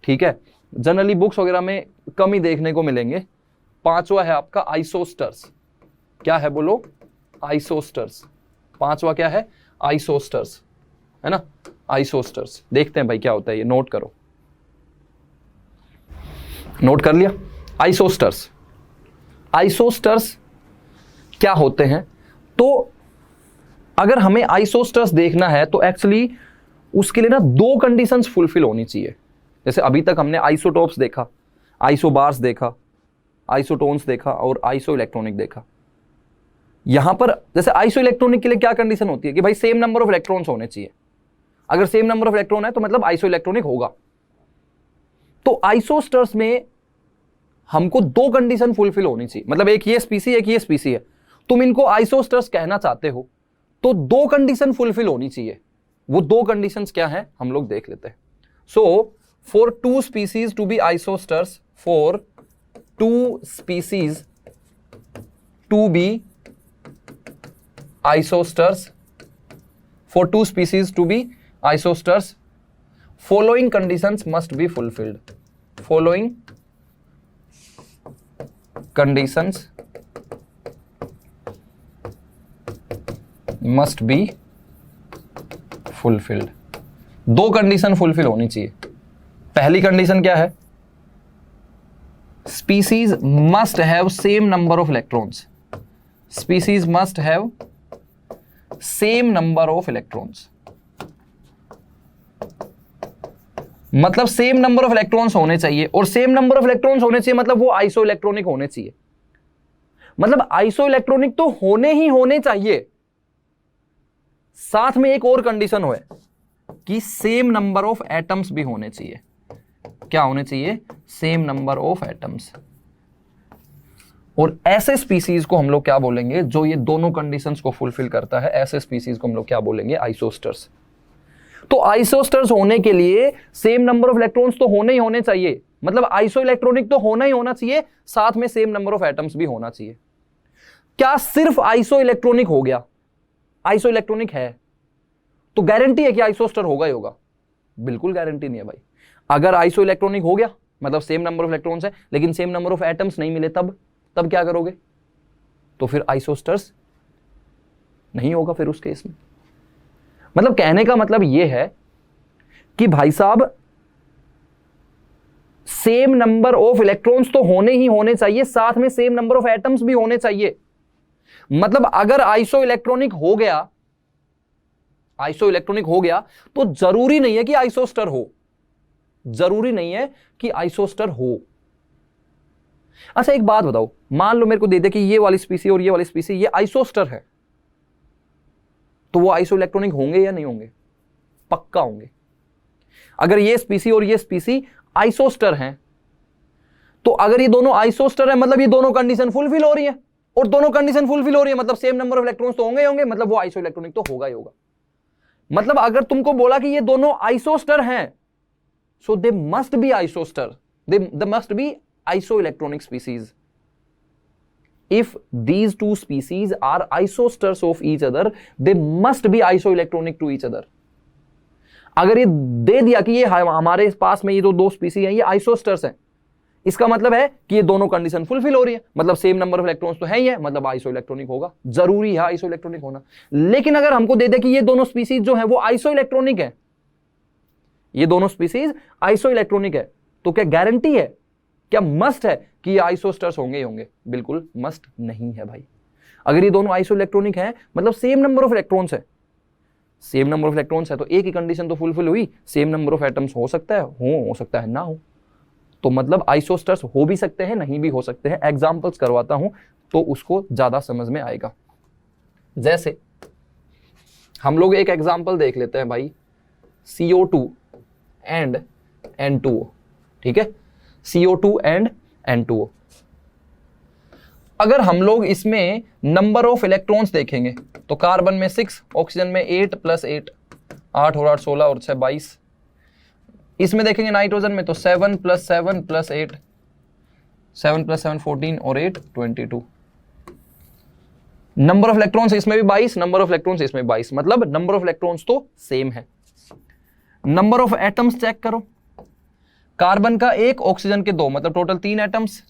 ठीक है। जनरली बुक्स वगैरह में कम ही देखने को मिलेंगे। 5वां है आपका आइसोस्टर्स। क्या है बोलो, आइसोस्टर्स। 5वां क्या है, आइसोस्टर्स, है ना। आइसोस्टर्स। देखते हैं भाई क्या होता है ये, नोट करो। नोट कर लिया? आइसोस्टर्स, आइसोस्टर्स क्या होते हैं? तो अगर हमें आइसोस्टर्स देखना है तो एक्चुअली उसके लिए ना दो कंडीशंस फुलफिल होनी चाहिए। जैसे अभी तक हमने आइसोटोप्स देखा, आइसोबार्स देखा, आइसोटोन्स देखा और आइसो इलेक्ट्रॉनिक देखा। यहां पर जैसे आइसो इलेक्ट्रॉनिक के लिए क्या कंडीशन होती है कि भाई सेम नंबर ऑफ इलेक्ट्रॉन्स होने चाहिए। अगर सेम नंबर ऑफ इलेक्ट्रॉन है तो मतलब आइसो इलेक्ट्रॉनिक होगा। तो आइसोस्टर्स में हमको दो कंडीशन फुलफिल होनी चाहिए, मतलब एक ये स्पीसी एक ये स्पीसी है, तुम इनको आइसोस्टर्स कहना चाहते हो तो दो कंडीशन फुलफिल होनी चाहिए। वो दो कंडीशंस क्या है हम लोग देख लेते हैं। So for two species to be isosters, for two species to be isosters, for two species to be isosters, following conditions must be fulfilled. Following conditions must be fulfilled. दो कंडीशन फुलफिल होनी चाहिए। पहली condition क्या है? Species must have same number of electrons. Species must have same number of electrons, मतलब same number of electrons होने चाहिए। और सेम नंबर ऑफ इलेक्ट्रॉन्स होने चाहिए मतलब वो आइसो इलेक्ट्रॉनिक होने चाहिए। मतलब आइसो इलेक्ट्रॉनिक तो होने ही होने चाहिए, साथ में एक और कंडीशन हो कि सेम नंबर ऑफ एटम्स भी होने चाहिए। क्या होने चाहिए? Same number of atoms. और ऐसे स्पीसीज को हम लोग क्या बोलेंगे? जो ये दोनों कंडीशंस को फुलफिल करता है, ऐसे स्पीसीज को हम लोग क्या बोलेंगे? आइसोस्टर्स। तो आइसोस्टर्स होने के लिए सेम नंबर ऑफ इलेक्ट्रॉन्स तो होने ही होने चाहिए, मतलब आइसो इलेक्ट्रॉनिक तो होना ही होना चाहिए, साथ में सेम नंबर ऑफ एटम्स भी होना चाहिए। क्या सिर्फ आइसो इलेक्ट्रॉनिक हो गया? आइसो इलेक्ट्रॉनिक है तो गारंटी है कि आइसोस्टर होगा ही होगा? बिल्कुल गारंटी नहीं है भाई। अगर आइसो इलेक्ट्रॉनिक हो गया मतलब सेम नंबर ऑफ इलेक्ट्रॉन्स है लेकिन सेम नंबर ऑफ एटम्स नहीं मिले, तब क्या करोगे? तो फिर आइसोस्टर्स नहीं होगा फिर उस केस में। मतलब कहने का मतलब यह है कि भाई साहब सेम नंबर ऑफ इलेक्ट्रॉन्स तो होने ही होने चाहिए, साथ में सेम नंबर ऑफ एटम्स भी होने चाहिए। मतलब अगर आइसो इलेक्ट्रॉनिक हो गया, आइसो इलेक्ट्रॉनिक हो गया तो जरूरी नहीं है कि आइसोस्टर हो, जरूरी नहीं है कि आइसोस्टर हो। अच्छा एक बात बताओ, मान लो मेरे को दे दे कि ये वाली स्पीसी और ये वाली स्पीसी ये आइसोस्टर है, तो वो आइसो इलेक्ट्रॉनिक होंगे या नहीं होंगे? पक्का होंगे। अगर ये स्पीसी और ये स्पीसी आइसोस्टर हैं तो अगर ये दोनों आइसोस्टर है मतलब ये दोनों कंडीशन फुलफिल हो रही है, और दोनों कंडीशन फुलफिल हो रही है मतलब सेम नंबर ऑफ इलेक्ट्रॉन्स तो होंगे ही होंगे, मतलब वो आइसो इलेक्ट्रॉनिक तो होगा ही होगा। मतलब अगर तुमको बोला कि ये दोनों आइसोस्टर हैं so they must be isoster, they must be isoelectronic species. If these two species are isosters of each other, they must be isoelectronic to each other. अगर ये दे दिया कि ये हमारे पास में ये जो दो स्पीसी हैं ये आइसोस्टर्स हैं, इसका मतलब है कि ये दोनों कंडीशन फुलफिल हो रही है, मतलब सेम नंबर ऑफ इलेक्ट्रॉन्स तो है ही है, मतलब आइसो इलेक्ट्रॉनिक होगा, जरूरी है आइसो इलेक्ट्रॉनिक होना। लेकिन अगर हमको दे दे कि ये दोनों स्पीसीज जो है वो आइसो इलेक्ट्रॉनिक है, ये दोनों स्पीसीज आइसो इलेक्ट्रॉनिक है, तो क्या गारंटी है, क्या मस्ट है कि ये आइसोस्टर्स होंगे ही होंगे? बिल्कुल मस्ट नहीं है भाई। अगर ये दोनों आइसो इलेक्ट्रॉनिक हैं मतलब सेम नंबर ऑफ इलेक्ट्रॉन्स है, सेम नंबर ऑफ इलेक्ट्रॉन्स है तो एक ही कंडीशन तो फुलफिल हुई, सेम नंबर ऑफ एटम्स हो सकता है हो सकता है ना हो, तो मतलब आइसोस्टर्स हो भी सकते हैं नहीं भी हो सकते हैं। एग्जांपल्स करवाता हूं तो उसको ज्यादा समझ में आएगा। जैसे हम लोग एक एग्जांपल देख लेते हैं भाई, CO2 एंड N2O, ठीक है, CO2 एंड N2O। अगर हम लोग इसमें नंबर ऑफ इलेक्ट्रॉन्स देखेंगे तो कार्बन में 6, ऑक्सीजन में 8 + 8, 8 और 8 16 और 6 22। इसमें देखेंगे नाइट्रोजन में तो 7 + 7 + 8, 7 + 7 14 और 8 22। नंबर ऑफ इलेक्ट्रॉन्स इसमें भी 22, नंबर ऑफ इलेक्ट्रॉन्स इसमें 22, मतलब नंबर ऑफ इलेक्ट्रॉन्स तो सेम है। नंबर ऑफ एटम्स चेक करो, कार्बन का 1, ऑक्सीजन के 2, मतलब टोटल 3 एटम्स,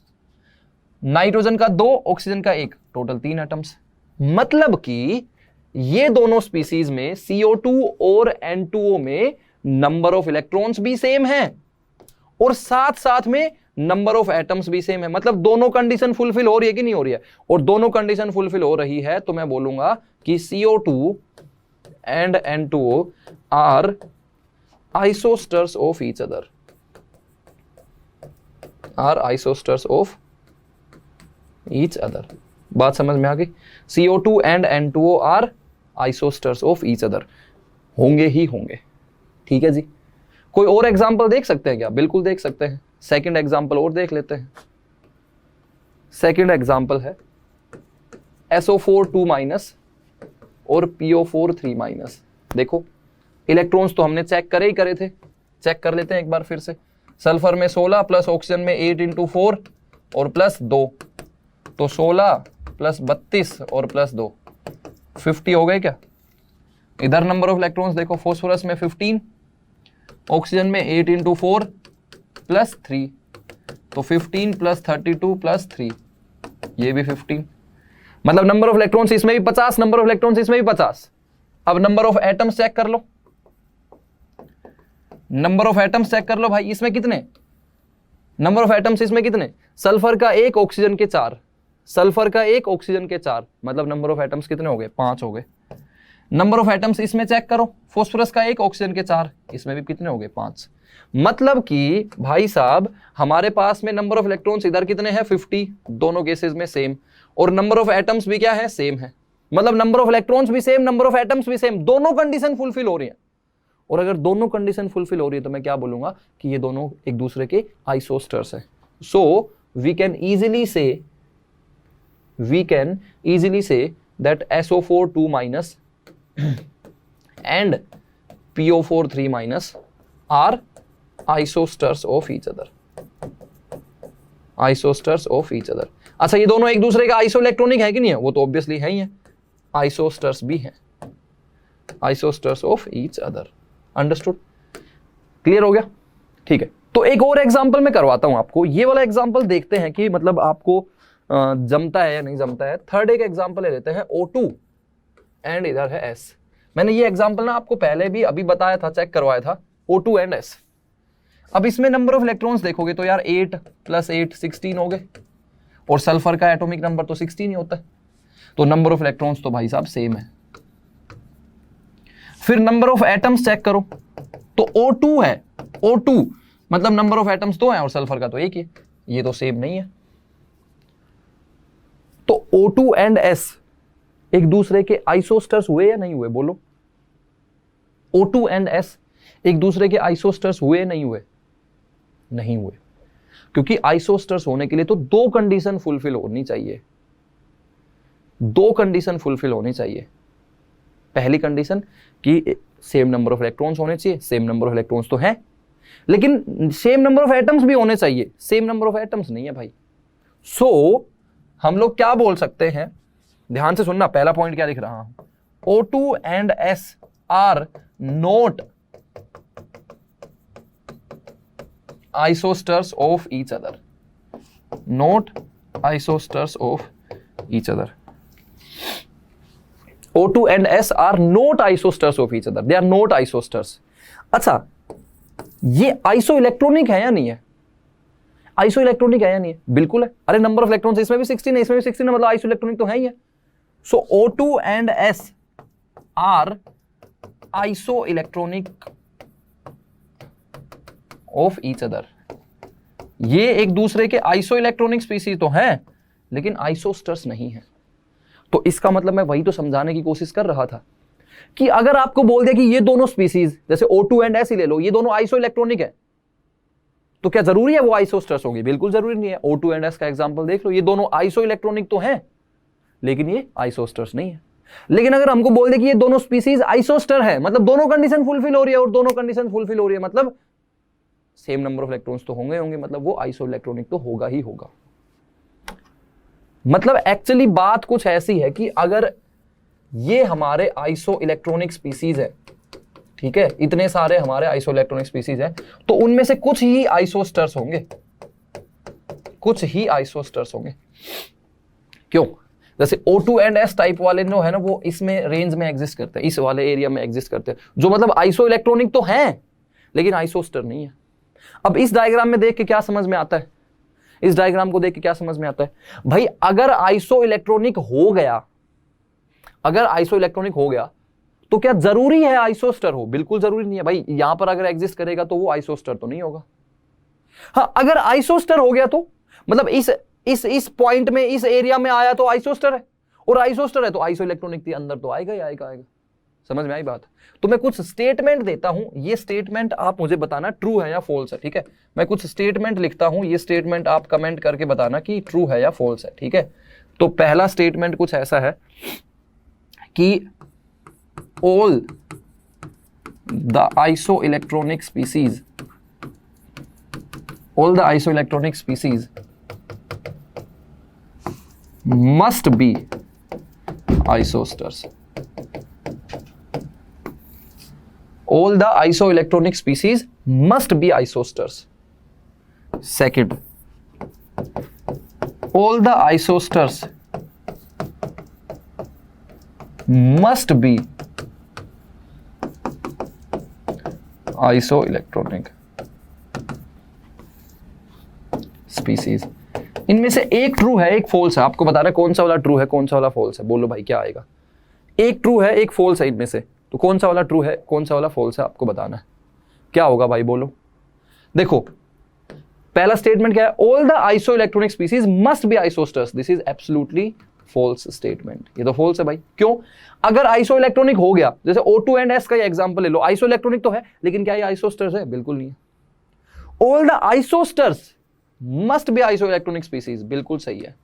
नाइट्रोजन का 2, ऑक्सीजन का 1, टोटल 3 एटम्स। मतलब कि ये दोनों स्पीसीज में CO2 और N2O में नंबर ऑफ इलेक्ट्रॉन्स भी सेम है और साथ साथ में नंबर ऑफ एटम्स भी सेम है। मतलब दोनों कंडीशन फुलफिल हो रही है कि नहीं हो रही है? और दोनों कंडीशन फुलफिल हो रही है तो मैं बोलूंगा कि CO2 and N2O are isosters of each other, are isosters of each other. बात समझ में आ गई? CO2 and N2O are isosters of each other, होंगे ही होंगे। ठीक है जी। कोई और एग्जांपल देख सकते हैं क्या? बिल्कुल देख सकते हैं। सेकंड एग्जांपल और देख लेते हैं। सेकंड एग्जांपल है SO4 2- और PO4 3-। देखो इलेक्ट्रॉन्स तो हमने चेक करे ही करे थे, चेक कर लेते हैं एक बार फिर से। सल्फर में 16 प्लस ऑक्सीजन में 8 × 4 और प्लस 2, तो 16 प्लस 32 और प्लस 2 50 हो गए क्या? इधर नंबर ऑफ इलेक्ट्रॉन्स देखो, फॉस्फोरस में 15, ऑक्सीजन में 8 × 4 प्लस 3, तो 15 प्लस 32 प्लस 3, ये भी 15। मतलब नंबर ऑफ इलेक्ट्रॉन्स इसमें भी 50, नंबर ऑफ इलेक्ट्रॉन्स इसमें भी 50। अब नंबर ऑफ एटम्स चेक कर लो, नंबर ऑफ एटम्स चेक कर लो भाई, इसमें कितने नंबर ऑफ एटम्स? इसमें कितने? सल्फर का 1, ऑक्सीजन के 4, सल्फर का 1, ऑक्सीजन के 4, मतलब नंबर ऑफ एटम्स कितने हो गए? 5 हो गए। नंबर ऑफ एटम्स इसमें चेक करो, फॉस्फोरस का 1, ऑक्सीजन के 4, इसमें भी कितने हो गए? 5। मतलब कि भाई साहब हमारे पास में नंबर ऑफ इलेक्ट्रॉन्स इधर कितने हैं? 50, दोनों केसेस में सेम, और नंबर ऑफ एटम्स भी क्या है? सेम है। मतलब नंबर ऑफ इलेक्ट्रॉन्स भी सेम, नंबर ऑफ एटम्स भी सेम, दोनों कंडीशन फुलफिल हो रही है। और अगर दोनों कंडीशन फुलफिल हो रही है तो मैं क्या बोलूंगा कि ये दोनों एक दूसरे के आइसोस्टर्स है। So we can easily see that SO4 2- and PO4 3- are isosters of each other, isosters of each other। अच्छा, ये दोनों एक दूसरे का आइसो इलेक्ट्रॉनिक है कि नहीं है? वो तो ऑब्वियसली है ही है, आइसोस्टर्स भी हैं, isosters of each other. Understood? Clear हो गया? ठीक है। तो एक और एग्जांपल मैं करवाता हूं आपको, ये वाला एग्जांपल देखते हैं कि मतलब आपको जमता है या नहीं जमता है। थर्ड एक एग्जांपल ले लेते हैं O2 एंड इधर है S। मैंने ये एग्जांपल ना आपको पहले भी अभी बताया था, चेक करवाया था, O2 एंड S। अब इसमें नंबर ऑफ इलेक्ट्रॉन्स देखोगे तो यार 8 + 8 16 हो गए, और सल्फर का एटॉमिक नंबर तो 16 ही होता है, तो नंबर ऑफ इलेक्ट्रॉन्स तो भाई साहब सेम है। फिर नंबर ऑफ एटम्स चेक करो तो O2 है, O2 मतलब नंबर ऑफ एटम्स 2 हैं और सल्फर का तो 1 ही है, ये तो सेम नहीं है। तो O2 एंड S एक दूसरे के आइसोस्टर्स हुए या नहीं हुए? बोलो। O2 एंड S एक दूसरे के आइसोस्टर्स हुए नहीं हुए? नहीं हुए, क्योंकि आइसोस्टर्स होने के लिए तो 2 कंडीशन फुलफिल होनी चाहिए, 2 कंडीशन फुलफिल होनी चाहिए। पहली कंडीशन कि सेम नंबर ऑफ इलेक्ट्रॉन्स होने चाहिए, सेम नंबर ऑफ इलेक्ट्रॉन्स तो हैं, लेकिन सेम नंबर ऑफ एटम्स भी होने चाहिए, सेम नंबर ऑफ एटम्स नहीं है भाई। सो हम लोग क्या बोल सकते हैं, ध्यान से सुनना, पहला पॉइंट क्या लिख रहा हूं, O2 and S are not isosters of each other, not isosters of each other। O2 and S are not isosters of each other, they are not isosters। अच्छा, ये आइसो इलेक्ट्रॉनिक है या नहीं है? आइसो इलेक्ट्रॉनिक है या नहीं है? बिल्कुल है। अरे नंबर ऑफ इलेक्ट्रॉन्स इसमें भी 16 है, इसमें भी 16 है, मतलब आइसो इलेक्ट्रॉनिक तो है ही है। So O2 and S are isoelectronic of each other. ये एक दूसरे के आइसो इलेक्ट्रॉनिक स्पीसीज तो हैं, लेकिन आइसोस्टर्स नहीं है। तो इसका मतलब मैं वही तो समझाने की कोशिश कर रहा था कि अगर आपको बोल दिया कि ये दोनों स्पीसीज, जैसे O2 एंड S ही ले लो, ये दोनों आइसो इलेक्ट्रॉनिक है, तो क्या जरूरी है वो आइसोस्टर्स होगी? बिल्कुल जरूरी नहीं है। O2 एंड S का एग्जांपल देख लो, ये दोनों आइसो इलेक्ट्रॉनिक तो हैं, लेकिन ये आइसोस्टर्स नहीं है। लेकिन अगर हमको बोल दे कि ये दोनों स्पीसीज आइसोस्टर है, मतलब दोनों कंडीशन फुलफिल हो रही है, और दोनों कंडीशन फुलफिल हो रही है मतलब सेम नंबर ऑफ इलेक्ट्रॉन्स तो होंगे, मतलब वो आइसो इलेक्ट्रॉनिक तो होगा ही होगा। मतलब एक्चुअली बात कुछ ऐसी है कि अगर ये हमारे आइसो इलेक्ट्रॉनिक स्पीसीज है, ठीक है, इतने सारे हमारे आइसो इलेक्ट्रॉनिक स्पीसीज है, तो उनमें से कुछ ही आइसोस्टर्स होंगे, कुछ ही आइसोस्टर्स होंगे। क्यों? जैसे O2 एंड S टाइप वाले जो है ना वो इसमें रेंज में एग्जिस्ट करते हैं, इस वाले एरिया में एग्जिस्ट करते हैं, जो मतलब आइसो इलेक्ट्रॉनिक तो हैं लेकिन आइसोस्टर नहीं है। अब इस डायग्राम में देख के क्या समझ में आता है, इस डायग्राम को देख के क्या समझ में आता है भाई, अगर आइसो इलेक्ट्रॉनिक हो गया, अगर आइसो इलेक्ट्रॉनिक हो गया तो क्या जरूरी है आइसोस्टर हो? बिल्कुल जरूरी नहीं है भाई। यहां पर अगर एग्जिस्ट करेगा तो वो आइसोस्टर तो नहीं होगा। हाँ, अगर आइसोस्टर हो गया तो मतलब इस पॉइंट में, इस एरिया में आया तो आइसोस्टर है, और आइसोस्टर है तो आइसो इलेक्ट्रॉनिक के अंदर तो आएगा ही आएगा। समझ में आई बात? तो मैं कुछ स्टेटमेंट देता हूं, ये स्टेटमेंट आप मुझे बताना ट्रू है या फॉल्स है, ठीक है? मैं कुछ स्टेटमेंट लिखता हूं, ये स्टेटमेंट आप कमेंट करके बताना कि ट्रू है या फॉल्स है, ठीक है? तो पहला स्टेटमेंट कुछ ऐसा है कि all the isoelectronic species, all the isoelectronic species must be isosters. All the isoelectronic species must be isosters. Second, all the isosters must be isoelectronic species. इनमें से एक ट्रू है एक फॉल्स है, आपको बता रहा है कौन सा वाला ट्रू है कौन सा वाला फॉल्स है। बोलो भाई क्या आएगा? एक ट्रू है एक फॉल्स है इनमें से, तो कौन सा वाला ट्रू है कौन सा वाला फॉल्स है आपको बताना है। क्या होगा भाई बोलो? देखो पहला स्टेटमेंट क्या है, all the isoelectronic species must be isosters. This is absolutely false statement, ये तो फॉल्स है भाई। क्यों? अगर आइसो इलेक्ट्रॉनिक हो गया, जैसे O2 एंड S का एग्जांपल ले लो, आइसो इलेक्ट्रॉनिक तो है लेकिन क्या ये आइसोस्टर्स है? बिल्कुल नहीं है। All the isosters must be isoelectronic species, बिल्कुल सही है।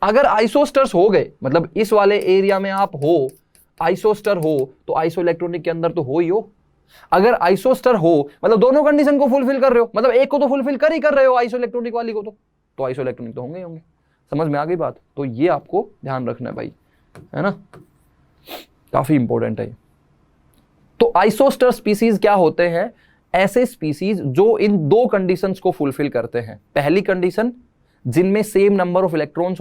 अगर आइसोस्टर्स हो गए, मतलब इस वाले एरिया में आप हो, आइसोस्टर हो, तो आइसो इलेक्ट्रॉनिक के अंदर तो हो ही हो। अगर आइसोस्टर हो मतलब दोनों कंडीशन को फुलफिल कर रहे हो, मतलब एक को तो फुलफिल कर रहे हो आइसो इलेक्ट्रॉनिक वाली को, तो आइसो इलेक्ट्रॉनिक तो होंगे ही होंगे। समझ में आ गई बात? तो ये आपको ध्यान रखना है भाई, है ना, काफी इंपॉर्टेंट है। तो आइसोस्टर स्पीसीज क्या होते हैं? ऐसे स्पीसीज जो इन दो कंडीशंस को फुलफिल करते हैं। पहली कंडीशन, जिनमें सेम नंबर ऑफ इलेक्ट्रॉन्स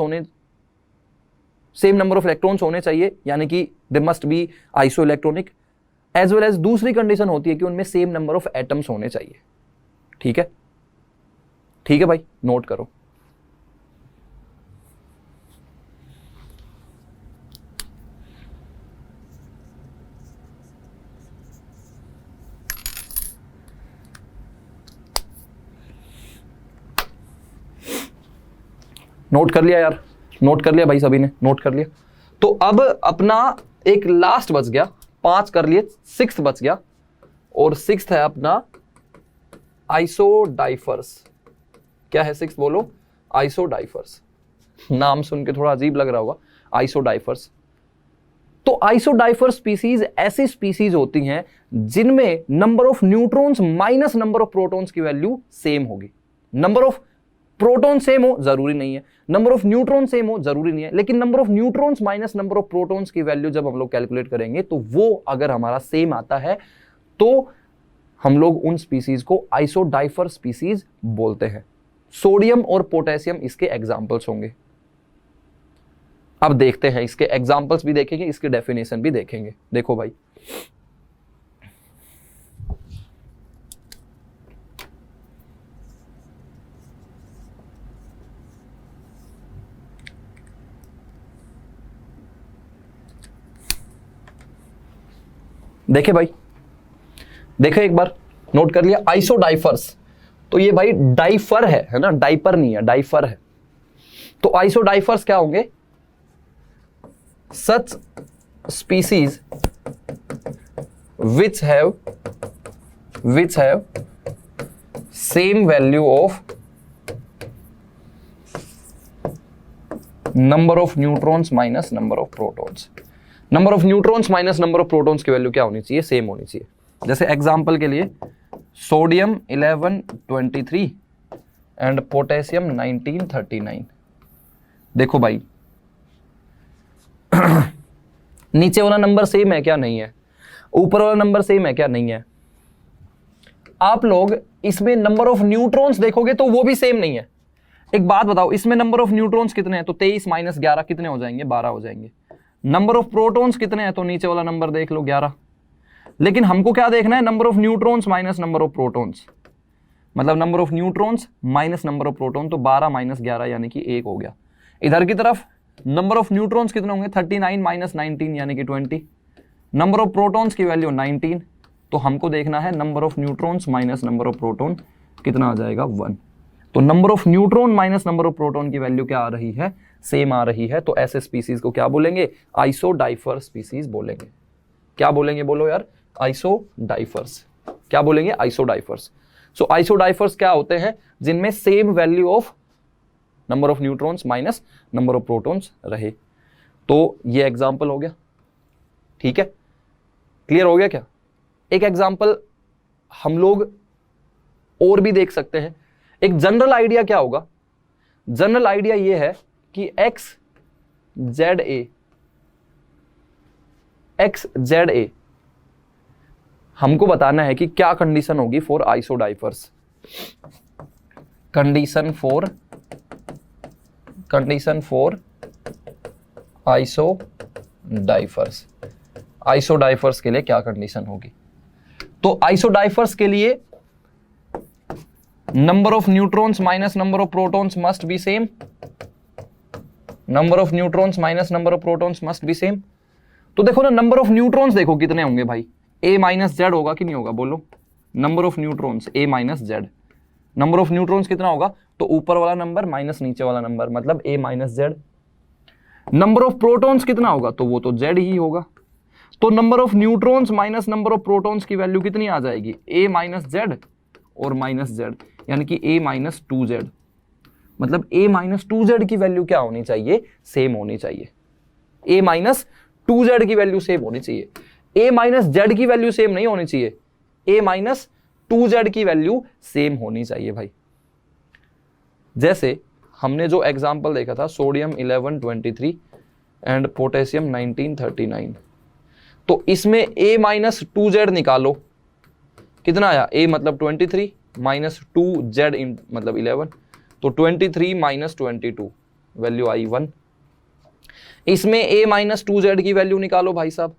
होने चाहिए, यानी कि they must be isoelectronic, as well as दूसरी कंडीशन होती है कि उनमें सेम नंबर ऑफ एटम्स होने चाहिए। ठीक है, ठीक है भाई, नोट करो। नोट कर लिया यार? नोट कर लिया भाई, सभी ने नोट कर लिया? तो अब अपना एक लास्ट बच गया, 5 कर लिए, 6 बच गया, और 6 है अपना आइसोडाइफर्स। क्या है 6? बोलो। आइसोडाइफर्स। नाम सुन के थोड़ा अजीब लग रहा होगा, आइसोडाइफर्स। तो आइसोडाइफर स्पीसीज ऐसी स्पीसीज होती हैं जिनमें number of neutrons minus number of protons की वैल्यू सेम होगी। नंबर ऑफ प्रोटॉन सेम हो जरूरी नहीं है, नंबर ऑफ न्यूट्रॉन सेम हो जरूरी नहीं है, लेकिन number of neutrons minus number of protons की वैल्यू जब हम लोग कैलकुलेट करेंगे तो वो अगर हमारा सेम आता है तो हम लोग उन स्पीसीज को आइसोडाइफर स्पीसीज बोलते हैं। सोडियम और पोटेशियम इसके एग्जाम्पल्स होंगे। अब देखते हैं, इसके एग्जाम्पल्स भी देखेंगे, इसके डेफिनेशन भी देखेंगे। देखो भाई, देखे भाई, देखे एक बार, नोट कर लिया। आइसोडाइफर्स, तो ये भाई डाइफर है ना, डाइपर नहीं है, डाइफर है। तो आइसोडाइफर्स क्या होंगे? Such species which have same value of number of neutrons minus number of protons. Number of neutrons minus number of protons की वैल्यू क्या होनी चाहिए? सेम होनी चाहिए। जैसे एग्जांपल के लिए सोडियम 1123 एंड पोटेशियम 1939। देखो भाई नीचे वाला नंबर सेम है क्या? नहीं है। ऊपर वाला नंबर सेम है क्या? नहीं है। आप लोग इसमें नंबर ऑफ न्यूट्रॉन्स देखोगे तो वो भी सेम नहीं है, एक बात बताओ, इसमें नंबर ऑफ न्यूट्रॉन्स कितने हैं? तो 23 माइनस 11 कितने हो जाएंगे? 12 हो जाएंगे। नंबर ऑफ प्रोटॉन्स कितने हैं? तो नीचे वाला नंबर देख लो 11। लेकिन हमको क्या देखना है? Number of neutrons minus number of protons, मतलब number of neutrons minus number of proton. तो 12 माइनस 11 यानी कि 1 हो गया। इधर की तरफ नंबर ऑफ न्यूट्रॉन्स कितने होंगे? 39 माइनस 19 यानी कि 20। नंबर ऑफ प्रोटॉन्स की वैल्यू 19। तो हमको देखना है number of neutrons minus number of proton कितना आ जाएगा? 1। तो number of neutron minus number of proton की वैल्यू क्या आ रही है? सेम आ रही है। तो ऐसे स्पीसीज को क्या बोलेंगे? आइसोडाइफर स्पीसीज बोलेंगे। क्या बोलेंगे? बोलो यार, आइसोडाइफर्स। क्या बोलेंगे? आइसोडाइफर्स। सो आइसोडाइफर्स क्या होते हैं? जिनमें same value of number of neutrons minus number of protons रहे। तो ये एग्जांपल हो गया, ठीक है? क्लियर हो गया क्या? एक एग्जांपल हम लोग और भी देख सकते हैं। एक जनरल आइडिया क्या होगा? जनरल आइडिया ये है कि एक्स जेड ए हमको बताना है कि क्या कंडीशन होगी for isodiaphers. Condition for isodiaphers. आइसोडाइफर्स के लिए क्या कंडीशन होगी? तो आइसोडाइफर्स के लिए number of neutrons minus number of protons must be same. Number of neutrons minus number of protons must be same. तो देखो ना, नंबर ऑफ न्यूट्रॉन्स देखो कितने होंगे भाई? ए माइनस जेड होगा कि नहीं होगा? बोलो, number of neutrons A minus Z. Number of neutrons कितना होगा? तो ऊपर वाला नंबर माइनस नीचे वाला नंबर, मतलब A minus Z. Number of protons कितना होगा? तो वो तो जेड ही होगा। तो number of neutrons minus number of protons की वैल्यू कितनी आ जाएगी? ए माइनस जेड और माइनस जेड, यानी कि ए माइनस 2z। मतलब ए माइनस 2z की वैल्यू क्या होनी चाहिए? सेम होनी चाहिए। ए माइनस 2z की वैल्यू सेम होनी चाहिए। ए माइनस जेड की वैल्यू सेम नहीं होनी चाहिए। ए माइनस 2z की वैल्यू सेम होनी चाहिए भाई। जैसे हमने जो एग्जाम्पल देखा था, सोडियम 1123 एंड पोटेशियम 1939। तो इसमें ए माइनस 2z निकालो, कितना आया? ए मतलब 23 माइनस 2z मतलब 11, तो 23 माइनस 22 वैल्यू आई 1। इसमें a माइनस 2z की वैल्यू निकालो भाई साहब,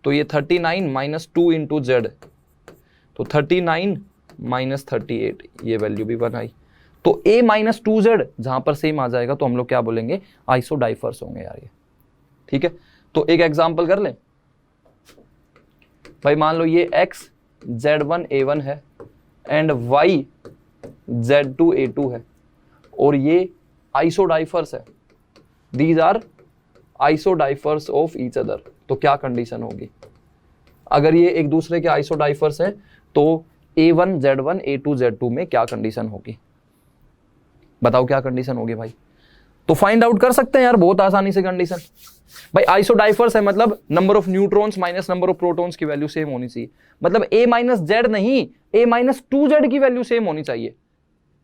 तो ये 39 माइनस 2 इंटू जेड, तो 39 माइनस 38, ये वैल्यू भी 1 आई। तो a माइनस 2z जहां पर सेम आ जाएगा तो हम लोग क्या बोलेंगे? आइसोडाइफर्स होंगे यार ये, ठीक है? तो एक एग्जांपल कर लें भाई। मान लो ये x z1 a1 है एंड y z2 a2 है और ये आइसोडाइफर्स है। These are isodiaphers of each other. तो क्या कंडीशन होगी? अगर ये एक दूसरे के आइसोडाइफर्स हैं तो a1 z1 a2 z2 में क्या कंडीशन होगी? बताओ क्या कंडीशन होगी भाई? तो फाइंड आउट कर सकते हैं यार बहुत आसानी से कंडीशन। भाई आइसोडाइफर्स है मतलब number of neutrons minus number of protons की वैल्यू सेम होनी चाहिए। मतलब a माइनस जेड नहीं, a माइनस 2z की वैल्यू सेम होनी चाहिए।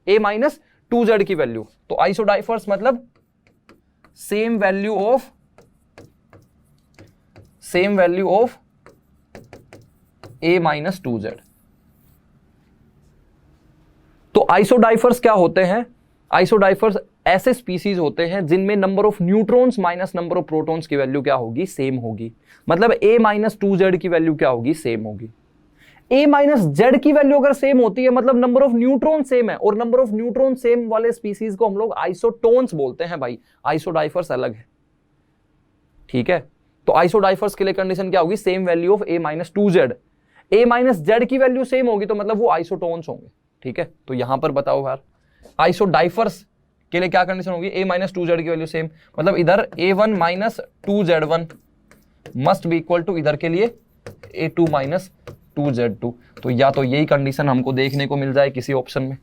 a माइनस 2z की वैल्यू। तो आइसोडाइफर्स मतलब same value of a minus 2z। तो आइसोडाइफर्स क्या होते हैं? आइसोडाइफर्स ऐसे स्पीसीज होते हैं जिनमें number of neutrons minus number of protons की वैल्यू क्या होगी? सेम होगी। मतलब a माइनस 2z की वैल्यू क्या होगी? सेम होगी। a माइनस जेड की वैल्यू अगर सेम होती है मतलब नंबर ऑफ न्यूट्रॉन सेम है, और नंबर ऑफ न्यूट्रॉन सेम वाले स्पीसीज को हम लोग आइसोटोन्स बोलते हैं भाई। आइसोडाइफर्स अलग है, ठीक है? तो आइसोडाइफर्स के लिए कंडीशन क्या होगी? Same value of a minus 2z। a minus Z की वैल्यू सेम होगी तो मतलब वो आइसोटोन्स होंगे, ठीक है? तो यहां पर बताओ यार आइसोडाइफर्स के लिए क्या कंडीशन होगी? a माइनस 2z की वैल्यू सेम, मतलब इधर a1 minus 2z1 must be equal to इधर के लिए a2 माइनस 2z2। तो या तो यही कंडीशन हमको देखने को मिल जाए किसी ऑप्शन में,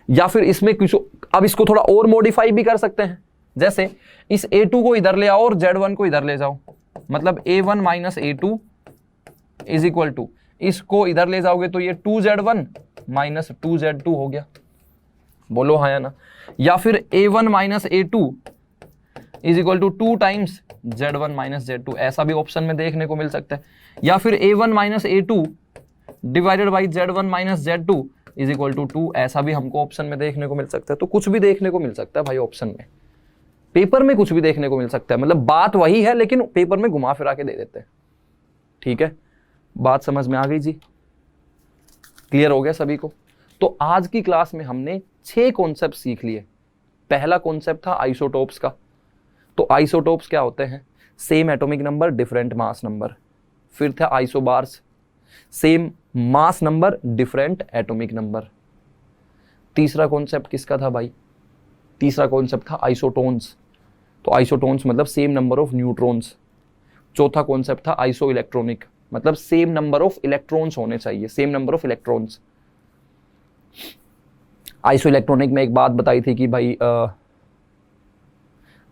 या फिर इसमें कुछ, अब इसको थोड़ा और मॉडिफाई भी कर सकते हैं। जैसे इस a2 को इधर ले आओ और z1 को इधर ले जाओ, मतलब a1 minus a2 is equal to, इसको इधर ले जाओगे तो ये 2z1 माइनस 2z2 हो गया। बोलो हाँ या ना? या फिर a1 minus a2 is equal to 2 times z1 minus z2, ऐसा भी ऑप्शन में देखने को मिल सकता है। या फिर a1 minus a2 divided by z1 minus z2 is equal to 2, ऐसा भी हमको ऑप्शन में देखने को मिल सकता है। तो कुछ भी देखने को मिल सकता है भाई ऑप्शन में, पेपर में कुछ भी देखने को मिल सकता है, मतलब बात वही है लेकिन पेपर में घुमा फिरा के दे देते हैं। ठीक है, बात समझ में आ गई जी, क्लियर हो गया सभी को। तो आज की क्लास में हमने 6 कॉन्सेप्ट सीख लिए। पहला कॉन्सेप्ट था आइसोटोप्स का। तो आइसोटोप्स क्या होते हैं? Same atomic number different mass number. फिर था isobars, same mass number different atomic number. तीसरा कॉन्सेप्ट किसका था भाई? तीसरा कॉन्सेप्ट था आइसोटोन्स। तो आइसोटोन्स मतलब सेम नंबर ऑफ न्यूट्रॉन्स। चौथा कॉन्सेप्ट था आइसो इलेक्ट्रॉनिक, मतलब सेम नंबर ऑफ इलेक्ट्रॉन्स होने चाहिए, same number of electrons. Iso electronic में एक बात बताई थी कि भाई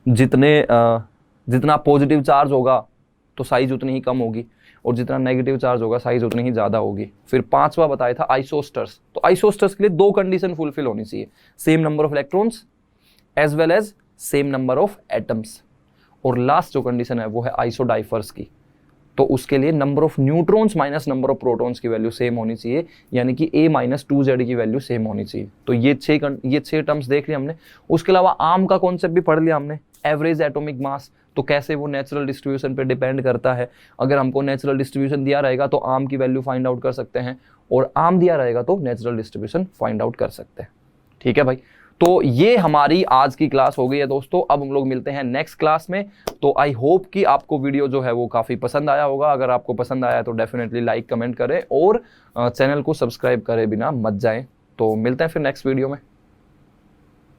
जितना पॉजिटिव चार्ज होगा तो साइज उतनी ही कम होगी, और जितना नेगेटिव चार्ज होगा साइज उतनी ही ज्यादा होगी। फिर पांचवा बताया था आइसोस्टर्स। तो आइसोस्टर्स के लिए 2 कंडीशन फुलफिल होनी चाहिए, same number of electrons as well as same number of atoms. और लास्ट जो कंडीशन है वो है आइसोडाइफर्स की। तो उसके लिए number of neutrons minus number of protons की वैल्यू सेम होनी चाहिए, यानी कि a माइनस 2z की वैल्यू सेम होनी चाहिए। तो ये 6 टर्म्स देख लिया हमने। उसके अलावा आर्म का कॉन्सेप्ट भी पढ़ लिया हमने, एवरेज एटॉमिक मास। तो कैसे वो नेचुरल डिस्ट्रीब्यूशन पे डिपेंड करता है। अगर हमको नेचुरल डिस्ट्रीब्यूशन दिया रहेगा तो आर्म की वैल्यू फाइंड आउट कर सकते हैं, और आर्म दिया रहेगा तो नेचुरल डिस्ट्रीब्यूशन फाइंड आउट कर सकते हैं। ठीक है भाई, तो ये हमारी आज की क्लास हो गई है दोस्तों। अब हम लोग मिलते हैं नेक्स्ट क्लास में। तो आई होप कि आपको वीडियो जो है वो काफ़ी पसंद आया होगा। अगर आपको पसंद आया तो डेफिनेटली लाइक कमेंट करें, और चैनल को सब्सक्राइब करे बिना मत जाएं। तो मिलते हैं फिर नेक्स्ट वीडियो में।